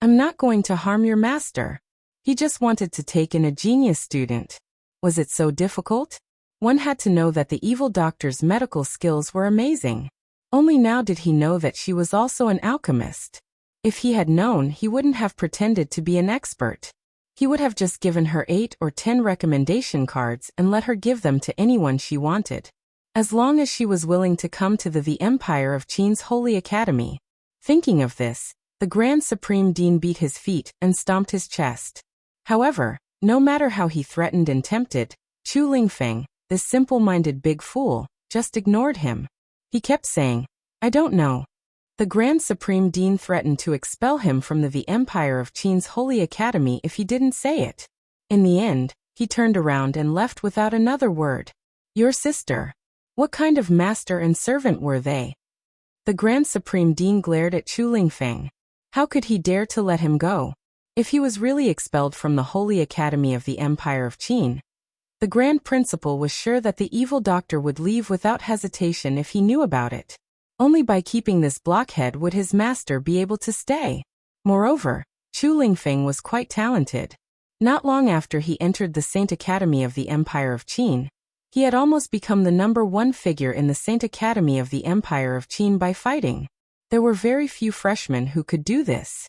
Speaker 1: "I'm not going to harm your master. He just wanted to take in a genius student. Was it so difficult?" One had to know that the evil doctor's medical skills were amazing. Only now did he know that she was also an alchemist. If he had known, he wouldn't have pretended to be an expert. He would have just given her 8 or 10 recommendation cards and let her give them to anyone she wanted, as long as she was willing to come to the Empire of Qin's Holy Academy. Thinking of this, the Grand Supreme Dean beat his feet and stomped his chest. However, no matter how he threatened and tempted, Chu Lingfeng, this simple-minded big fool, just ignored him. He kept saying, "I don't know." The Grand Supreme Dean threatened to expel him from the Empire of Qin's Holy Academy if he didn't say it. In the end, he turned around and left without another word. "Your sister. What kind of master and servant were they?" The Grand Supreme Dean glared at Chu Lingfeng. How could he dare to let him go? If he was really expelled from the Holy Academy of the Empire of Qin, the Grand Principal was sure that the evil doctor would leave without hesitation if he knew about it. Only by keeping this blockhead would his master be able to stay. Moreover, Chu Lingfeng was quite talented. Not long after he entered the Saint Academy of the Empire of Qin, he had almost become the number 1 figure in the Saint Academy of the Empire of Qin by fighting. There were very few freshmen who could do this.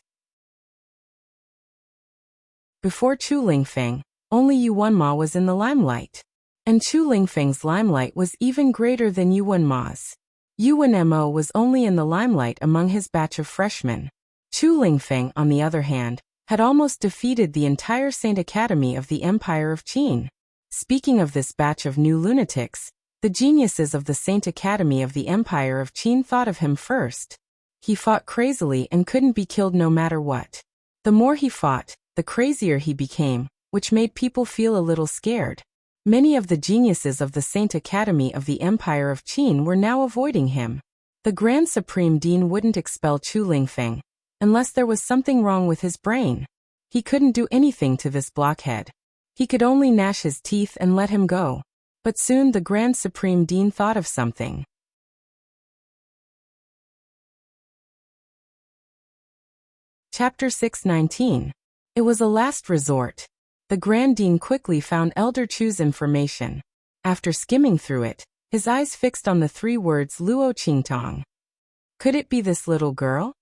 Speaker 1: Before Chu Lingfeng, only Yuan Ma was in the limelight. And Chu Lingfeng's limelight was even greater than Yuan Ma's. Yuan Mo was only in the limelight among his batch of freshmen. Chu Lingfeng, on the other hand, had almost defeated the entire Saint Academy of the Empire of Qin. Speaking of this batch of new lunatics, the geniuses of the Saint Academy of the Empire of Qin thought of him first. He fought crazily and couldn't be killed no matter what. The more he fought, the crazier he became, which made people feel a little scared. Many of the geniuses of the Saint Academy of the Empire of Qin were now avoiding him. The Grand Supreme Dean wouldn't expel Chu Lingfeng, unless there was something wrong with his brain. He couldn't do anything to this blockhead. He could only gnash his teeth and let him go. But soon the Grand Supreme Dean thought of something. Chapter 619. It was a last resort. The Grand Dean quickly found Elder Chu's information. After skimming through it, his eyes fixed on the 3 words Luo Qingtong. Could it be this little girl?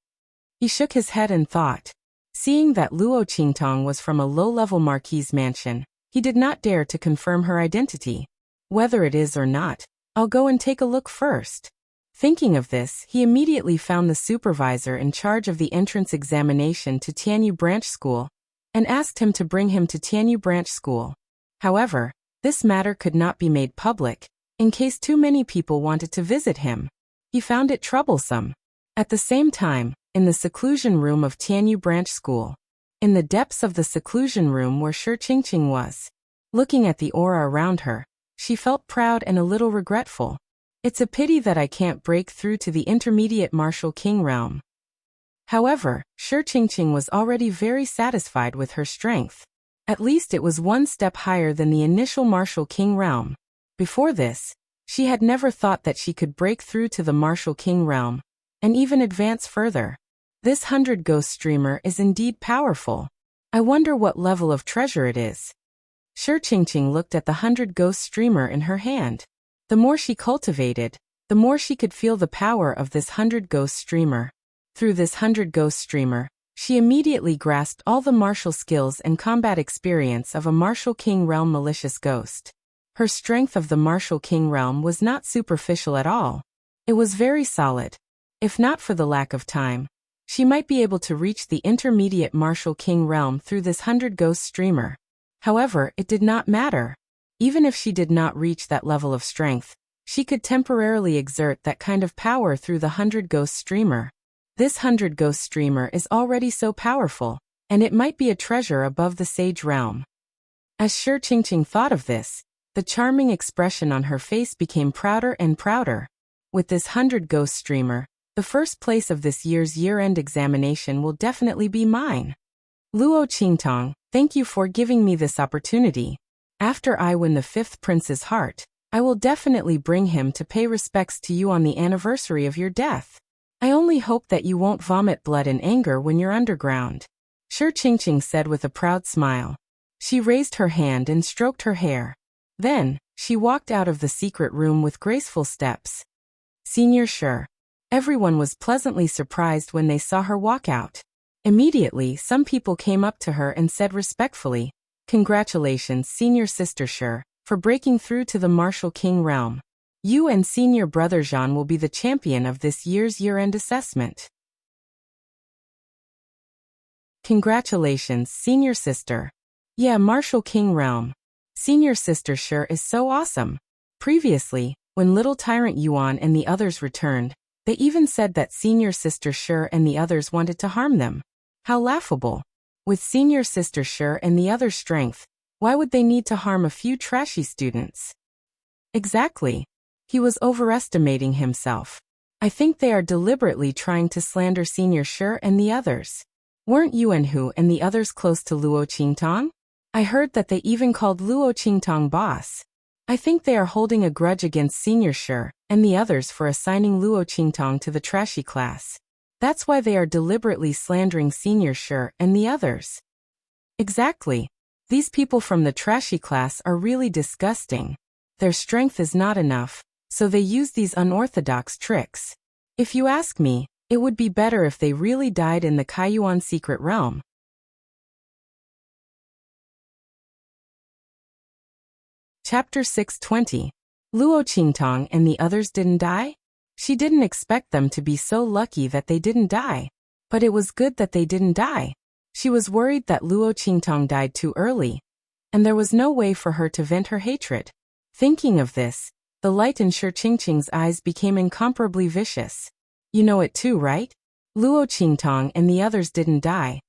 Speaker 1: He shook his head and thought. Seeing that Luo Qingtong was from a low-level marquise mansion, he did not dare to confirm her identity. Whether it is or not, I'll go and take a look first. Thinking of this, he immediately found the supervisor in charge of the entrance examination to Tianyu Branch School, and asked him to bring him to Tianyu Branch School. However, this matter could not be made public, in case too many people wanted to visit him. He found it troublesome. At the same time, in the seclusion room of Tianyu Branch School, in the depths of the seclusion room where Shi Qingqing was, looking at the aura around her, she felt proud and a little regretful. It's a pity that I can't break through to the intermediate martial king realm. However, Shi Qingqing was already very satisfied with her strength. At least it was one step higher than the initial martial king realm. Before this, she had never thought that she could break through to the martial king realm, and even advance further. This 100 ghost streamer is indeed powerful. I wonder what level of treasure it is. Shi Qingqing looked at the 100 ghost streamer in her hand. The more she cultivated, the more she could feel the power of this 100 ghost streamer. Through this 100 ghost streamer, she immediately grasped all the martial skills and combat experience of a martial king realm malicious ghost. Her strength of the martial king realm was not superficial at all. It was very solid. If not for the lack of time, she might be able to reach the intermediate martial king realm through this 100 ghost streamer. However, it did not matter. Even if she did not reach that level of strength, she could temporarily exert that kind of power through the 100 ghost streamer. This 100 ghost streamer is already so powerful, and it might be a treasure above the sage realm. As Shi Qingqing thought of this, the charming expression on her face became prouder and prouder. With this 100 ghost streamer, the first place of this year's year-end examination will definitely be mine. Luo Qingtong, thank you for giving me this opportunity. After I win the 5th prince's heart, I will definitely bring him to pay respects to you on the anniversary of your death. I only hope that you won't vomit blood in anger when you're underground. Shi Qingqing said with a proud smile. She raised her hand and stroked her hair. Then, she walked out of the secret room with graceful steps. Senior Shi. Everyone was pleasantly surprised when they saw her walk out. Immediately, some people came up to her and said respectfully, "Congratulations, Senior Sister Shi, for breaking through to the martial king realm. You and Senior Brother Jean will be the champion of this year's year-end assessment." Congratulations, Senior Sister. Yeah, martial king realm. Senior Sister Shi is so awesome. Previously, when little tyrant Yuan and the others returned, they even said that Senior Sister Shi and the others wanted to harm them. How laughable. With Senior Sister Shi and the other strength, why would they need to harm a few trashy students? Exactly. He was overestimating himself. I think they are deliberately trying to slander Senior Shi and the others. Weren't Yuan Hu and the others close to Luo Qingtong? I heard that they even called Luo Qingtong boss. I think they are holding a grudge against Senior Shi and the others for assigning Luo Qingtong to the trashy class. That's why they are deliberately slandering Senior Shi and the others. Exactly. These people from the trashy class are really disgusting. Their strength is not enough, so they use these unorthodox tricks. If you ask me, it would be better if they really died in the Kaiyuan secret realm. Chapter 620. Luo Qingtong and the others didn't die? She didn't expect them to be so lucky that they didn't die. But it was good that they didn't die. She was worried that Luo Qingtong died too early. and there was no way for her to vent her hatred. Thinking of this, the light in Shi Qingqing's eyes became incomparably vicious. You know it too, right? Luo Qingtong and the others didn't die.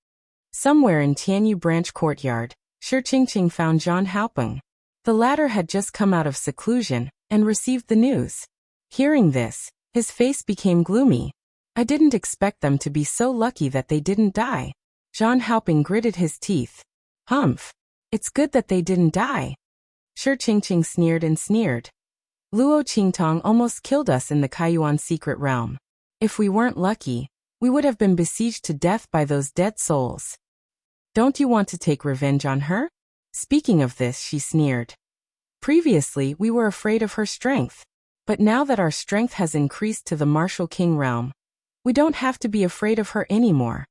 Speaker 1: Somewhere in Tianyu Branch Courtyard, Shi Qingqing found Zhang Haopeng. The latter had just come out of seclusion and received the news. Hearing this, his face became gloomy. I didn't expect them to be so lucky that they didn't die. Zhang Haopeng gritted his teeth. Humph. It's good that they didn't die. Shi Qingqing sneered and sneered. Luo Qingtong almost killed us in the Kaiyuan secret realm. If we weren't lucky, we would have been besieged to death by those dead souls. Don't you want to take revenge on her? Speaking of this, she sneered. Previously, we were afraid of her strength. But now that our strength has increased to the martial king realm, we don't have to be afraid of her anymore.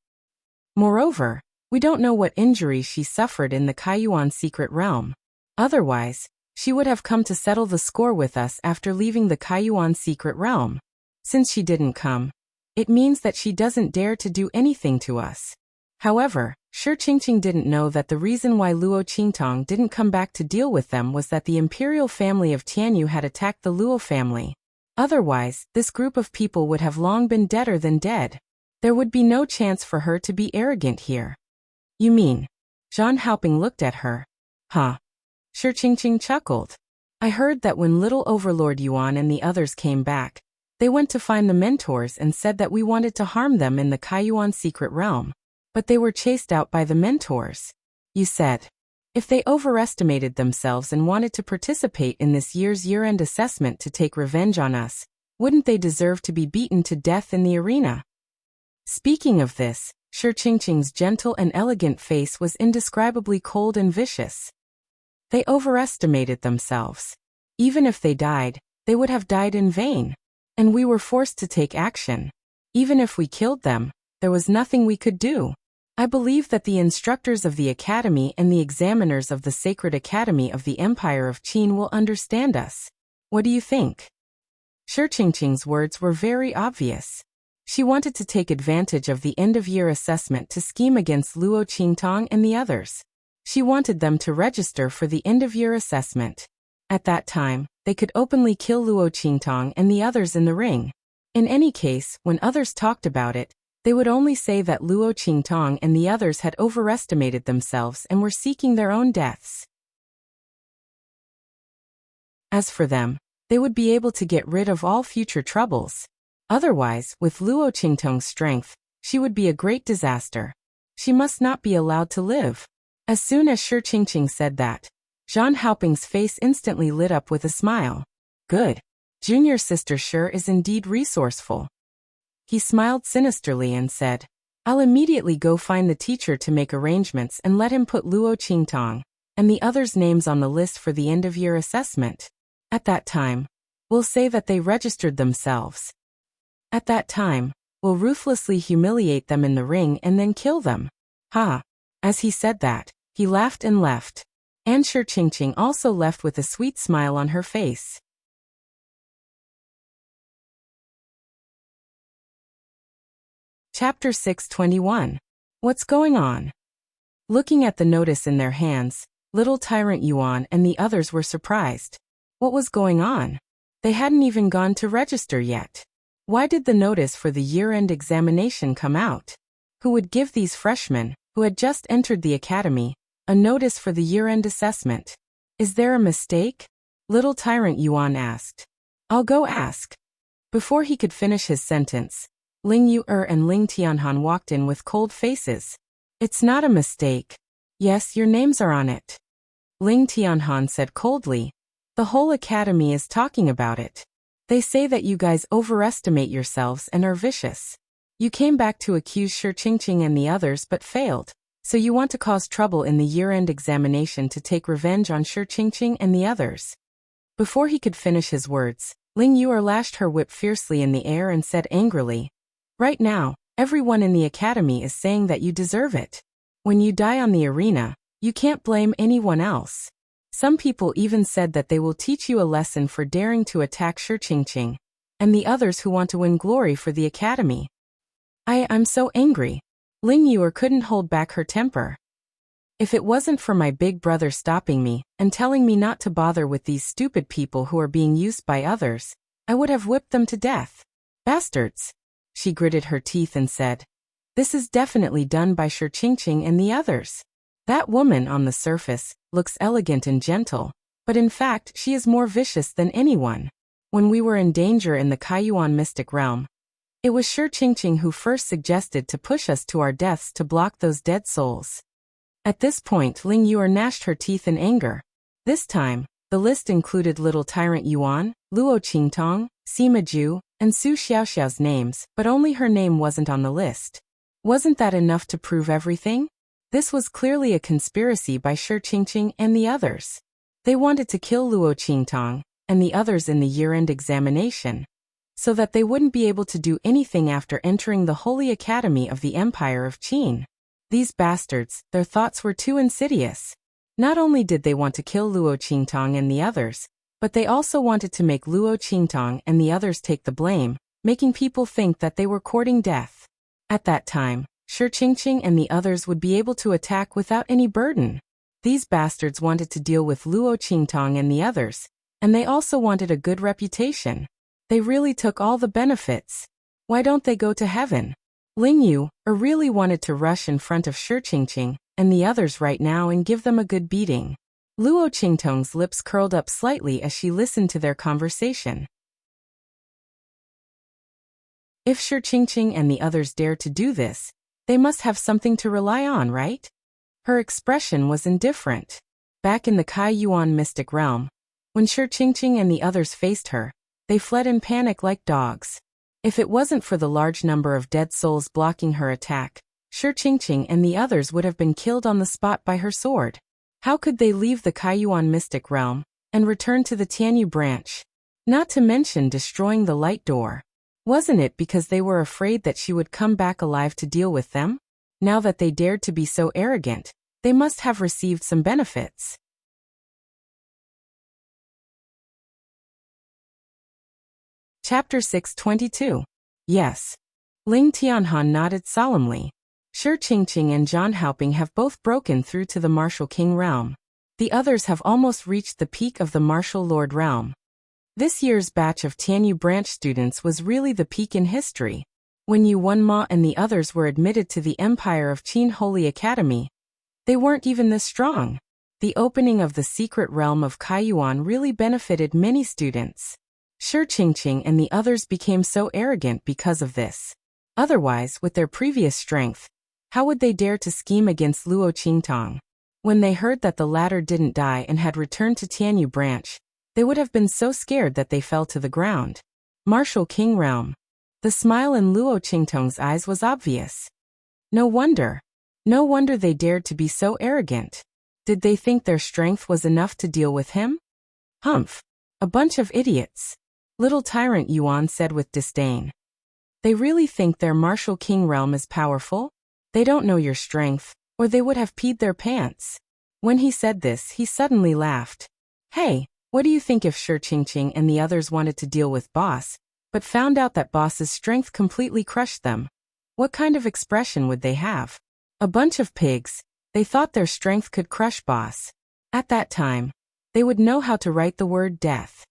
Speaker 1: Moreover, we don't know what injuries she suffered in the Kaiyuan secret realm. Otherwise, she would have come to settle the score with us after leaving the Kaiyuan secret realm. Since she didn't come, it means that she doesn't dare to do anything to us. However, Shi Qingqing didn't know that the reason why Luo Qingtong didn't come back to deal with them was that the imperial family of Tianyu had attacked the Luo family. Otherwise, this group of people would have long been deader than dead. There would be no chance for her to be arrogant here. You mean? Zhang Haopeng looked at her. Huh. Shi Qingqing chuckled. I heard that when little Overlord Yuan and the others came back, they went to find the mentors and said that we wanted to harm them in the Kaiyuan secret realm. But they were chased out by the mentors. You said, if they overestimated themselves and wanted to participate in this year's year-end assessment to take revenge on us, wouldn't they deserve to be beaten to death in the arena? Speaking of this, Shi Qingqing's gentle and elegant face was indescribably cold and vicious. They overestimated themselves. Even if they died, they would have died in vain. And we were forced to take action. Even if we killed them, there was nothing we could do. I believe that the instructors of the Academy and the examiners of the Sacred Academy of the Empire of Qin will understand us. What do you think? Shi Qingqing's words were very obvious. She wanted to take advantage of the end-of-year assessment to scheme against Luo Qingtong and the others. She wanted them to register for the end-of-year assessment. At that time, they could openly kill Luo Qingtong and the others in the ring. In any case, when others talked about it, they would only say that Luo Qingtong and the others had overestimated themselves and were seeking their own deaths. As for them, they would be able to get rid of all future troubles. Otherwise, with Luo Qingtong's strength, she would be a great disaster. She must not be allowed to live. As soon as Shi Qingqing said that, Zhang Haopeng's face instantly lit up with a smile. Good. Junior sister Shi is indeed resourceful. He smiled sinisterly and said, I'll immediately go find the teacher to make arrangements and let him put Luo Qingtong and the others' names on the list for the end-of-year assessment. At that time, we'll say that they registered themselves. At that time, we'll ruthlessly humiliate them in the ring and then kill them. Ha! As he said that, he laughed and left. And Shi Qingqing also left with a sweet smile on her face. Chapter 621. What's going on? Looking at the notice in their hands, little Tyrant Yuan and the others were surprised. What was going on? They hadn't even gone to register yet. Why did the notice for the year-end examination come out? Who would give these freshmen, who had just entered the academy, a notice for the year-end assessment? Is there a mistake? Little Tyrant Yuan asked. I'll go ask. Before he could finish his sentence, Ling Yu and Ling Tianhan walked in with cold faces. It's not a mistake. Yes, your names are on it. Ling Tianhan said coldly. The whole academy is talking about it. They say that you guys overestimate yourselves and are vicious. You came back to accuse Shi Qingqing and the others but failed. So you want to cause trouble in the year-end examination to take revenge on Shi Qingqing and the others. Before he could finish his words, Ling Yu lashed her whip fiercely in the air and said angrily, Right now, everyone in the academy is saying that you deserve it. When you die on the arena, you can't blame anyone else. Some people even said that they will teach you a lesson for daring to attack Shi Qingqing and the others who want to win glory for the academy. I'm so angry. Ling Yu couldn't hold back her temper. If it wasn't for my big brother stopping me and telling me not to bother with these stupid people who are being used by others, I would have whipped them to death. Bastards! She gritted her teeth and said. This is definitely done by Shi Qingqing and the others. That woman on the surface looks elegant and gentle, but in fact she is more vicious than anyone. When we were in danger in the Kaiyuan mystic realm, it was Shi Qingqing who first suggested to push us to our deaths to block those dead souls. At this point Ling Yuer gnashed her teeth in anger. This time, the list included little tyrant Yuan, Luo Qingtong, Sima Ju, and Su Xiaoxiao's names, but only her name wasn't on the list. Wasn't that enough to prove everything? This was clearly a conspiracy by Shi Qingqing and the others. They wanted to kill Luo Qingtong and the others in the year-end examination, so that they wouldn't be able to do anything after entering the Holy Academy of the Empire of Qin. These bastards, their thoughts were too insidious. Not only did they want to kill Luo Qingtong and the others, but they also wanted to make Luo Qingtong and the others take the blame, making people think that they were courting death. At that time, Shi Qingqing and the others would be able to attack without any burden. These bastards wanted to deal with Luo Qingtong and the others, and they also wanted a good reputation. They really took all the benefits. Why don't they go to heaven? Ling Yuer really wanted to rush in front of Shi Qingqing and the others right now and give them a good beating. Luo Qingtong's lips curled up slightly as she listened to their conversation. If Shi Qingqing and the others dared to do this, they must have something to rely on, right? Her expression was indifferent. Back in the Kaiyuan mystic realm, when Shi Qingqing and the others faced her, they fled in panic like dogs. If it wasn't for the large number of dead souls blocking her attack, Shi Qingqing and the others would have been killed on the spot by her sword. How could they leave the Kaiyuan mystic realm and return to the Tianyu branch? Not to mention destroying the light door. Wasn't it because they were afraid that she would come back alive to deal with them? Now that they dared to be so arrogant, they must have received some benefits. Chapter 622. Yes. Ling Tianhan nodded solemnly. Shi Qingqing and Zhan Haoping have both broken through to the Martial King realm. The others have almost reached the peak of the Martial Lord realm. This year's batch of Tianyu branch students was really the peak in history. When Yuan Ma and the others were admitted to the Empire of Qin Holy Academy, they weren't even this strong. The opening of the secret realm of Kaiyuan really benefited many students. Shi Qingqing and the others became so arrogant because of this. Otherwise, with their previous strength, how would they dare to scheme against Luo Qingtong? When they heard that the latter didn't die and had returned to Tianyu branch, they would have been so scared that they fell to the ground. Martial King realm. The smile in Luo Qingtong's eyes was obvious. No wonder they dared to be so arrogant. Did they think their strength was enough to deal with him? Humph. A bunch of idiots. Little tyrant Yuan said with disdain. They really think their Martial King realm is powerful? They don't know your strength, or they would have peed their pants. When he said this, he suddenly laughed. Hey, what do you think if Shi Qingqing and the others wanted to deal with Boss, but found out that Boss's strength completely crushed them? What kind of expression would they have? A bunch of pigs. They thought their strength could crush Boss. At that time, they would know how to write the word death.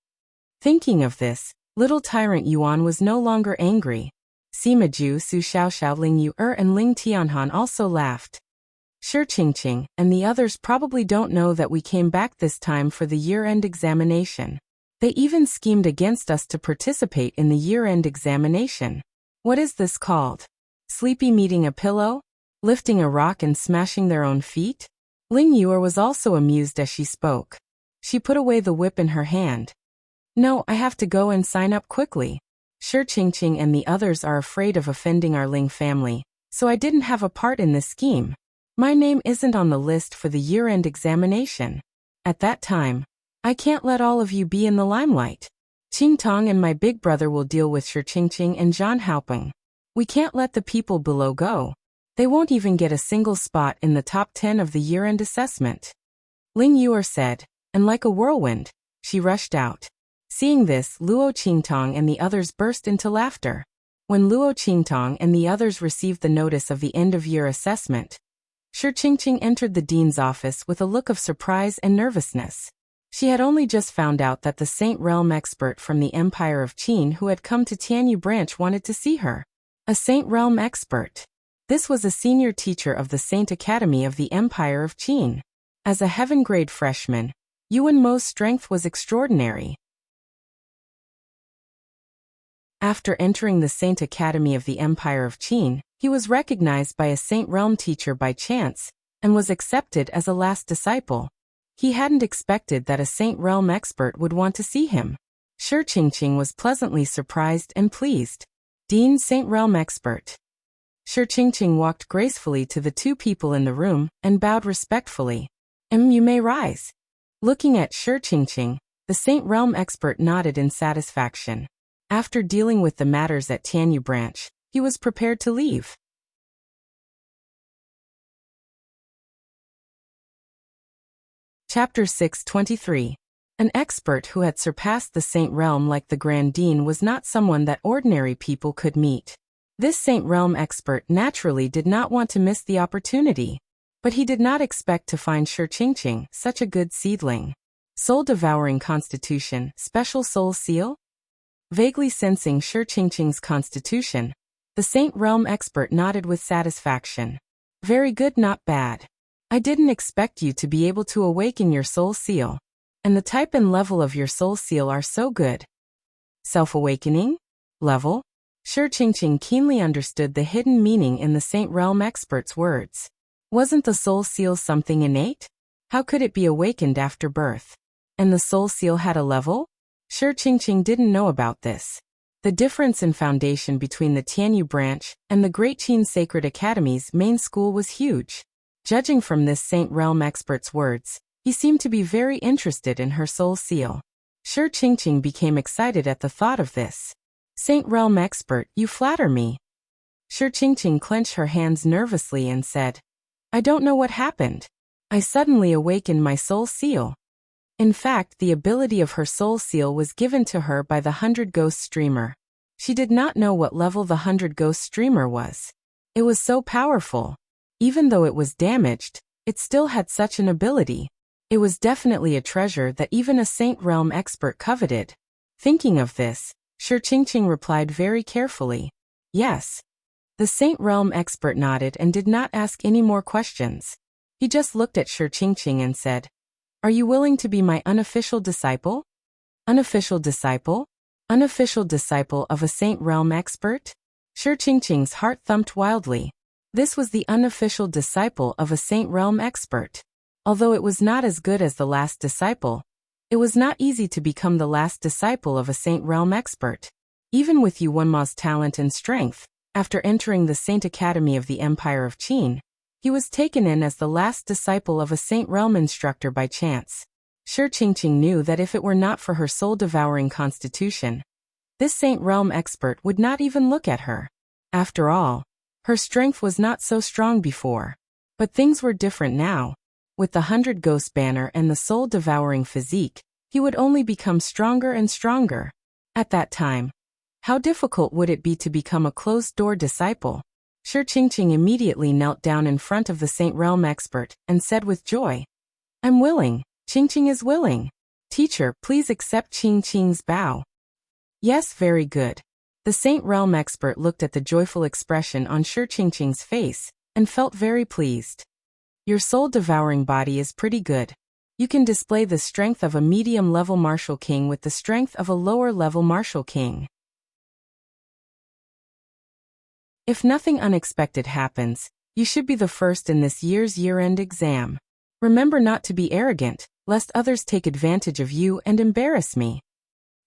Speaker 1: Thinking of this, little tyrant Yuan was no longer angry. Sima Ju, Su Xiaoxiao, Ling Yuer and Ling Tianhan also laughed. Shi Qingqing and the others probably don't know that we came back this time for the year-end examination. They even schemed against us to participate in the year-end examination. What is this called? Sleepy meeting a pillow? Lifting a rock and smashing their own feet? Ling Yuer was also amused as she spoke. She put away the whip in her hand. No, I have to go and sign up quickly. Shi Qingqing and the others are afraid of offending our Ling family, so I didn't have a part in this scheme. My name isn't on the list for the year-end examination. At that time, I can't let all of you be in the limelight. Qingtong and my big brother will deal with Shi Qingqing and Zhan Haoping. We can't let the people below go. They won't even get a single spot in the top 10 of the year-end assessment. Ling Yuer said, and like a whirlwind, she rushed out. Seeing this, Luo Qingtong and the others burst into laughter. When Luo Qingtong and the others received the notice of the end-of-year assessment, Shi Qingqing entered the dean's office with a look of surprise and nervousness. She had only just found out that the Saint Realm expert from the Empire of Qin who had come to Tianyu branch wanted to see her. A Saint Realm expert. This was a senior teacher of the Saint Academy of the Empire of Qin. As a heaven-grade freshman, Yuan Mo's strength was extraordinary. After entering the Saint Academy of the Empire of Qin, he was recognized by a Saint Realm teacher by chance, and was accepted as a last disciple. He hadn't expected that a Saint Realm expert would want to see him. Shi Qingqing was pleasantly surprised and pleased. Dean Saint Realm expert. Shi Qingqing walked gracefully to the two people in the room and bowed respectfully. You may rise." Looking at Shi Qingqing, the Saint Realm expert nodded in satisfaction. After dealing with the matters at Tianyu branch, he was prepared to leave. Chapter 623. An expert who had surpassed the Saint Realm like the Grand Dean was not someone that ordinary people could meet. This Saint Realm expert naturally did not want to miss the opportunity. But he did not expect to find Shi Qingqing such a good seedling. Soul-devouring constitution, special soul seal? Vaguely sensing Shi Qingqing's constitution, the Saint Realm expert nodded with satisfaction. "Very good, not bad. I didn't expect you to be able to awaken your soul seal. And the type and level of your soul seal are so good." Self-awakening? Level? Shi Qingqing keenly understood the hidden meaning in the Saint Realm expert's words. Wasn't the soul seal something innate? How could it be awakened after birth? And the soul seal had a level? Shi Qingqing didn't know about this. The difference in foundation between the Tianyu branch and the Great Qin Sacred Academy's main school was huge. Judging from this Saint Realm expert's words, he seemed to be very interested in her soul seal. Shi Qingqing became excited at the thought of this. "Saint Realm expert, you flatter me." Shi Qingqing clenched her hands nervously and said, "I don't know what happened. I suddenly awakened my soul seal." In fact, the ability of her soul seal was given to her by the 100 Ghost Streamer. She did not know what level the 100 Ghost Streamer was. It was so powerful. Even though it was damaged, it still had such an ability. It was definitely a treasure that even a Saint Realm expert coveted. Thinking of this, Shi Qingqing replied very carefully, "Yes." The Saint Realm expert nodded and did not ask any more questions. He just looked at Shi Qingqing and said, "Are you willing to be my unofficial disciple?" Unofficial disciple? Unofficial disciple of a Saint Realm expert? Shi Qingqing's heart thumped wildly. This was the unofficial disciple of a Saint Realm expert. Although it was not as good as the last disciple, it was not easy to become the last disciple of a Saint Realm expert. Even with Yuan Ma's talent and strength, after entering the Saint Academy of the Empire of Qin, he was taken in as the last disciple of a Saint Realm instructor by chance. Shi Qingqing knew that if it were not for her soul-devouring constitution, this Saint Realm expert would not even look at her. After all, her strength was not so strong before. But things were different now. With the 100 Ghost banner and the soul-devouring physique, he would only become stronger and stronger. At that time, how difficult would it be to become a closed-door disciple? Shi Qingqing immediately knelt down in front of the Saint Realm expert and said with joy, "I'm willing. Qingqing is willing. Teacher, please accept Qingqing's bow." "Yes, very good." The Saint Realm expert looked at the joyful expression on Shi Qingqing's face and felt very pleased. "Your soul-devouring body is pretty good. You can display the strength of a medium-level martial king with the strength of a lower-level martial king. If nothing unexpected happens, you should be the first in this year's year-end exam. Remember not to be arrogant, lest others take advantage of you and embarrass me."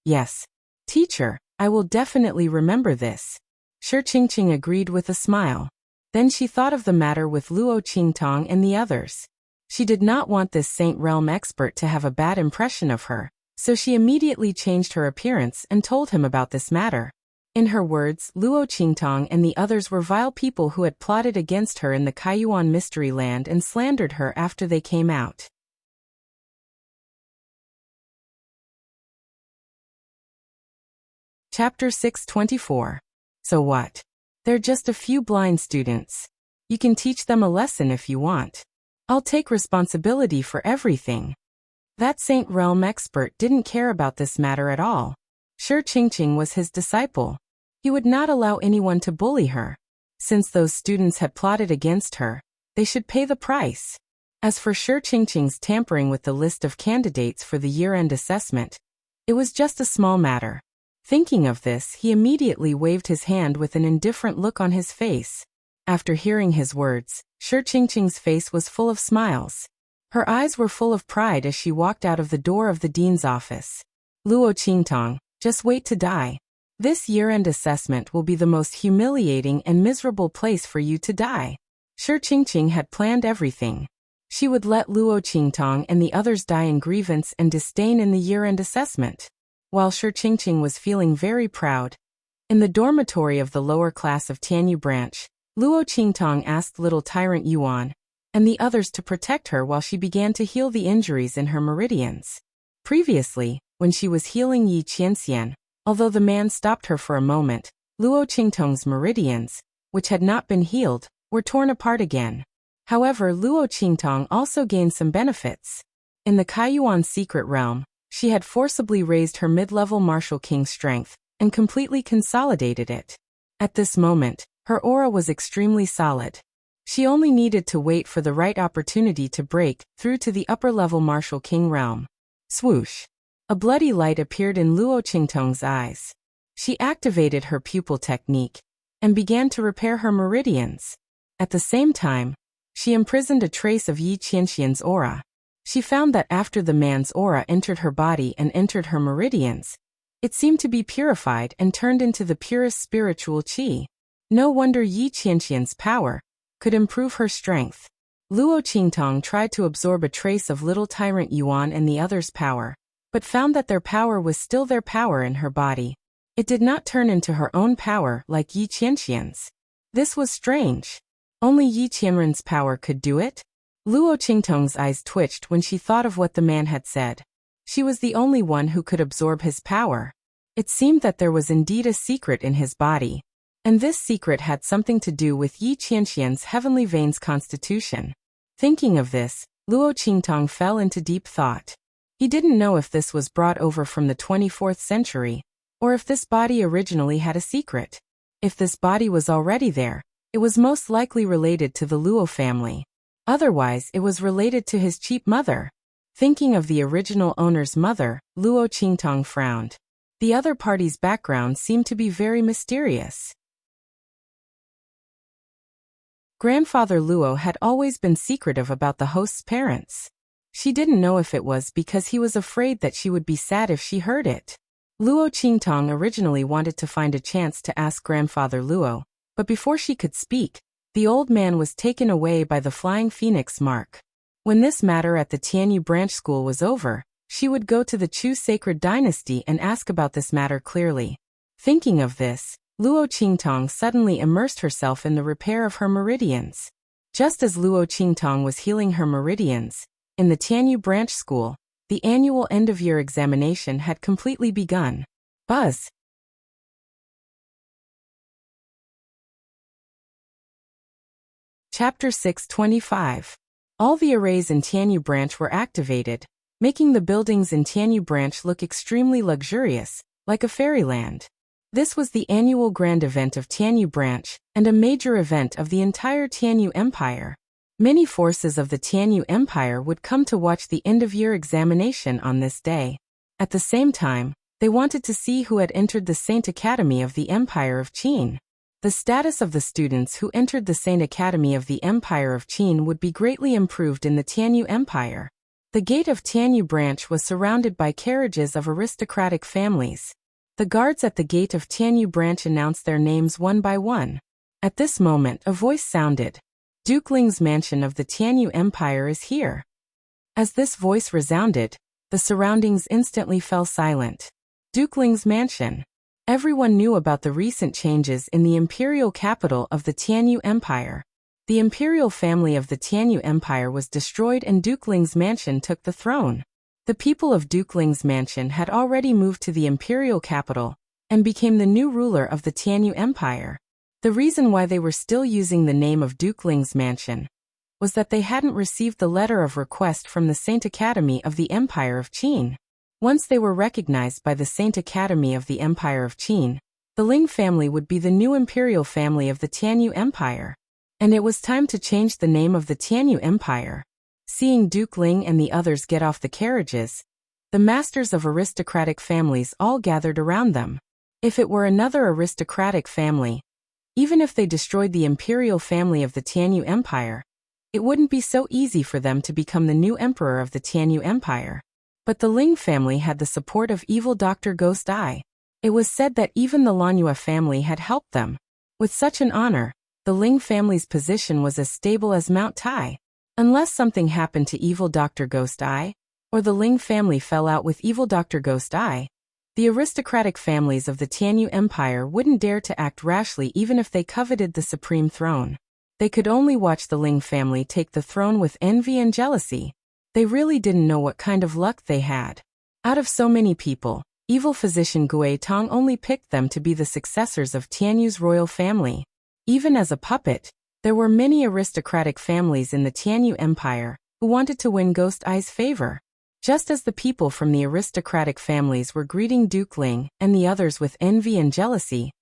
Speaker 1: "Yes, teacher, I will definitely remember this." Shi Qingqing agreed with a smile. Then she thought of the matter with Luo Qingtong and the others. She did not want this Saint Realm expert to have a bad impression of her, so she immediately changed her appearance and told him about this matter. In her words, Luo Qingtong and the others were vile people who had plotted against her in the Kaiyuan Mystery Land and slandered her after they came out. Chapter 624. So what? They're just a few blind students. You can teach them a lesson if you want. I'll take responsibility for everything. That Saint Realm expert didn't care about this matter at all. Shi Qingqing was his disciple. He would not allow anyone to bully her. Since those students had plotted against her, they should pay the price. As for Shi Qingqing's tampering with the list of candidates for the year-end assessment, it was just a small matter. Thinking of this, he immediately waved his hand with an indifferent look on his face. After hearing his words, Shi Qingqing's face was full of smiles. Her eyes were full of pride as she walked out of the door of the dean's office. Luo Qingtong, just wait to die. This year-end assessment will be the most humiliating and miserable place for you to die. Shi Qingqing had planned everything. She would let Luo Qingtong and the others die in grievance and disdain in the year-end assessment. While Shi Qingqing was feeling very proud, in the dormitory of the lower class of Tianyu branch, Luo Qingtong asked little tyrant Yuan and the others to protect her while she began to heal the injuries in her meridians. Previously, when she was healing Yi Qianxian, although the man stopped her for a moment, Luo Qingtong's meridians, which had not been healed, were torn apart again. However, Luo Qingtong also gained some benefits. In the Kaiyuan secret realm, she had forcibly raised her mid-level martial king strength and completely consolidated it. At this moment, her aura was extremely solid. She only needed to wait for the right opportunity to break through to the upper-level martial king realm. Swoosh! A bloody light appeared in Luo Qingtong's eyes. She activated her pupil technique and began to repair her meridians. At the same time, she imprisoned a trace of Yi Qianxian's aura. She found that after the man's aura entered her body and entered her meridians, it seemed to be purified and turned into the purest spiritual qi. No wonder Yi Qianxian's power could improve her strength. Luo Qingtong tried to absorb a trace of little tyrant Yuan and the others' power, but found that their power was still their power in her body. It did not turn into her own power like Yi Qianxian's. This was strange. Only Yi Qianren's power could do it? Luo Qingtong's eyes twitched when she thought of what the man had said. She was the only one who could absorb his power. It seemed that there was indeed a secret in his body, and this secret had something to do with Yi Qianxian's heavenly veins constitution. Thinking of this, Luo Qingtong fell into deep thought. He didn't know if this was brought over from the 24th century, or if this body originally had a secret. If this body was already there, it was most likely related to the Luo family. Otherwise, it was related to his cheap mother. Thinking of the original owner's mother, Luo Qingtong frowned. The other party's background seemed to be very mysterious. Grandfather Luo had always been secretive about the host's parents. She didn't know if it was because he was afraid that she would be sad if she heard it. Luo Qingtong originally wanted to find a chance to ask Grandfather Luo, but before she could speak, the old man was taken away by the flying phoenix mark. When this matter at the Tianyu branch school was over, she would go to the Chu sacred dynasty and ask about this matter clearly. Thinking of this, Luo Qingtong suddenly immersed herself in the repair of her meridians. Just as Luo Qingtong was healing her meridians, in the Tianyu branch school, the annual end-of-year examination had completely begun. Buzz! Chapter 625. All the arrays in Tianyu branch were activated, making the buildings in Tianyu branch look extremely luxurious, like a fairyland. This was the annual grand event of Tianyu branch, and a major event of the entire Tianyu Empire. Many forces of the Tianyu Empire would come to watch the end-of-year examination on this day. At the same time, they wanted to see who had entered the Saint Academy of the Empire of Qin. The status of the students who entered the Saint Academy of the Empire of Qin would be greatly improved in the Tianyu Empire. The gate of Tianyu branch was surrounded by carriages of aristocratic families. The guards at the gate of Tianyu branch announced their names one by one. At this moment, a voice sounded. Duke Ling's mansion of the Tianyu Empire is here. As this voice resounded, the surroundings instantly fell silent. Duke Ling's mansion. Everyone knew about the recent changes in the imperial capital of the Tianyu Empire. The imperial family of the Tianyu Empire was destroyed and Duke Ling's mansion took the throne. The people of Duke Ling's mansion had already moved to the imperial capital and became the new ruler of the Tianyu Empire. The reason why they were still using the name of Duke Ling's mansion was that they hadn't received the letter of request from the Saint Academy of the Empire of Qin. Once they were recognized by the Saint Academy of the Empire of Qin, the Ling family would be the new imperial family of the Tianyu Empire. And it was time to change the name of the Tianyu Empire. Seeing Duke Ling and the others get off the carriages, the masters of aristocratic families all gathered around them. If it were another aristocratic family, even if they destroyed the imperial family of the Tianyu Empire, it wouldn't be so easy for them to become the new emperor of the Tianyu Empire. But the Ling family had the support of evil Dr. Ghost Eye. It was said that even the Lanyue family had helped them. With such an honor, the Ling family's position was as stable as Mount Tai. Unless something happened to evil Dr. Ghost Eye, or the Ling family fell out with evil Dr. Ghost Eye, the aristocratic families of the Tianyu Empire wouldn't dare to act rashly even if they coveted the supreme throne. They could only watch the Ling family take the throne with envy and jealousy. They really didn't know what kind of luck they had. Out of so many people, evil physician Gui Tong only picked them to be the successors of Tianyu's royal family. Even as a puppet, there were many aristocratic families in the Tianyu Empire who wanted to win Ghost Eye's favor. Just as the people from the aristocratic families were greeting Duke Ling and the others with envy and jealousy,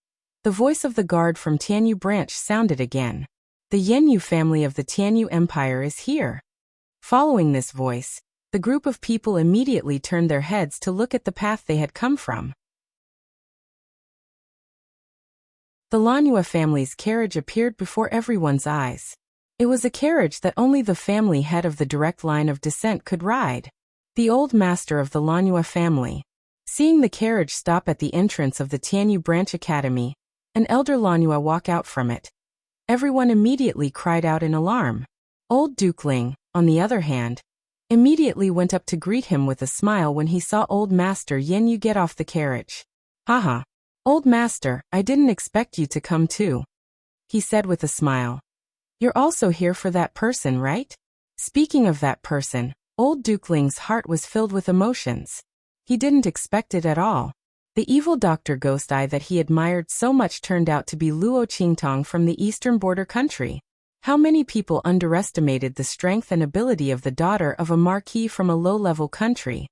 Speaker 1: the voice of the guard from Tianyu branch sounded again. The Yanyu family of the Tianyu Empire is here. Following this voice, the group of people immediately turned their heads to look at the path they had come from. The Lanyue family's carriage appeared before everyone's eyes. It was a carriage that only the family head of the direct line of descent could ride. The old master of the Lanyue family. Seeing the carriage stop at the entrance of the Tianyu Branch Academy, an elder Lanyue walk out from it. Everyone immediately cried out in alarm. Old Duke Ling, on the other hand, immediately went up to greet him with a smile when he saw old master Yanyu get off the carriage. Haha. Old master, I didn't expect you to come too, he said with a smile. You're also here for that person, right? Speaking of that person, old Duke Ling's heart was filled with emotions. He didn't expect it at all. The evil Dr. Ghost Eye that he admired so much turned out to be Luo Qingtong from the eastern border country. How many people underestimated the strength and ability of the daughter of a marquis from a low-level country?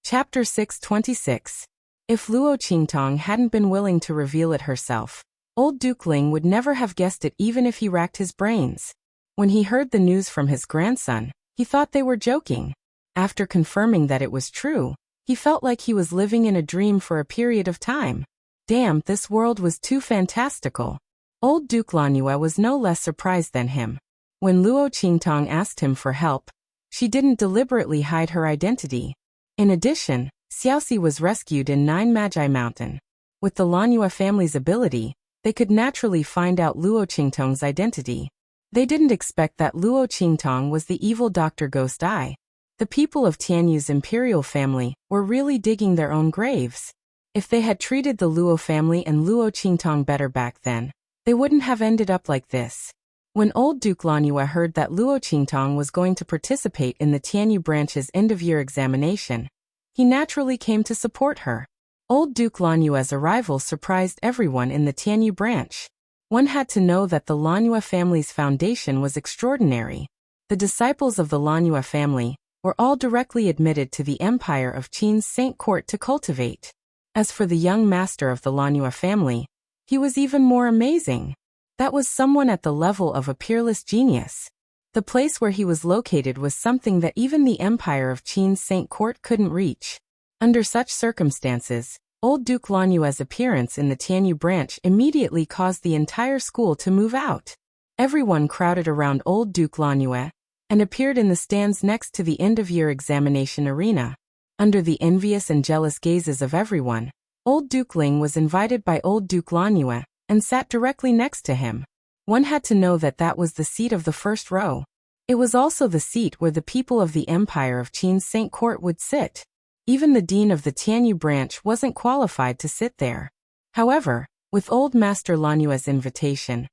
Speaker 1: Chapter 626. If Luo Qingtong hadn't been willing to reveal it herself, old Duke Ling would never have guessed it even if he racked his brains. When he heard the news from his grandson, he thought they were joking. After confirming that it was true, he felt like he was living in a dream for a period of time. Damn, this world was too fantastical. Old Duke Lanyue was no less surprised than him. When Luo Qingtong asked him for help, she didn't deliberately hide her identity. In addition, Xiaoxi was rescued in Nine Magi Mountain. With the Lanyue family's ability, they could naturally find out Luo Qingtong's identity. They didn't expect that Luo Qingtong was the evil Dr. Ghost Eye. The people of Tianyu's imperial family were really digging their own graves. If they had treated the Luo family and Luo Qingtong better back then, they wouldn't have ended up like this. When old Duke Lanyue heard that Luo Qingtong was going to participate in the Tianyu branch's end-of-year examination, he naturally came to support her. Old Duke Lanyue's arrival surprised everyone in the Tianyu branch. One had to know that the Lanyue family's foundation was extraordinary. The disciples of the Lanyue family were all directly admitted to the Empire of Qin's Saint Court to cultivate. As for the young master of the Lanyue family, he was even more amazing. That was someone at the level of a peerless genius. The place where he was located was something that even the Empire of Qin's Saint Court couldn't reach. Under such circumstances, old Duke Lanyue's appearance in the Tianyu branch immediately caused the entire school to move out. Everyone crowded around old Duke Lanyue and appeared in the stands next to the end-of-year examination arena. Under the envious and jealous gazes of everyone, old Duke Ling was invited by old Duke Lanyue and sat directly next to him. One had to know that that was the seat of the first row. It was also the seat where the people of the Empire of Qin's Saint Court would sit. Even the dean of the Tianyu branch wasn't qualified to sit there. However, with old Master Lanyue's invitation,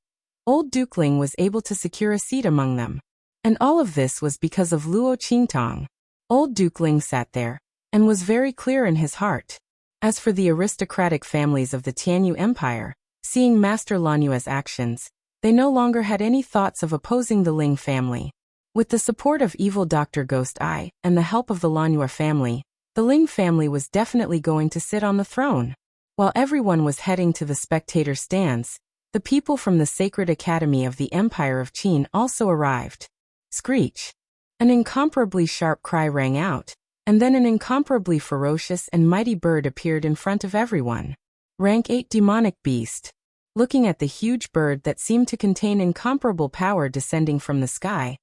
Speaker 1: old Duke Ling was able to secure a seat among them. And all of this was because of Luo Qingtong. Old Duke Ling sat there, and was very clear in his heart. As for the aristocratic families of the Tianyu Empire, seeing Master Lanyue's actions, they no longer had any thoughts of opposing the Ling family. With the support of evil Dr. Ghost Eye and the help of the Lanyue family, the Ling family was definitely going to sit on the throne. While everyone was heading to the spectator stands, the people from the Sacred Academy of the Empire of Qin also arrived. Screech! An incomparably sharp cry rang out, and then an incomparably ferocious and mighty bird appeared in front of everyone. Rank 8 Demonic Beast. Looking at the huge bird that seemed to contain incomparable power descending from the sky,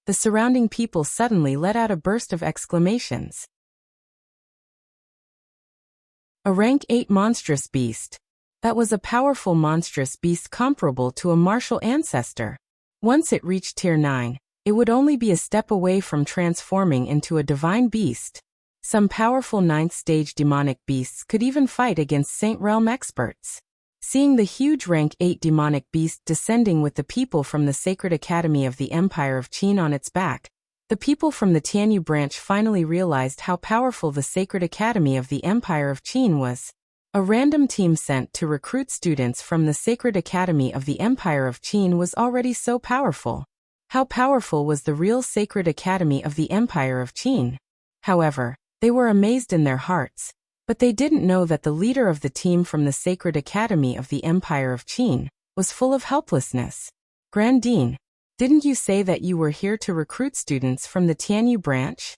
Speaker 1: the surrounding people suddenly let out a burst of exclamations. A rank 8 Monstrous Beast. That was a powerful monstrous beast comparable to a martial ancestor. Once it reached Tier 9, it would only be a step away from transforming into a divine beast. Some powerful 9th stage demonic beasts could even fight against Saint Realm experts. Seeing the huge rank 8 demonic beast descending with the people from the Sacred Academy of the Empire of Qin on its back, the people from the Tianyu branch finally realized how powerful the Sacred Academy of the Empire of Qin was. A random team sent to recruit students from the Sacred Academy of the Empire of Qin was already so powerful. How powerful was the real Sacred Academy of the Empire of Qin? However, they were amazed in their hearts, but they didn't know that the leader of the team from the Sacred Academy of the Empire of Qin was full of helplessness. Grandine, didn't you say that you were here to recruit students from the Tianyu branch?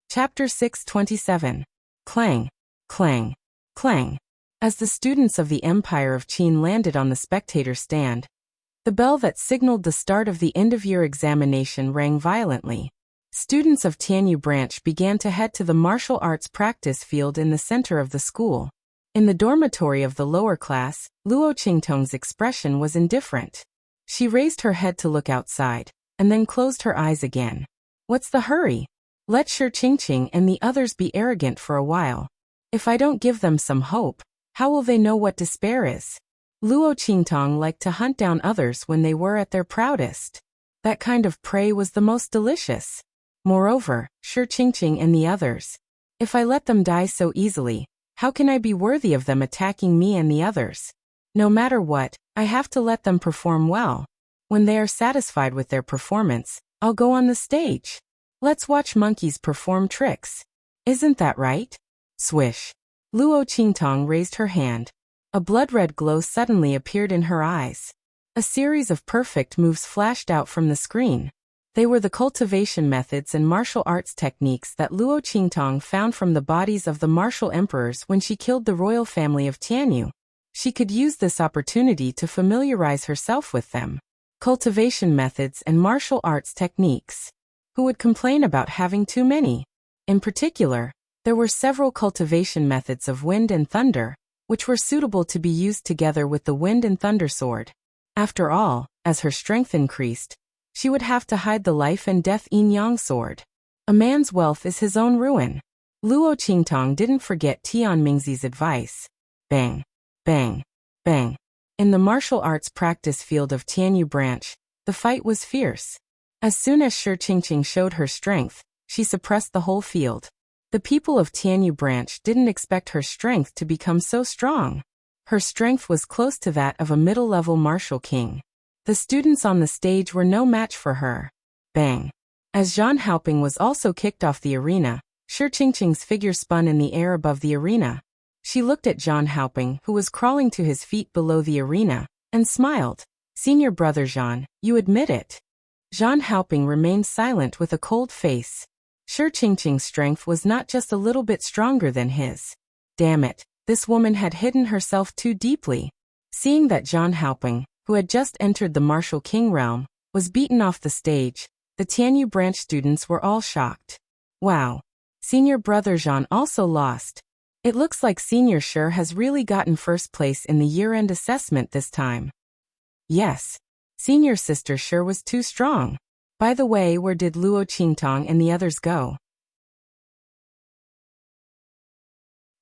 Speaker 1: Chapter 627. Clang, clang, clang. As the students of the Empire of Qin landed on the spectator stand, the bell that signaled the start of the end-of-year examination rang violently. Students of Tianyu branch began to head to the martial arts practice field in the center of the school. In the dormitory of the lower class, Luo Qingtong's expression was indifferent. She raised her head to look outside, and then closed her eyes again. What's the hurry? Let Shi Qingqing and the others be arrogant for a while. If I don't give them some hope, how will they know what despair is? Luo Qingtong liked to hunt down others when they were at their proudest. That kind of prey was the most delicious. Moreover, Shi Qingqing and the others. If I let them die so easily, how can I be worthy of them attacking me and the others? No matter what, I have to let them perform well. When they are satisfied with their performance, I'll go on the stage. Let's watch monkeys perform tricks. Isn't that right? Swish. Luo Qingtong raised her hand. A blood-red glow suddenly appeared in her eyes. A series of perfect moves flashed out from the screen. They were the cultivation methods and martial arts techniques that Luo Qingtong found from the bodies of the martial emperors when she killed the royal family of Tianyu. She could use this opportunity to familiarize herself with them. Cultivation methods and martial arts techniques. Who would complain about having too many? In particular, there were several cultivation methods of wind and thunder, which were suitable to be used together with the wind and thunder sword. After all, as her strength increased, she would have to hide the life and death yin-yang sword. A man's wealth is his own ruin. Luo Qingtong didn't forget Tian Mingzi's advice. Bang, bang, bang. In the martial arts practice field of Tianyu branch, the fight was fierce. As soon as Shi Qingqing showed her strength, she suppressed the whole field. The people of Tianyu branch didn't expect her strength to become so strong. Her strength was close to that of a middle-level martial king. The students on the stage were no match for her. Bang. As Zhang Haoping was also kicked off the arena, Shi Qingqing's figure spun in the air above the arena. She looked at Zhang Haoping, who was crawling to his feet below the arena, and smiled. Senior brother Zhang, you admit it. Zhang Haoping remained silent with a cold face. Shi Qingqing's strength was not just a little bit stronger than his. Damn it, this woman had hidden herself too deeply. Seeing that Zhang Haoping, who had just entered the martial king realm, was beaten off the stage, the Tianyu branch students were all shocked. Wow. Senior brother Zhang also lost. It looks like Senior Shi has really gotten first place in the year-end assessment this time. Yes. Senior sister Shi was too strong. By the way, where did Luo Qingtong and the others go?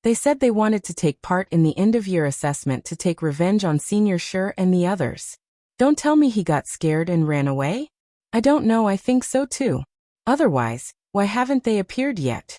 Speaker 1: They said they wanted to take part in the end-of-year assessment to take revenge on Senior Shi and the others. Don't tell me he got scared and ran away? I don't know, I think so too. Otherwise, why haven't they appeared yet?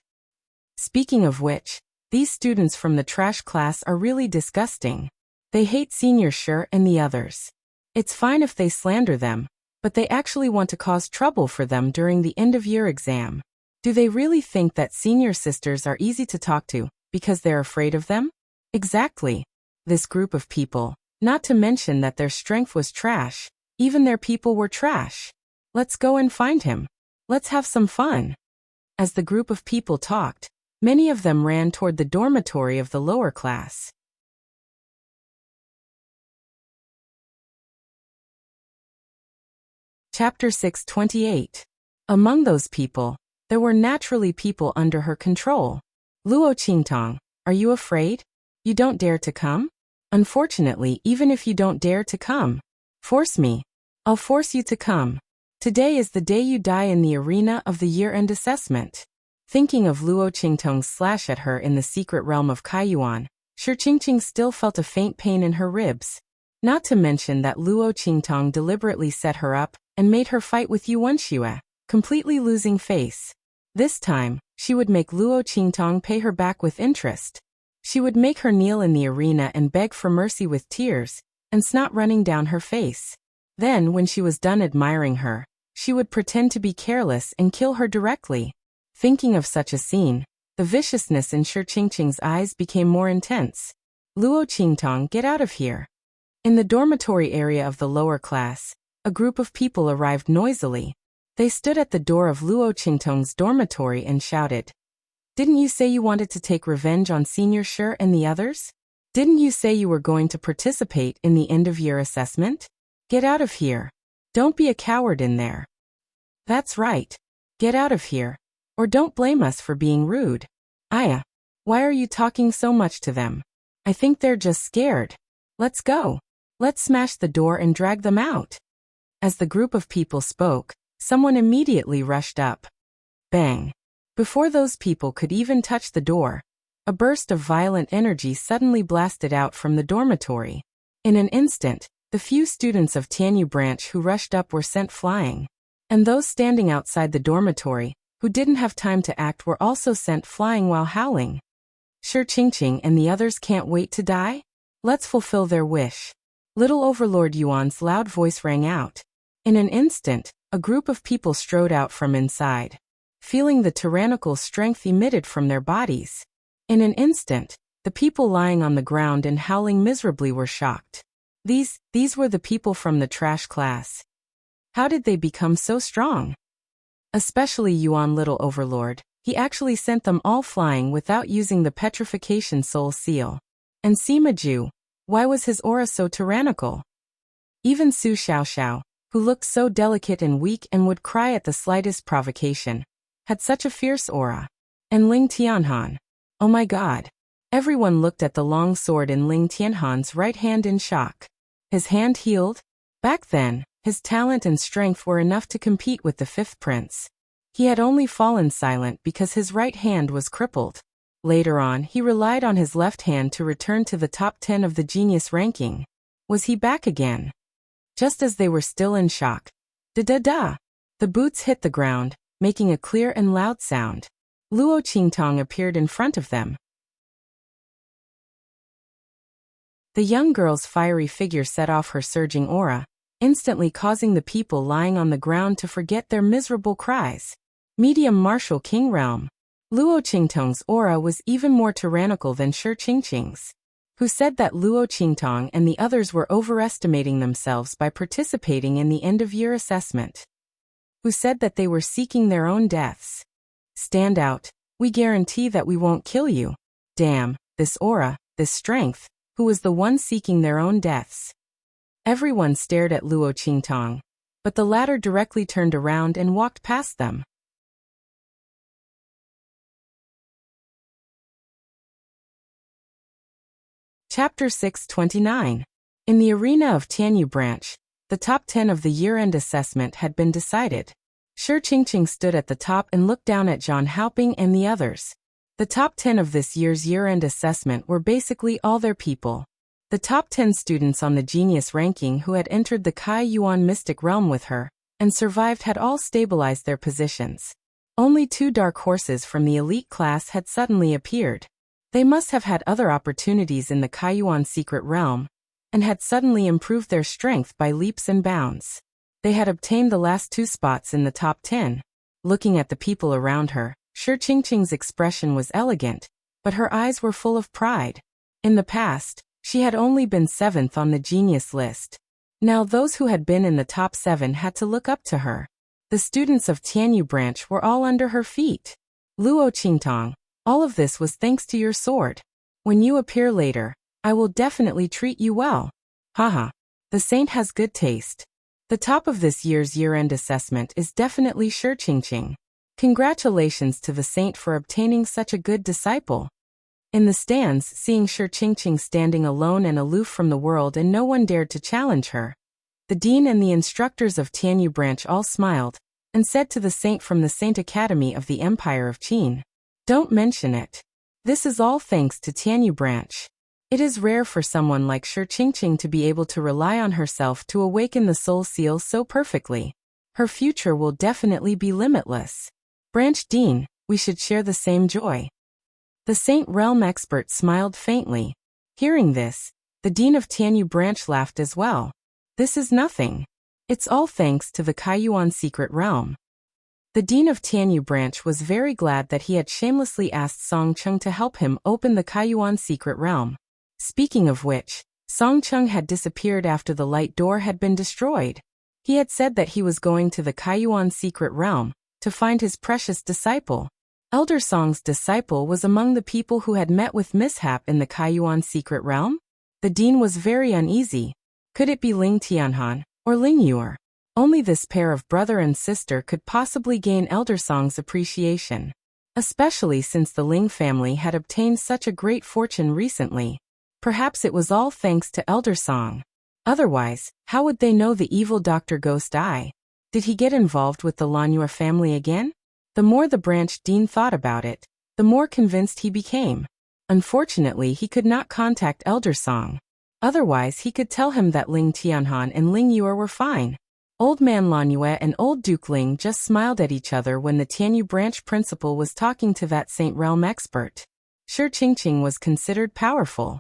Speaker 1: Speaking of which, these students from the trash class are really disgusting. They hate Senior Sure and the others. It's fine if they slander them, but they actually want to cause trouble for them during the end-of-year exam. Do they really think that senior sisters are easy to talk to, because they're afraid of them? Exactly. This group of people, not to mention that their strength was trash, even their people were trash. Let's go and find him. Let's have some fun. As the group of people talked, many of them ran toward the dormitory of the lower class. Chapter 628. Among those people, there were naturally people under her control. Luo Qingtong, are you afraid? You don't dare to come? Unfortunately, even if you don't dare to come, force me. I'll force you to come. Today is the day you die in the arena of the year-end assessment. Thinking of Luo Qingtong's slash at her in the secret realm of Kaiyuan, Shi Qingqing still felt a faint pain in her ribs. Not to mention that Luo Qingtong deliberately set her up and made her fight with Yuan Xue, completely losing face. This time, she would make Luo Qingtong pay her back with interest. She would make her kneel in the arena and beg for mercy with tears and snot running down her face. Then, when she was done admiring her, she would pretend to be careless and kill her directly. Thinking of such a scene, the viciousness in Shi Qingqing's eyes became more intense. Luo Qingtong, get out of here. In the dormitory area of the lower class, a group of people arrived noisily. They stood at the door of Luo Qingtong's dormitory and shouted, "Didn't you say you wanted to take revenge on Senior Shi and the others? Didn't you say you were going to participate in the end-of-year assessment? Get out of here. Don't be a coward in there." That's right. Get out of here. Or don't blame us for being rude. Aya, why are you talking so much to them? I think they're just scared. Let's go. Let's smash the door and drag them out. As the group of people spoke, someone immediately rushed up. Bang. Before those people could even touch the door, a burst of violent energy suddenly blasted out from the dormitory. In an instant, the few students of Tianyu branch who rushed up were sent flying. And those standing outside the dormitory, who didn't have time to act, were also sent flying while howling. Shi Qingqing and the others can't wait to die? Let's fulfill their wish. Little Overlord Yuan's loud voice rang out. In an instant, a group of people strode out from inside, feeling the tyrannical strength emitted from their bodies. In an instant, the people lying on the ground and howling miserably were shocked. These were the people from the trash class. How did they become so strong? Especially Yuan, Little Overlord. He actually sent them all flying without using the petrification soul seal. And Sima Ju, why was his aura so tyrannical? Even Su Xiaoxiao, who looked so delicate and weak and would cry at the slightest provocation, had such a fierce aura. And Ling Tianhan. Oh my god. Everyone looked at the long sword in Ling Tianhan's right hand in shock. His hand healed? Back then, his talent and strength were enough to compete with the fifth prince. He had only fallen silent because his right hand was crippled. Later on, he relied on his left hand to return to the top 10 of the genius ranking. Was he back again? Just as they were still in shock, da-da-da, the boots hit the ground, making a clear and loud sound. Luo Qingtong appeared in front of them. The young girl's fiery figure set off her surging aura, instantly causing the people lying on the ground to forget their miserable cries. Medium Martial King Realm. Luo Qingtong's aura was even more tyrannical than Shi Qingqing's, who said that Luo Qingtong and the others were overestimating themselves by participating in the end-of-year assessment, who said that they were seeking their own deaths. Stand out. We guarantee that we won't kill you. Damn, this aura, this strength. Who was the one seeking their own deaths? Everyone stared at Luo Qingtong, but the latter directly turned around and walked past them. Chapter 629. In the arena of Tianyu branch, the top 10 of the year-end assessment had been decided. Shi Qingqing stood at the top and looked down at Zhang Haoping and the others. The top 10 of this year's year-end assessment were basically all their people. The top 10 students on the genius ranking who had entered the Kai Yuan mystic realm with her, and survived had all stabilized their positions. Only 2 dark horses from the elite class had suddenly appeared. They must have had other opportunities in the Kaiyuan secret realm, and had suddenly improved their strength by leaps and bounds. They had obtained the last 2 spots in the top 10. Looking at the people around her, Shi Qingqing's expression was elegant, but her eyes were full of pride. In the past, she had only been 7th on the genius list. Now those who had been in the top 7 had to look up to her. The students of Tianyu branch were all under her feet. Luo Qingtong, all of this was thanks to your sword. When you appear later, I will definitely treat you well. Haha. The saint has good taste. The top of this year's year-end assessment is definitely Shi Qingqing. Congratulations to the saint for obtaining such a good disciple. In the stands, seeing Shi Qingqing standing alone and aloof from the world and no one dared to challenge her, the dean and the instructors of Tianyu branch all smiled, and said to the saint from the Saint Academy of the Empire of Qin, "Don't mention it. This is all thanks to Tianyu branch. It is rare for someone like Shi Qingqing to be able to rely on herself to awaken the soul seal so perfectly. Her future will definitely be limitless. Branch Dean, we should share the same joy." The Saint Realm expert smiled faintly. Hearing this, the Dean of Tianyu branch laughed as well. "This is nothing. It's all thanks to the Kaiyuan secret realm." The Dean of Tianyu branch was very glad that he had shamelessly asked Song Cheng to help him open the Kaiyuan secret realm. Speaking of which, Song Cheng had disappeared after the light door had been destroyed. He had said that he was going to the Kaiyuan secret realm to find his precious disciple. Elder Song's disciple was among the people who had met with mishap in the Kaiyuan secret realm. The dean was very uneasy. Could it be Ling Tianhan or Ling Yuer? Only this pair of brother and sister could possibly gain Elder Song's appreciation, especially since the Ling family had obtained such a great fortune recently. Perhaps it was all thanks to Elder Song. Otherwise, how would they know the evil Dr. Ghost Eye? Did he get involved with the Lanyue family again? The more the branch dean thought about it, the more convinced he became. Unfortunately, he could not contact Elder Song. Otherwise, he could tell him that Ling Tianhan and Ling Yuer were fine. Old Man Lanyue and Old Duke Ling just smiled at each other when the Tianyu branch principal was talking to that Saint Realm expert. Shi Qingqing was considered powerful.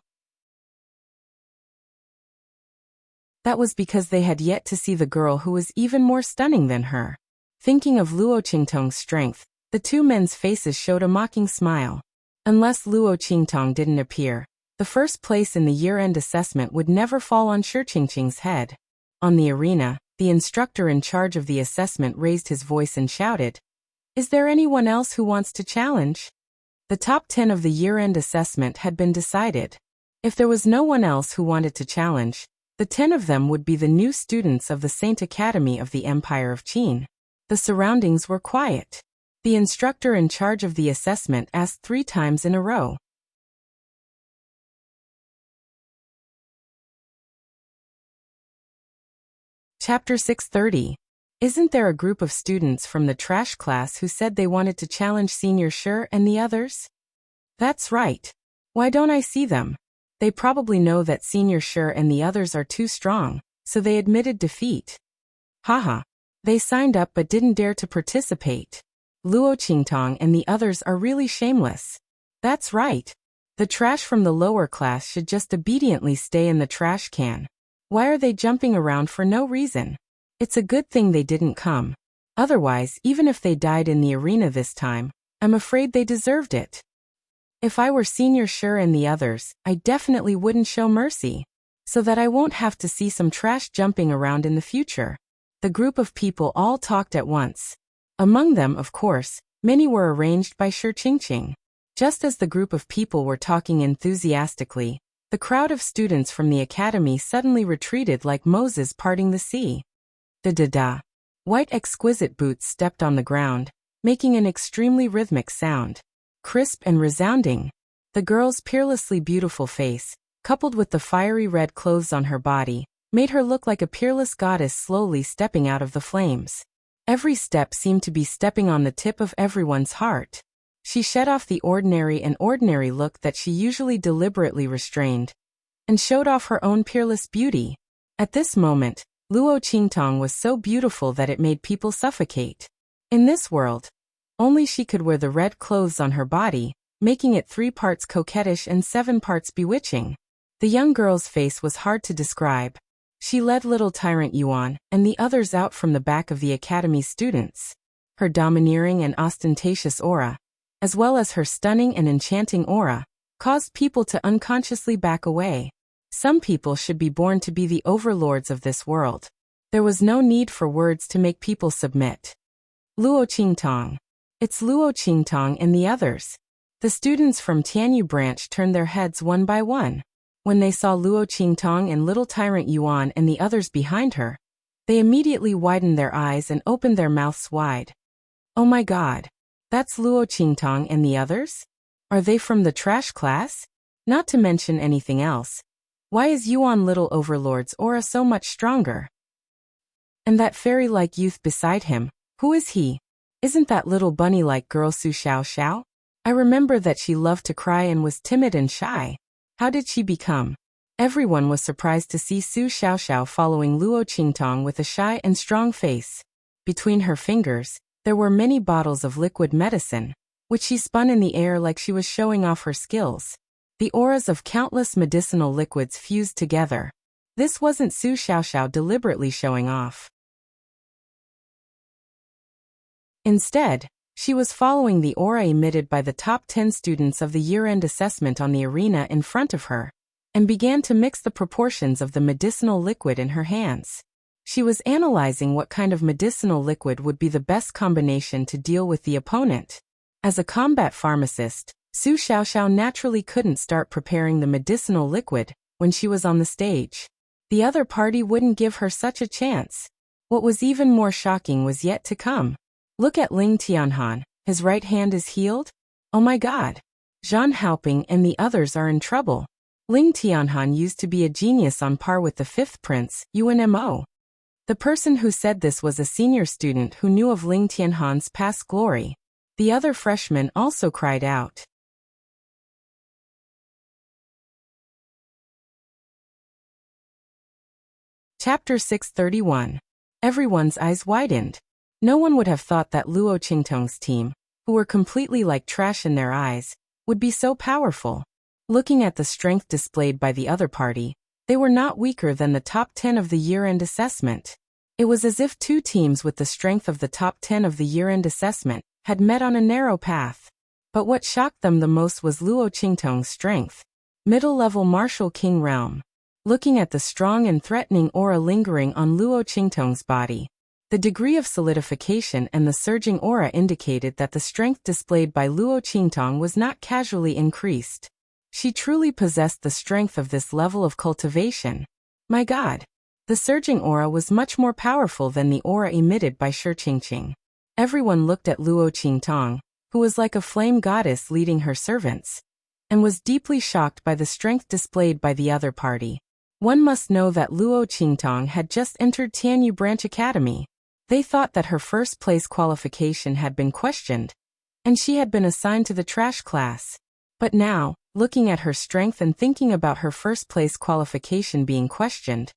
Speaker 1: That was because they had yet to see the girl who was even more stunning than her. Thinking of Luo Qingtong's strength, the 2 men's faces showed a mocking smile. Unless Luo Qingtong didn't appear, the first place in the year-end assessment would never fall on Shi Qingqing's head. On the arena, the instructor in charge of the assessment raised his voice and shouted, "Is there anyone else who wants to challenge?" The top 10 of the year-end assessment had been decided. If there was no one else who wanted to challenge, the 10 of them would be the new students of the Saint Academy of the Empire of Qin. The surroundings were quiet. The instructor in charge of the assessment asked 3 times in a row. Chapter 630. Isn't there a group of students from the trash class who said they wanted to challenge Senior Shi and the others? That's right. Why don't I see them? They probably know that Senior Shi and the others are too strong, so they admitted defeat. Haha. They signed up but didn't dare to participate. Luo Qingtong and the others are really shameless. That's right. The trash from the lower class should just obediently stay in the trash can. Why are they jumping around for no reason? It's a good thing they didn't come. Otherwise, even if they died in the arena this time, I'm afraid they deserved it. If I were Senior Shi and the others, I definitely wouldn't show mercy, so that I won't have to see some trash jumping around in the future. The group of people all talked at once. Among them, of course, many were arranged by Shi Qingqing. Just as the group of people were talking enthusiastically, the crowd of students from the academy suddenly retreated like Moses parting the sea. Da-da-da. White exquisite boots stepped on the ground, making an extremely rhythmic sound. Crisp and resounding. The girl's peerlessly beautiful face, coupled with the fiery red clothes on her body, made her look like a peerless goddess slowly stepping out of the flames. Every step seemed to be stepping on the tip of everyone's heart. She shed off the ordinary look that she usually deliberately restrained, and showed off her own peerless beauty. At this moment, Luo Qingtong was so beautiful that it made people suffocate. In this world, only she could wear the red clothes on her body, making it 3 parts coquettish and 7 parts bewitching. The young girl's face was hard to describe. She led little tyrant Yuan and the others out from the back of the academy's students. Her domineering and ostentatious aura, as well as her stunning and enchanting aura, caused people to unconsciously back away. Some people should be born to be the overlords of this world. There was no need for words to make people submit. Luo Qingtong. It's Luo Qingtong and the others. The students from Tianyu branch turned their heads one by one. When they saw Luo Qingtong and little tyrant Yuan and the others behind her, they immediately widened their eyes and opened their mouths wide. Oh my God! That's Luo Qingtong and the others? Are they from the trash class? Not to mention anything else. Why is Yuan Little Overlord's aura so much stronger? And that fairy-like youth beside him, who is he? Isn't that little bunny-like girl Su Xiao? I remember that she loved to cry and was timid and shy. How did she become? Everyone was surprised to see Su Xiao following Luo Qingtong with a shy and strong face. Between her fingers, there were many bottles of liquid medicine, which she spun in the air like she was showing off her skills. The auras of countless medicinal liquids fused together. This wasn't Su Xiao deliberately showing off. Instead, she was following the aura emitted by the top 10 students of the year-end assessment on the arena in front of her, and began to mix the proportions of the medicinal liquid in her hands. She was analyzing what kind of medicinal liquid would be the best combination to deal with the opponent. As a combat pharmacist, Su Xiao naturally couldn't start preparing the medicinal liquid when she was on the stage. The other party wouldn't give her such a chance. What was even more shocking was yet to come. Look at Ling Tianhan, his right hand is healed? Oh my God! Zhang Haoping and the others are in trouble. Ling Tianhan used to be a genius on par with the 5th prince, Yuan Mo. The person who said this was a senior student who knew of Ling Tianhan's past glory. The other freshmen also cried out. Chapter 631. Everyone's eyes widened. No one would have thought that Luo Qingtong's team, who were completely like trash in their eyes, would be so powerful. Looking at the strength displayed by the other party, they were not weaker than the top 10 of the year-end assessment. It was as if 2 teams with the strength of the top 10 of the year-end assessment had met on a narrow path. But what shocked them the most was Luo Qingtong's strength. Middle-level martial king realm. Looking at the strong and threatening aura lingering on Luo Qingtong's body, the degree of solidification and the surging aura indicated that the strength displayed by Luo Qingtong was not casually increased. She truly possessed the strength of this level of cultivation. My God! The surging aura was much more powerful than the aura emitted by Shi Qingqing. Everyone looked at Luo Qingtong, who was like a flame goddess leading her servants, and was deeply shocked by the strength displayed by the other party. One must know that Luo Qingtong had just entered Tianyu Branch Academy. They thought that her first-place qualification had been questioned, and she had been assigned to the trash class. But now, looking at her strength and thinking about her first-place qualification being questioned,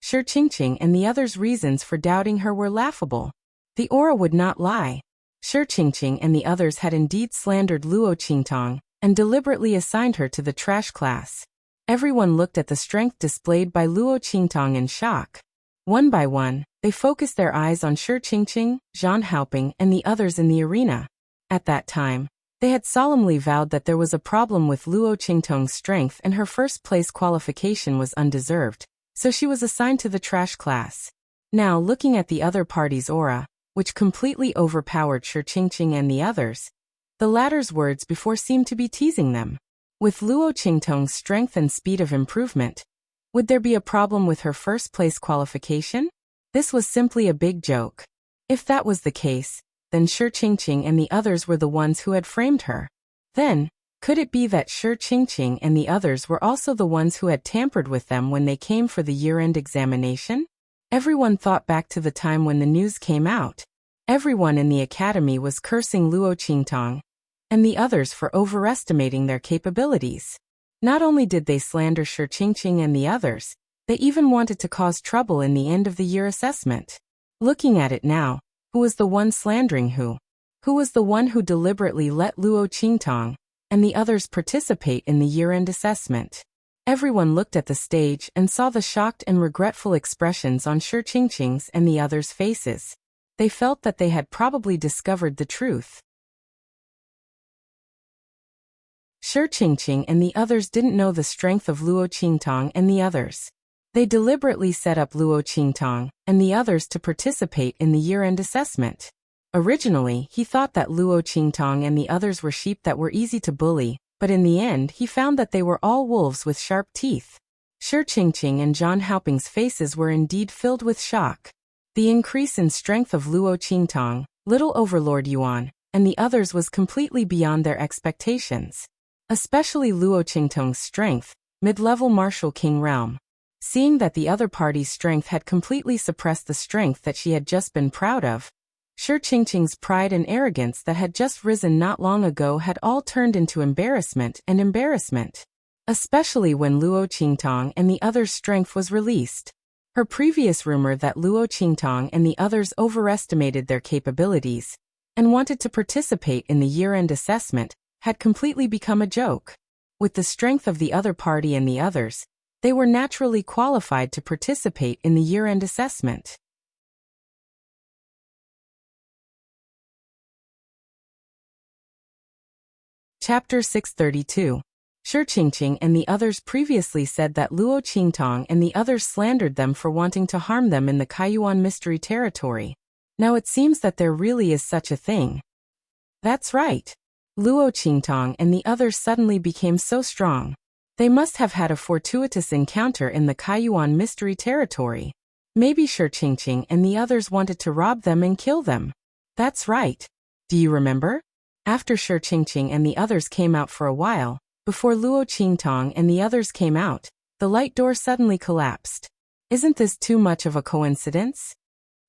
Speaker 1: Shi Qingqing and the others' reasons for doubting her were laughable. The aura would not lie. Shi Qingqing and the others had indeed slandered Luo Qingtong and deliberately assigned her to the trash class. Everyone looked at the strength displayed by Luo Qingtong in shock. One by one, they focused their eyes on Shi Qingqing, Zhang Haoping, and the others in the arena. At that time, they had solemnly vowed that there was a problem with Luo Qingtong's strength and her first-place qualification was undeserved, so she was assigned to the trash class. Now, looking at the other party's aura, which completely overpowered Shi Qingqing and the others, the latter's words before seemed to be teasing them. With Luo Qingtong's strength and speed of improvement, would there be a problem with her first-place qualification? This was simply a big joke. If that was the case, then Shi Qingqing and the others were the ones who had framed her. Then, could it be that Shi Qingqing and the others were also the ones who had tampered with them when they came for the year-end examination? Everyone thought back to the time when the news came out. Everyone in the academy was cursing Luo Qingtong and the others for overestimating their capabilities. Not only did they slander Shi Qingqing and the others, They even wanted to cause trouble in the end-of-the-year assessment. Looking at it now, who was the one slandering who? Who was the one who deliberately let Luo Qingtang and the others participate in the year-end assessment? Everyone looked at the stage and saw the shocked and regretful expressions on Shi Qingqing's and the others' faces. They felt that they had probably discovered the truth. Shi Qingqing and the others didn't know the strength of Luo Qingtang and the others. They deliberately set up Luo Qingtang and the others to participate in the year-end assessment. Originally, he thought that Luo Qingtang and the others were sheep that were easy to bully, but in the end he found that they were all wolves with sharp teeth. Shi Qingqing and Zhang Haoping's faces were indeed filled with shock. The increase in strength of Luo Qingtang, Little Overlord Yuan, and the others was completely beyond their expectations. Especially Luo Qingtang's strength, mid-level Martial King realm. Seeing that the other party's strength had completely suppressed the strength that she had just been proud of, Shi Qingqing's pride and arrogance that had just risen not long ago had all turned into embarrassment and embarrassment. Especially when Luo Qingtang and the others' strength was released. Her previous rumor that Luo Qingtang and the others overestimated their capabilities and wanted to participate in the year-end assessment had completely become a joke. With the strength of the other party and the others, they were naturally qualified to participate in the year-end assessment. Chapter 632. Shi Qingqing and the others previously said that Luo Qingtang and the others slandered them for wanting to harm them in the Kaiyuan mystery territory. Now it seems that there really is such a thing. That's right. Luo Qingtang and the others suddenly became so strong. They must have had a fortuitous encounter in the Kaiyuan mystery territory. Maybe Shi Qingqing and the others wanted to rob them and kill them. That's right. Do you remember? After Shi Qingqing and the others came out for a while, before Luo Qingtang and the others came out, the light door suddenly collapsed. Isn't this too much of a coincidence?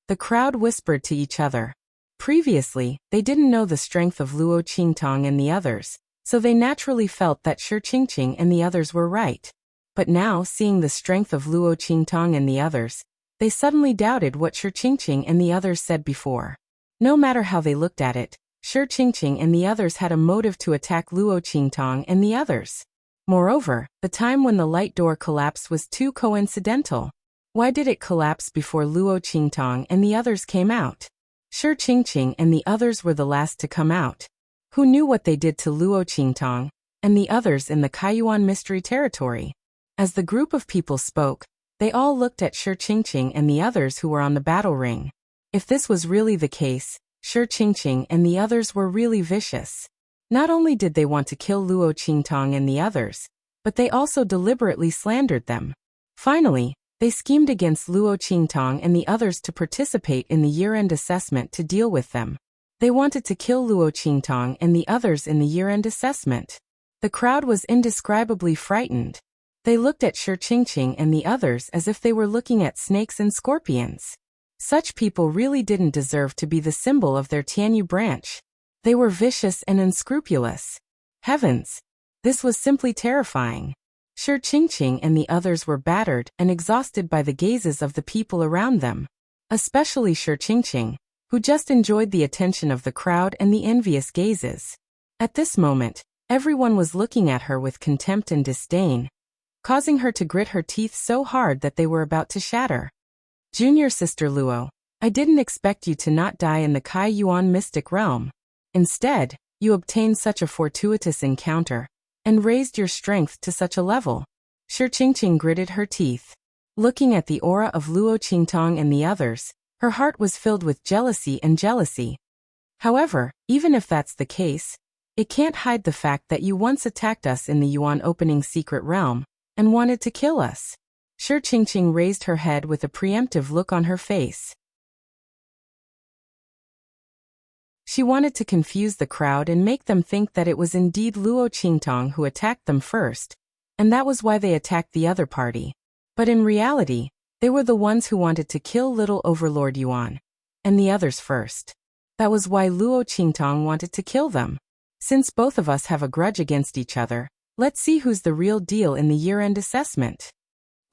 Speaker 1: The crowd whispered to each other. Previously, they didn't know the strength of Luo Qingtang and the others, so they naturally felt that Shi Qingqing and the others were right. But now, seeing the strength of Luo Qingtang and the others, they suddenly doubted what Shi Qingqing and the others said before. No matter how they looked at it, Shi Qingqing and the others had a motive to attack Luo Qingtang and the others. Moreover, the time when the light door collapsed was too coincidental. Why did it collapse before Luo Qingtang and the others came out? Shi Qingqing and the others were the last to come out. Who knew what they did to Luo Qingtang and the others in the Kaiyuan mystery territory? As the group of people spoke, they all looked at Shi Qingqing and the others who were on the battle ring. If this was really the case, Shi Qingqing and the others were really vicious. Not only did they want to kill Luo Qingtang and the others, but they also deliberately slandered them. Finally, they schemed against Luo Qingtang and the others to participate in the year-end assessment to deal with them. They wanted to kill Luo Qingtang and the others in the year-end assessment. The crowd was indescribably frightened. They looked at Shi Qingqing and the others as if they were looking at snakes and scorpions. Such people really didn't deserve to be the symbol of their Tianyu branch. They were vicious and unscrupulous. Heavens! This was simply terrifying. Shi Qingqing and the others were battered and exhausted by the gazes of the people around them. Especially Shi Qingqing, who just enjoyed the attention of the crowd and the envious gazes. At this moment, everyone was looking at her with contempt and disdain, causing her to grit her teeth so hard that they were about to shatter. Junior Sister Luo, I didn't expect you to not die in the Kaiyuan mystic realm. Instead, you obtained such a fortuitous encounter and raised your strength to such a level. Shi Qingqing gritted her teeth. Looking at the aura of Luo Qingtang and the others, her heart was filled with jealousy and jealousy. However, even if that's the case, it can't hide the fact that you once attacked us in the Yuan opening secret realm and wanted to kill us. Shi Qingqing raised her head with a preemptive look on her face. She wanted to confuse the crowd and make them think that it was indeed Luo Qingtang who attacked them first, and that was why they attacked the other party. But in reality, they were the ones who wanted to kill little Overlord Yuan, and the others first. That was why Luo Qingtang wanted to kill them. Since both of us have a grudge against each other, let's see who's the real deal in the year-end assessment.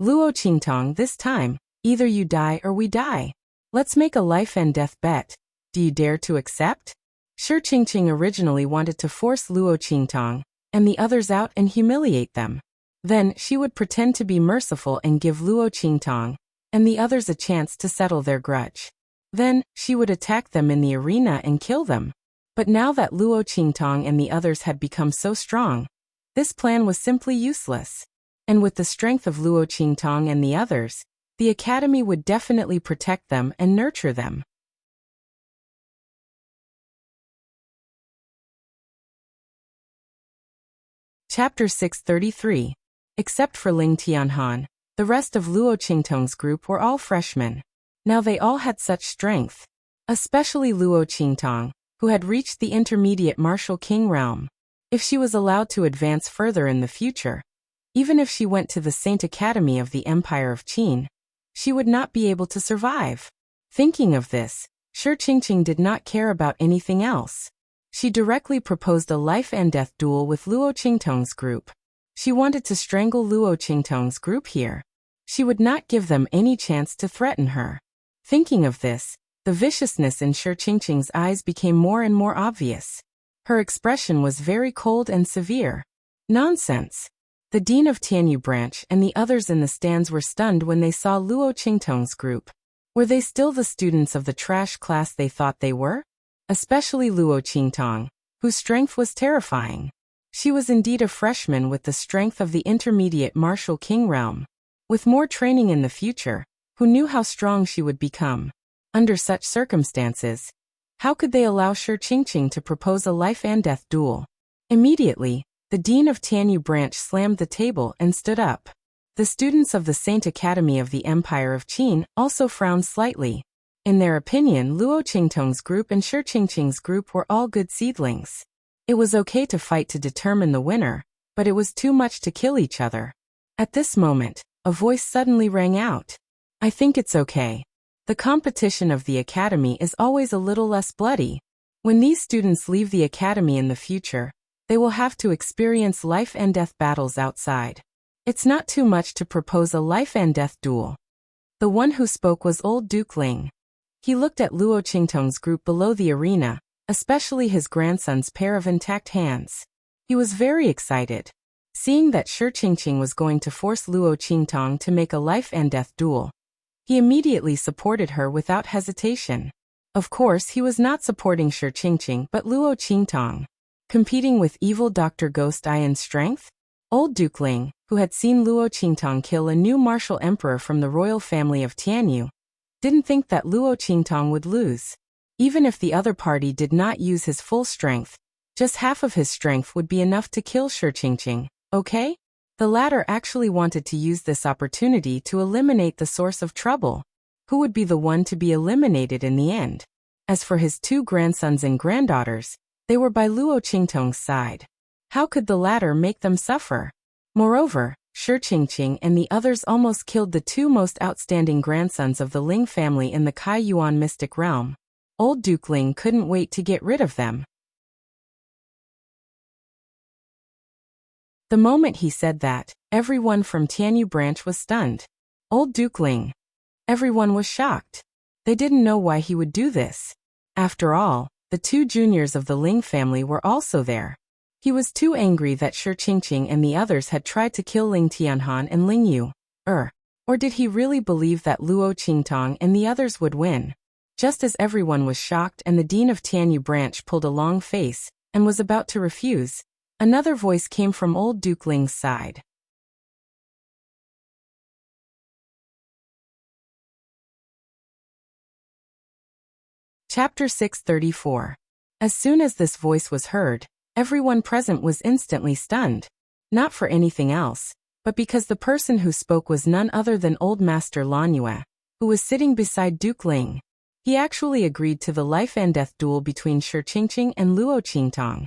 Speaker 1: Luo Qingtong, this time, either you die or we die. Let's make a life and death bet. Do you dare to accept? Shi Qingqing originally wanted to force Luo Qingtong and the others out and humiliate them. Then she would pretend to be merciful and give Luo Qingtong and the others a chance to settle their grudge. Then she would attack them in the arena and kill them. But now that Luo Qingtong and the others had become so strong, this plan was simply useless. And with the strength of Luo Qingtong and the others, the academy would definitely protect them and nurture them. Chapter 633. Except for Ling Tianhan, the rest of Luo Qingtong's group were all freshmen. Now they all had such strength. Especially Luo Qingtong, who had reached the intermediate martial king realm. If she was allowed to advance further in the future, even if she went to the Saint Academy of the Empire of Qin, she would not be able to survive. Thinking of this, Shi Qingqing did not care about anything else. She directly proposed a life and death duel with Luo Qingtong's group. She wanted to strangle Luo Qingtong's group here. She would not give them any chance to threaten her. Thinking of this, the viciousness in Shi Qingqing's eyes became more and more obvious. Her expression was very cold and severe. Nonsense. The dean of Tianyu branch and the others in the stands were stunned when they saw Luo Qingtong's group. Were they still the students of the trash class they thought they were? Especially Luo Qingtong, whose strength was terrifying. She was indeed a freshman with the strength of the intermediate martial king realm. With more training in the future, who knew how strong she would become? Under such circumstances, how could they allow Shi Qingqing to propose a life and death duel? Immediately, the dean of Tianyu branch slammed the table and stood up. The students of the Saint Academy of the Empire of Qin also frowned slightly. In their opinion, Luo Qingtong's group and Shi Qingqing's group were all good seedlings. It was okay to fight to determine the winner, but it was too much to kill each other. At this moment, a voice suddenly rang out. I think it's okay. The competition of the academy is always a little less bloody. When these students leave the academy in the future, they will have to experience life and death battles outside. It's not too much to propose a life and death duel. The one who spoke was old Duke Ling. He looked at Luo Qingtong's group below the arena, especially his grandson's pair of intact hands. He was very excited. Seeing that Shi Qingqing was going to force Luo Qingtong to make a life and death duel, he immediately supported her without hesitation. Of course, he was not supporting Shi Qingqing but Luo Qingtong. Competing with evil Dr. Ghost Eye in strength? Old Duke Ling, who had seen Luo Qingtong kill a new martial emperor from the royal family of Tianyu, didn't think that Luo Qingtong would lose. Even if the other party did not use his full strength, just half of his strength would be enough to kill Shi Qingqing, okay? The latter actually wanted to use this opportunity to eliminate the source of trouble. Who would be the one to be eliminated in the end? As for his two grandsons and granddaughters, they were by Luo Qingtong's side. How could the latter make them suffer? Moreover, Shi Qingqing and the others almost killed the two most outstanding grandsons of the Ling family in the Kai Yuan mystic realm. Old Duke Ling couldn't wait to get rid of them. The moment he said that, everyone from Tianyu branch was stunned. Old Duke Ling. Everyone was shocked. They didn't know why he would do this. After all, the two juniors of the Ling family were also there. He was too angry that Shi Qingqing and the others had tried to kill Ling Tianhan and Ling Yu. Or did he really believe that Luo Qingtong and the others would win? Just as everyone was shocked and the dean of Tianyu branch pulled a long face and was about to refuse, another voice came from old Duke Ling's side. Chapter 634. As soon as this voice was heard, everyone present was instantly stunned. Not for anything else, but because the person who spoke was none other than old Master Lanyue, who was sitting beside Duke Ling. He actually agreed to the life and death duel between Shi Qingqing and Luo Qingtong.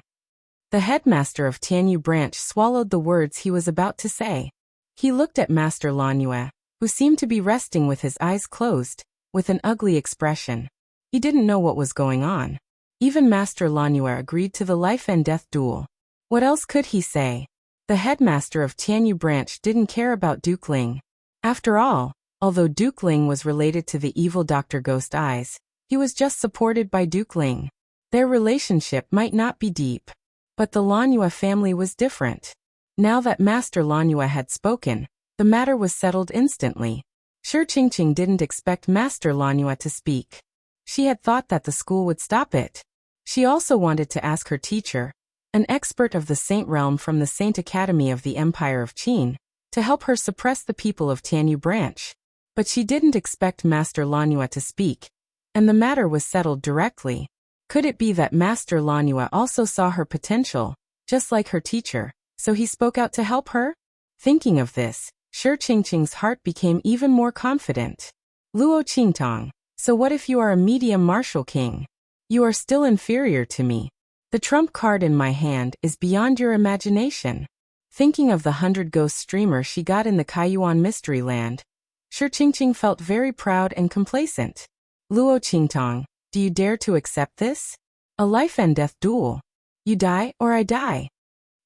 Speaker 1: The headmaster of Tianyu branch swallowed the words he was about to say. He looked at Master Lanyue, who seemed to be resting with his eyes closed, with an ugly expression. He didn't know what was going on. Even Master Lanyue agreed to the life and death duel. What else could he say? The headmaster of Tianyu branch didn't care about Duke Ling. After all, although Duke Ling was related to the evil Dr. Ghost Eyes, he was just supported by Duke Ling. Their relationship might not be deep. But the Lanhua family was different. Now that Master Lanhua had spoken, the matter was settled instantly. Shi Qingqing didn't expect Master Lanhua to speak. She had thought that the school would stop it. She also wanted to ask her teacher, an expert of the Saint Realm from the Saint Academy of the Empire of Qin, to help her suppress the people of Tianyu Branch. But she didn't expect Master Lanhua to speak, and the matter was settled directly. Could it be that Master Lanhua also saw her potential, just like her teacher, so he spoke out to help her? Thinking of this, Shi Qingqing's heart became even more confident. Luo Qingtong, so what if you are a medium martial king? You are still inferior to me. The trump card in my hand is beyond your imagination. Thinking of the 100 ghost streamer she got in the Kaiyuan Mystery Land, Shi Qingqing felt very proud and complacent. Luo Qingtong, do you dare to accept this? A life and death duel. You die or I die.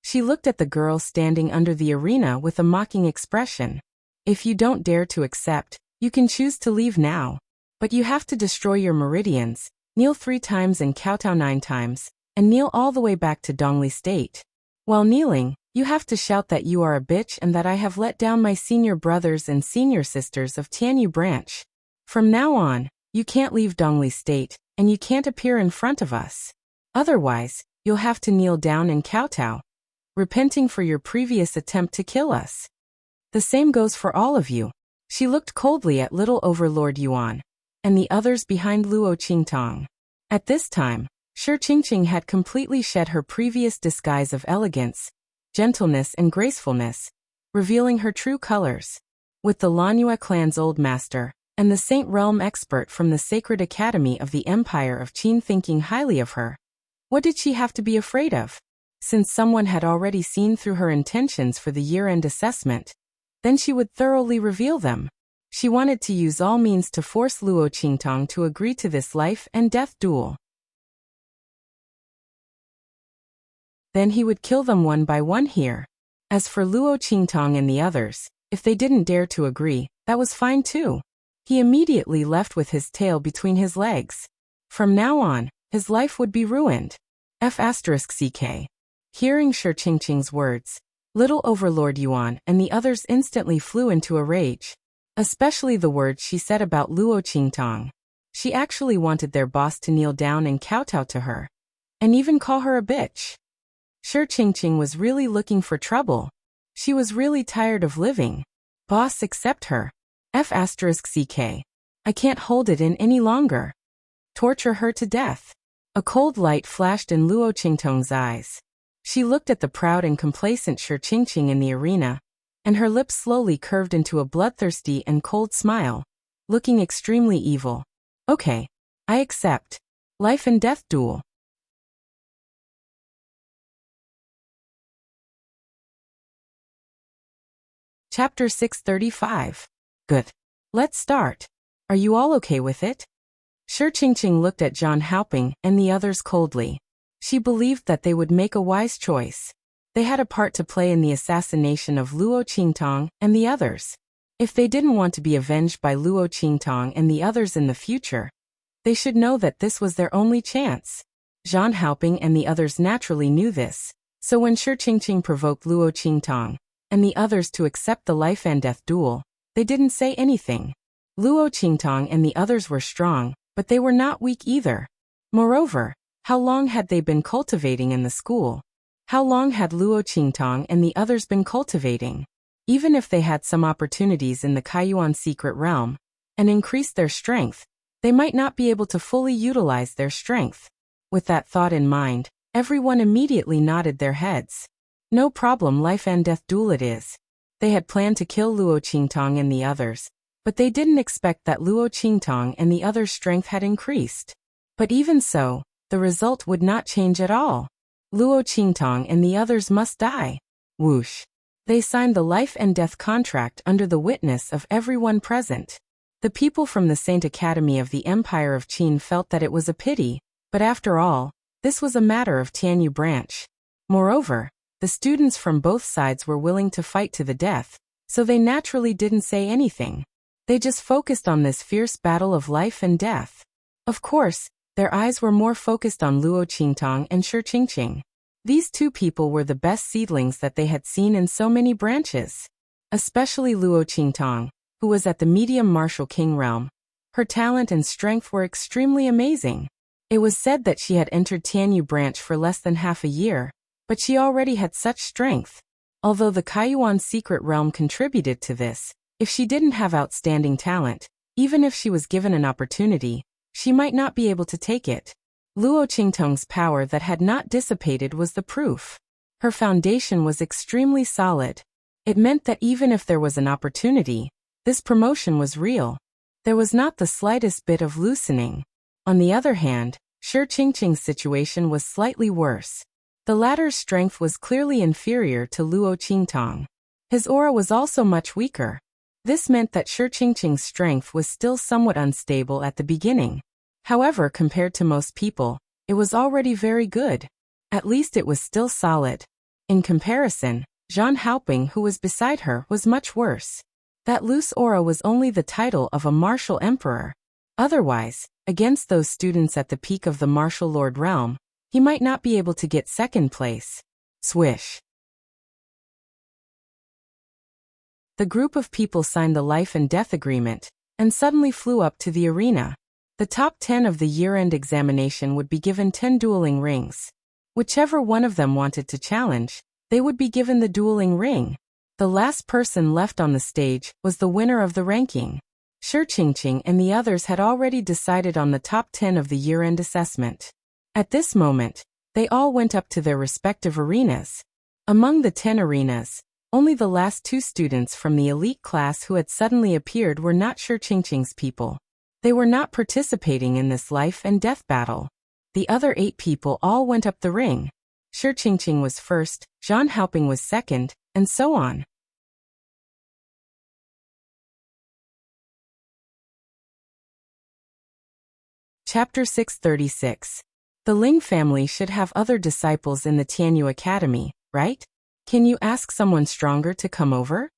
Speaker 1: She looked at the girl standing under the arena with a mocking expression. If you don't dare to accept, you can choose to leave now. But you have to destroy your meridians, kneel 3 times and kowtow 9 times, and kneel all the way back to Dongli State. While kneeling, you have to shout that you are a bitch and that I have let down my senior brothers and senior sisters of Tianyu Branch. From now on, you can't leave Dongli State, and you can't appear in front of us. Otherwise, you'll have to kneel down and kowtow, repenting for your previous attempt to kill us. The same goes for all of you. She looked coldly at little Overlord Yuan, and the others behind Luo Qingtong. At this time, Shi Qingqing had completely shed her previous disguise of elegance, gentleness and gracefulness, revealing her true colors. With the Lanhua clan's old master, and the Saint Realm expert from the Sacred Academy of the Empire of Qin thinking highly of her, what did she have to be afraid of? Since someone had already seen through her intentions for the year-end assessment, then she would thoroughly reveal them. She wanted to use all means to force Luo Qingtong to agree to this life and death duel. Then he would kill them one by one here. As for Luo Qingtong and the others, if they didn't dare to agree, that was fine too. He immediately left with his tail between his legs. From now on, his life would be ruined. F***ck. Hearing Shi Qingqing's words, little Overlord Yuan and the others instantly flew into a rage. Especially the words she said about Luo Qingtong. She actually wanted their boss to kneel down and kowtow to her, and even call her a bitch. Shi Qingqing was really looking for trouble. She was really tired of living. Boss, accept her. F***ck. I can't hold it in any longer. Torture her to death. A cold light flashed in Luo Qingtong's eyes. She looked at the proud and complacent Shi Qingqing in the arena, and her lips slowly curved into a bloodthirsty and cold smile, looking extremely evil. Okay, I accept. Life and death duel. Chapter 635. Good. Let's start. Are you all okay with it? Shi Qingqing looked at Zhang Haoping and the others coldly. She believed that they would make a wise choice. They had a part to play in the assassination of Luo Qingtong and the others. If they didn't want to be avenged by Luo Qingtong and the others in the future, they should know that this was their only chance. Zhang Haoping and the others naturally knew this, so when Shi Qingqing provoked Luo Qingtong and the others to accept the life and death duel, they didn't say anything. Luo Qingtong and the others were strong, but they were not weak either. Moreover, how long had they been cultivating in the school? How long had Luo Qingtong and the others been cultivating? Even if they had some opportunities in the Kaiyuan secret realm and increased their strength, they might not be able to fully utilize their strength. With that thought in mind, everyone immediately nodded their heads. No problem, life and death duel it is. They had planned to kill Luo Qingtong and the others, but they didn't expect that Luo Qingtong and the others' strength had increased. But even so, the result would not change at all. Luo Qingtong and the others must die. Whoosh. They signed the life and death contract under the witness of everyone present. The people from the Saint Academy of the Empire of Qin felt that it was a pity, but after all, this was a matter of Tianyu Branch. Moreover, the students from both sides were willing to fight to the death, so they naturally didn't say anything. They just focused on this fierce battle of life and death. Of course, their eyes were more focused on Luo Qingtang and Shi Qingqing. These two people were the best seedlings that they had seen in so many branches. Especially Luo Qingtang, who was at the medium martial king realm. Her talent and strength were extremely amazing. It was said that she had entered Tianyu branch for less than half a year, but she already had such strength. Although the Kaiyuan secret realm contributed to this, if she didn't have outstanding talent, even if she was given an opportunity, she might not be able to take it. Luo Qingtang's power that had not dissipated was the proof. Her foundation was extremely solid. It meant that even if there was an opportunity, this promotion was real. There was not the slightest bit of loosening. On the other hand, Shi Qingqing's situation was slightly worse. The latter's strength was clearly inferior to Luo Qingtang. His aura was also much weaker. This meant that Shi Qingqing's strength was still somewhat unstable at the beginning. However, compared to most people, it was already very good. At least it was still solid. In comparison, Zhang Haoping, who was beside her, was much worse. That loose aura was only the title of a martial emperor. Otherwise, against those students at the peak of the martial lord realm, he might not be able to get second place. Swish. The group of people signed the life and death agreement, and suddenly flew up to the arena. The top 10 of the year-end examination would be given 10 dueling rings. Whichever one of them wanted to challenge, they would be given the dueling ring. The last person left on the stage was the winner of the ranking. Shi Qingqing and the others had already decided on the top 10 of the year-end assessment. At this moment, they all went up to their respective arenas. Among the 10 arenas, only the last 2 students from the elite class who had suddenly appeared were not Shi Qingqing's people. They were not participating in this life and death battle. The other 8 people all went up the ring. Shi Qingqing was first, Zhang Haoping was second, and so on. Chapter 636. The Ling family should have other disciples in the Tianyu Academy, right? Can you ask someone stronger to come over?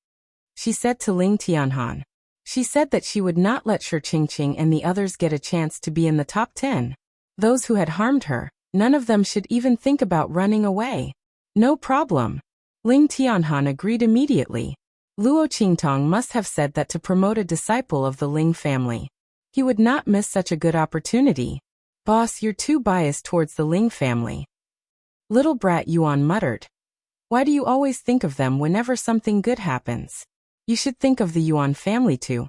Speaker 1: She said to Ling Tianhan. She said that she would not let Shi Qingqing and the others get a chance to be in the top 10. Those who had harmed her, none of them should even think about running away. No problem. Ling Tianhan agreed immediately. Luo Qingtang must have said that to promote a disciple of the Ling family. He would not miss such a good opportunity. Boss, you're too biased towards the Ling family. Little brat Yuan muttered. Why do you always think of them whenever something good happens? You should think of the Yuan family too.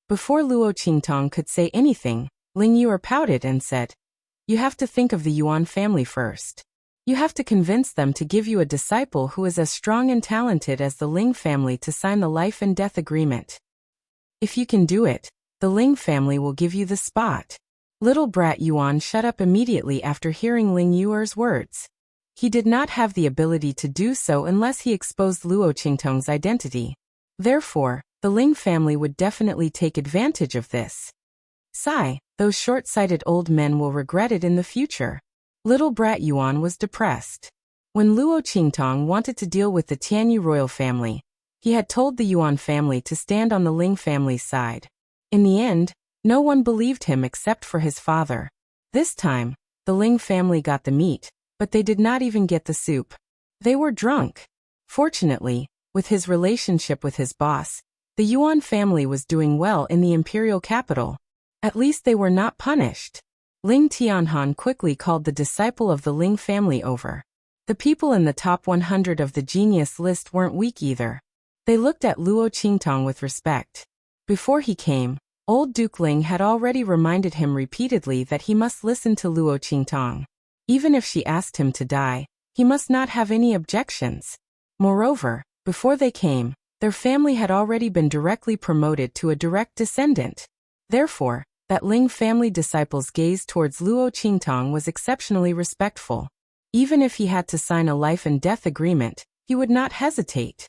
Speaker 1: Before Luo Qingtang could say anything, Ling Yuer pouted and said, You have to think of the Yuan family first. You have to convince them to give you a disciple who is as strong and talented as the Ling family to sign the life and death agreement. If you can do it, the Ling family will give you the spot. Little brat Yuan shut up immediately after hearing Ling Yuer's words. He did not have the ability to do so unless he exposed Luo Qingtang's identity. Therefore, the Ling family would definitely take advantage of this. Sigh, those short-sighted old men will regret it in the future. Little brat Yuan was depressed. When Luo Qingtang wanted to deal with the Tianyu royal family, he had told the Yuan family to stand on the Ling family's side. In the end, no one believed him except for his father. This time, the Ling family got the meat, but they did not even get the soup. They were drunk. Fortunately, with his relationship with his boss, the Yuan family was doing well in the imperial capital. At least they were not punished. Ling Tianhan quickly called the disciple of the Ling family over. The people in the top 100 of the genius list weren't weak either. They looked at Luo Qingtang with respect. Before he came, old Duke Ling had already reminded him repeatedly that he must listen to Luo Qingtang. Even if she asked him to die, he must not have any objections. Moreover, before they came, their family had already been directly promoted to a direct descendant. Therefore, that Ling family disciple's gaze towards Luo Qingtang was exceptionally respectful. Even if he had to sign a life and death agreement, he would not hesitate.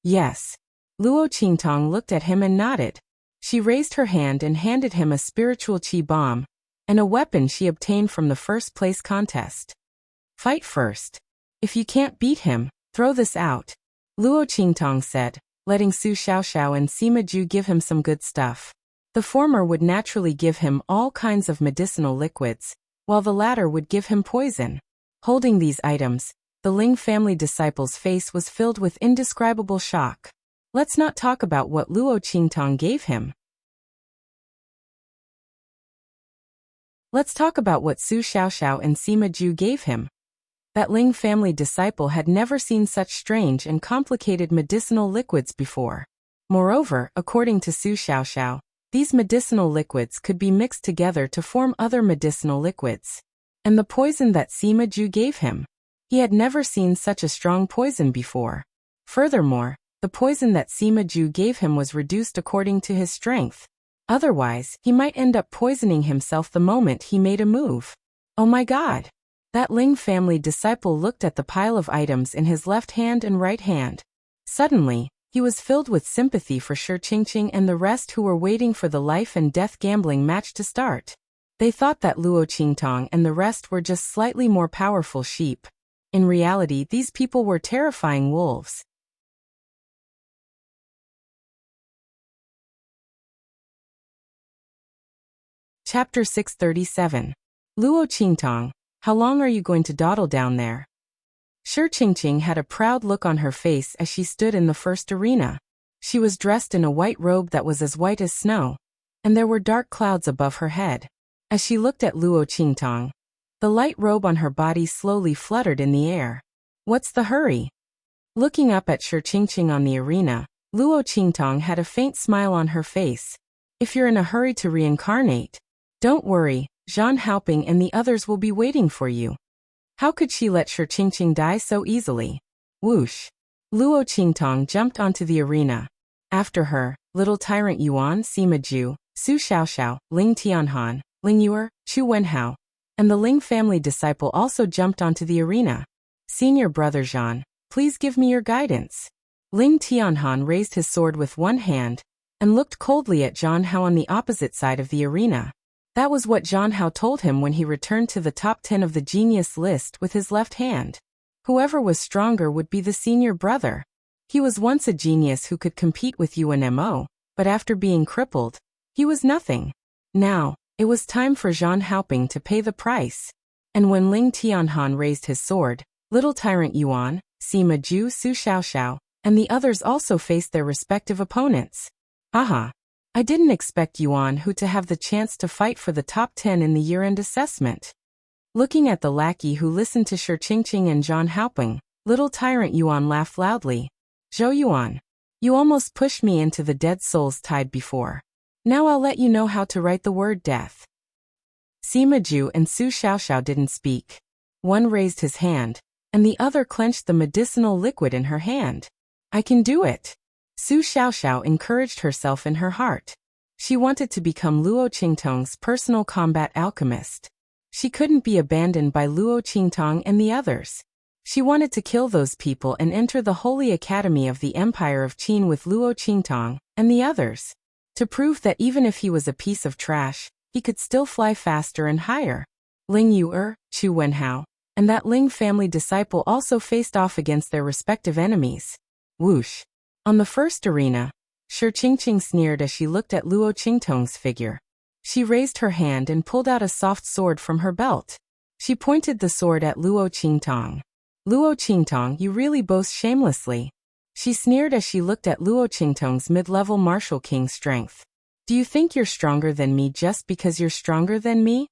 Speaker 1: Yes. Luo Qingtang looked at him and nodded. She raised her hand and handed him a spiritual qi bomb, and a weapon she obtained from the first place contest. Fight first. If you can't beat him, throw this out, Luo Qingtang said, letting Su Xiaoxiao and Sima Ju give him some good stuff. The former would naturally give him all kinds of medicinal liquids, while the latter would give him poison. Holding these items, the Ling family disciple's face was filled with indescribable shock. Let's not talk about what Luo Qingtong gave him. Let's talk about what Su Xiaoxiao and Sima Ju gave him. That Ling family disciple had never seen such strange and complicated medicinal liquids before. Moreover, according to Su Xiaoxiao, these medicinal liquids could be mixed together to form other medicinal liquids. And the poison that Sima Ju gave him, he had never seen such a strong poison before. Furthermore, the poison that Sima Ju gave him was reduced according to his strength. Otherwise, he might end up poisoning himself the moment he made a move. Oh my God! That Ling family disciple looked at the pile of items in his left hand and right hand. Suddenly, he was filled with sympathy for Shi Qingqing and the rest who were waiting for the life and death gambling match to start. They thought that Luo Qingtong and the rest were just slightly more powerful sheep. In reality, these people were terrifying wolves. Chapter 637. Luo Qingtong, how long are you going to dawdle down there? Shi Qingqing had a proud look on her face as she stood in the first arena. She was dressed in a white robe that was as white as snow, and there were dark clouds above her head. As she looked at Luo Qingtong, the light robe on her body slowly fluttered in the air. What's the hurry? Looking up at Shi Qingqing on the arena, Luo Qingtong had a faint smile on her face. If you're in a hurry to reincarnate, don't worry, Zhan Haoping and the others will be waiting for you. How could she let Shi Qingqing die so easily? Whoosh! Luo Qingtong jumped onto the arena. After her, little tyrant Yuan, Sima Ju, Su Xiaoxiao, Ling Tianhan, Ling Yuer, Chu Wenhao, and the Ling family disciple also jumped onto the arena. Senior brother Zhan, please give me your guidance. Ling Tianhan raised his sword with one hand and looked coldly at Zhan Hao on the opposite side of the arena. That was what Zhan Hao told him when he returned to the top 10 of the genius list with his left hand. Whoever was stronger would be the senior brother. He was once a genius who could compete with Yuan Mo, but after being crippled, he was nothing. Now, it was time for Zhan Haoping to pay the price. And when Ling Tianhan raised his sword, little tyrant Yuan, Sima Ju, Su Xiaoxiao, and the others also faced their respective opponents. Aha! I didn't expect Yuan Hu to have the chance to fight for the top 10 in the year-end assessment. Looking at the lackey who listened to Shi Qingqing and Zhan Haoping, little tyrant Yuan laughed loudly. Zhou Yuan, you almost pushed me into the dead soul's tide before. Now I'll let you know how to write the word death. Sima Ju and Su Xiaoxiao didn't speak. One raised his hand, and the other clenched the medicinal liquid in her hand. I can do it. Su Xiaoxiao encouraged herself in her heart. She wanted to become Luo Qingtong's personal combat alchemist. She couldn't be abandoned by Luo Qingtong and the others. She wanted to kill those people and enter the Holy Academy of the Empire of Qin with Luo Qingtong and the others, to prove that even if he was a piece of trash, he could still fly faster and higher. Ling Yuer, Chu Wenhao, and that Ling family disciple also faced off against their respective enemies. Whoosh! On the first arena, Shi Qingqing sneered as she looked at Luo Qingtong's figure. She raised her hand and pulled out a soft sword from her belt. She pointed the sword at Luo Qingtong. Luo Qingtong, you really boast shamelessly. She sneered as she looked at Luo Qingtong's mid-level martial king strength. Do you think you're stronger than me just because you're stronger than me?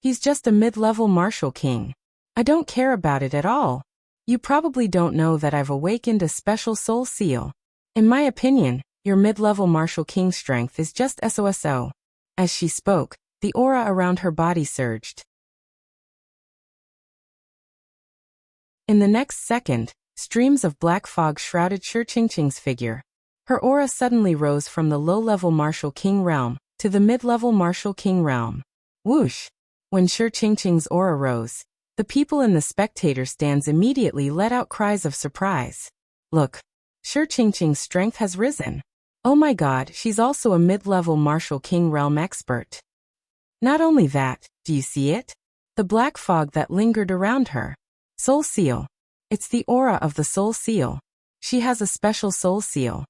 Speaker 1: He's just a mid-level martial king. I don't care about it at all. You probably don't know that I've awakened a special soul seal. In my opinion, your mid-level martial king strength is just SOSO. As she spoke, the aura around her body surged. In the next second, streams of black fog shrouded Shi Qingqing's figure. Her aura suddenly rose from the low-level martial king realm to the mid-level martial king realm. Whoosh! When Shi Qingqing's aura rose, the people in the spectator stands immediately let out cries of surprise. Look! Shi Qingqing's strength has risen. Oh my God, she's also a mid-level martial king realm expert. Not only that, do you see it? The black fog that lingered around her. Soul seal. It's the aura of the soul seal. She has a special soul seal.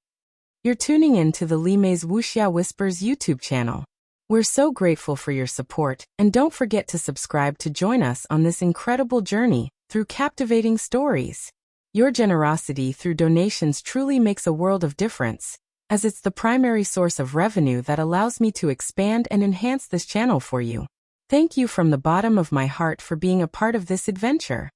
Speaker 1: You're tuning in to the Limei's Wuxia Whispers YouTube channel. We're so grateful for your support, and don't forget to subscribe to join us on this incredible journey through captivating stories. Your generosity through donations truly makes a world of difference, as it's the primary source of revenue that allows me to expand and enhance this channel for you. Thank you from the bottom of my heart for being a part of this adventure.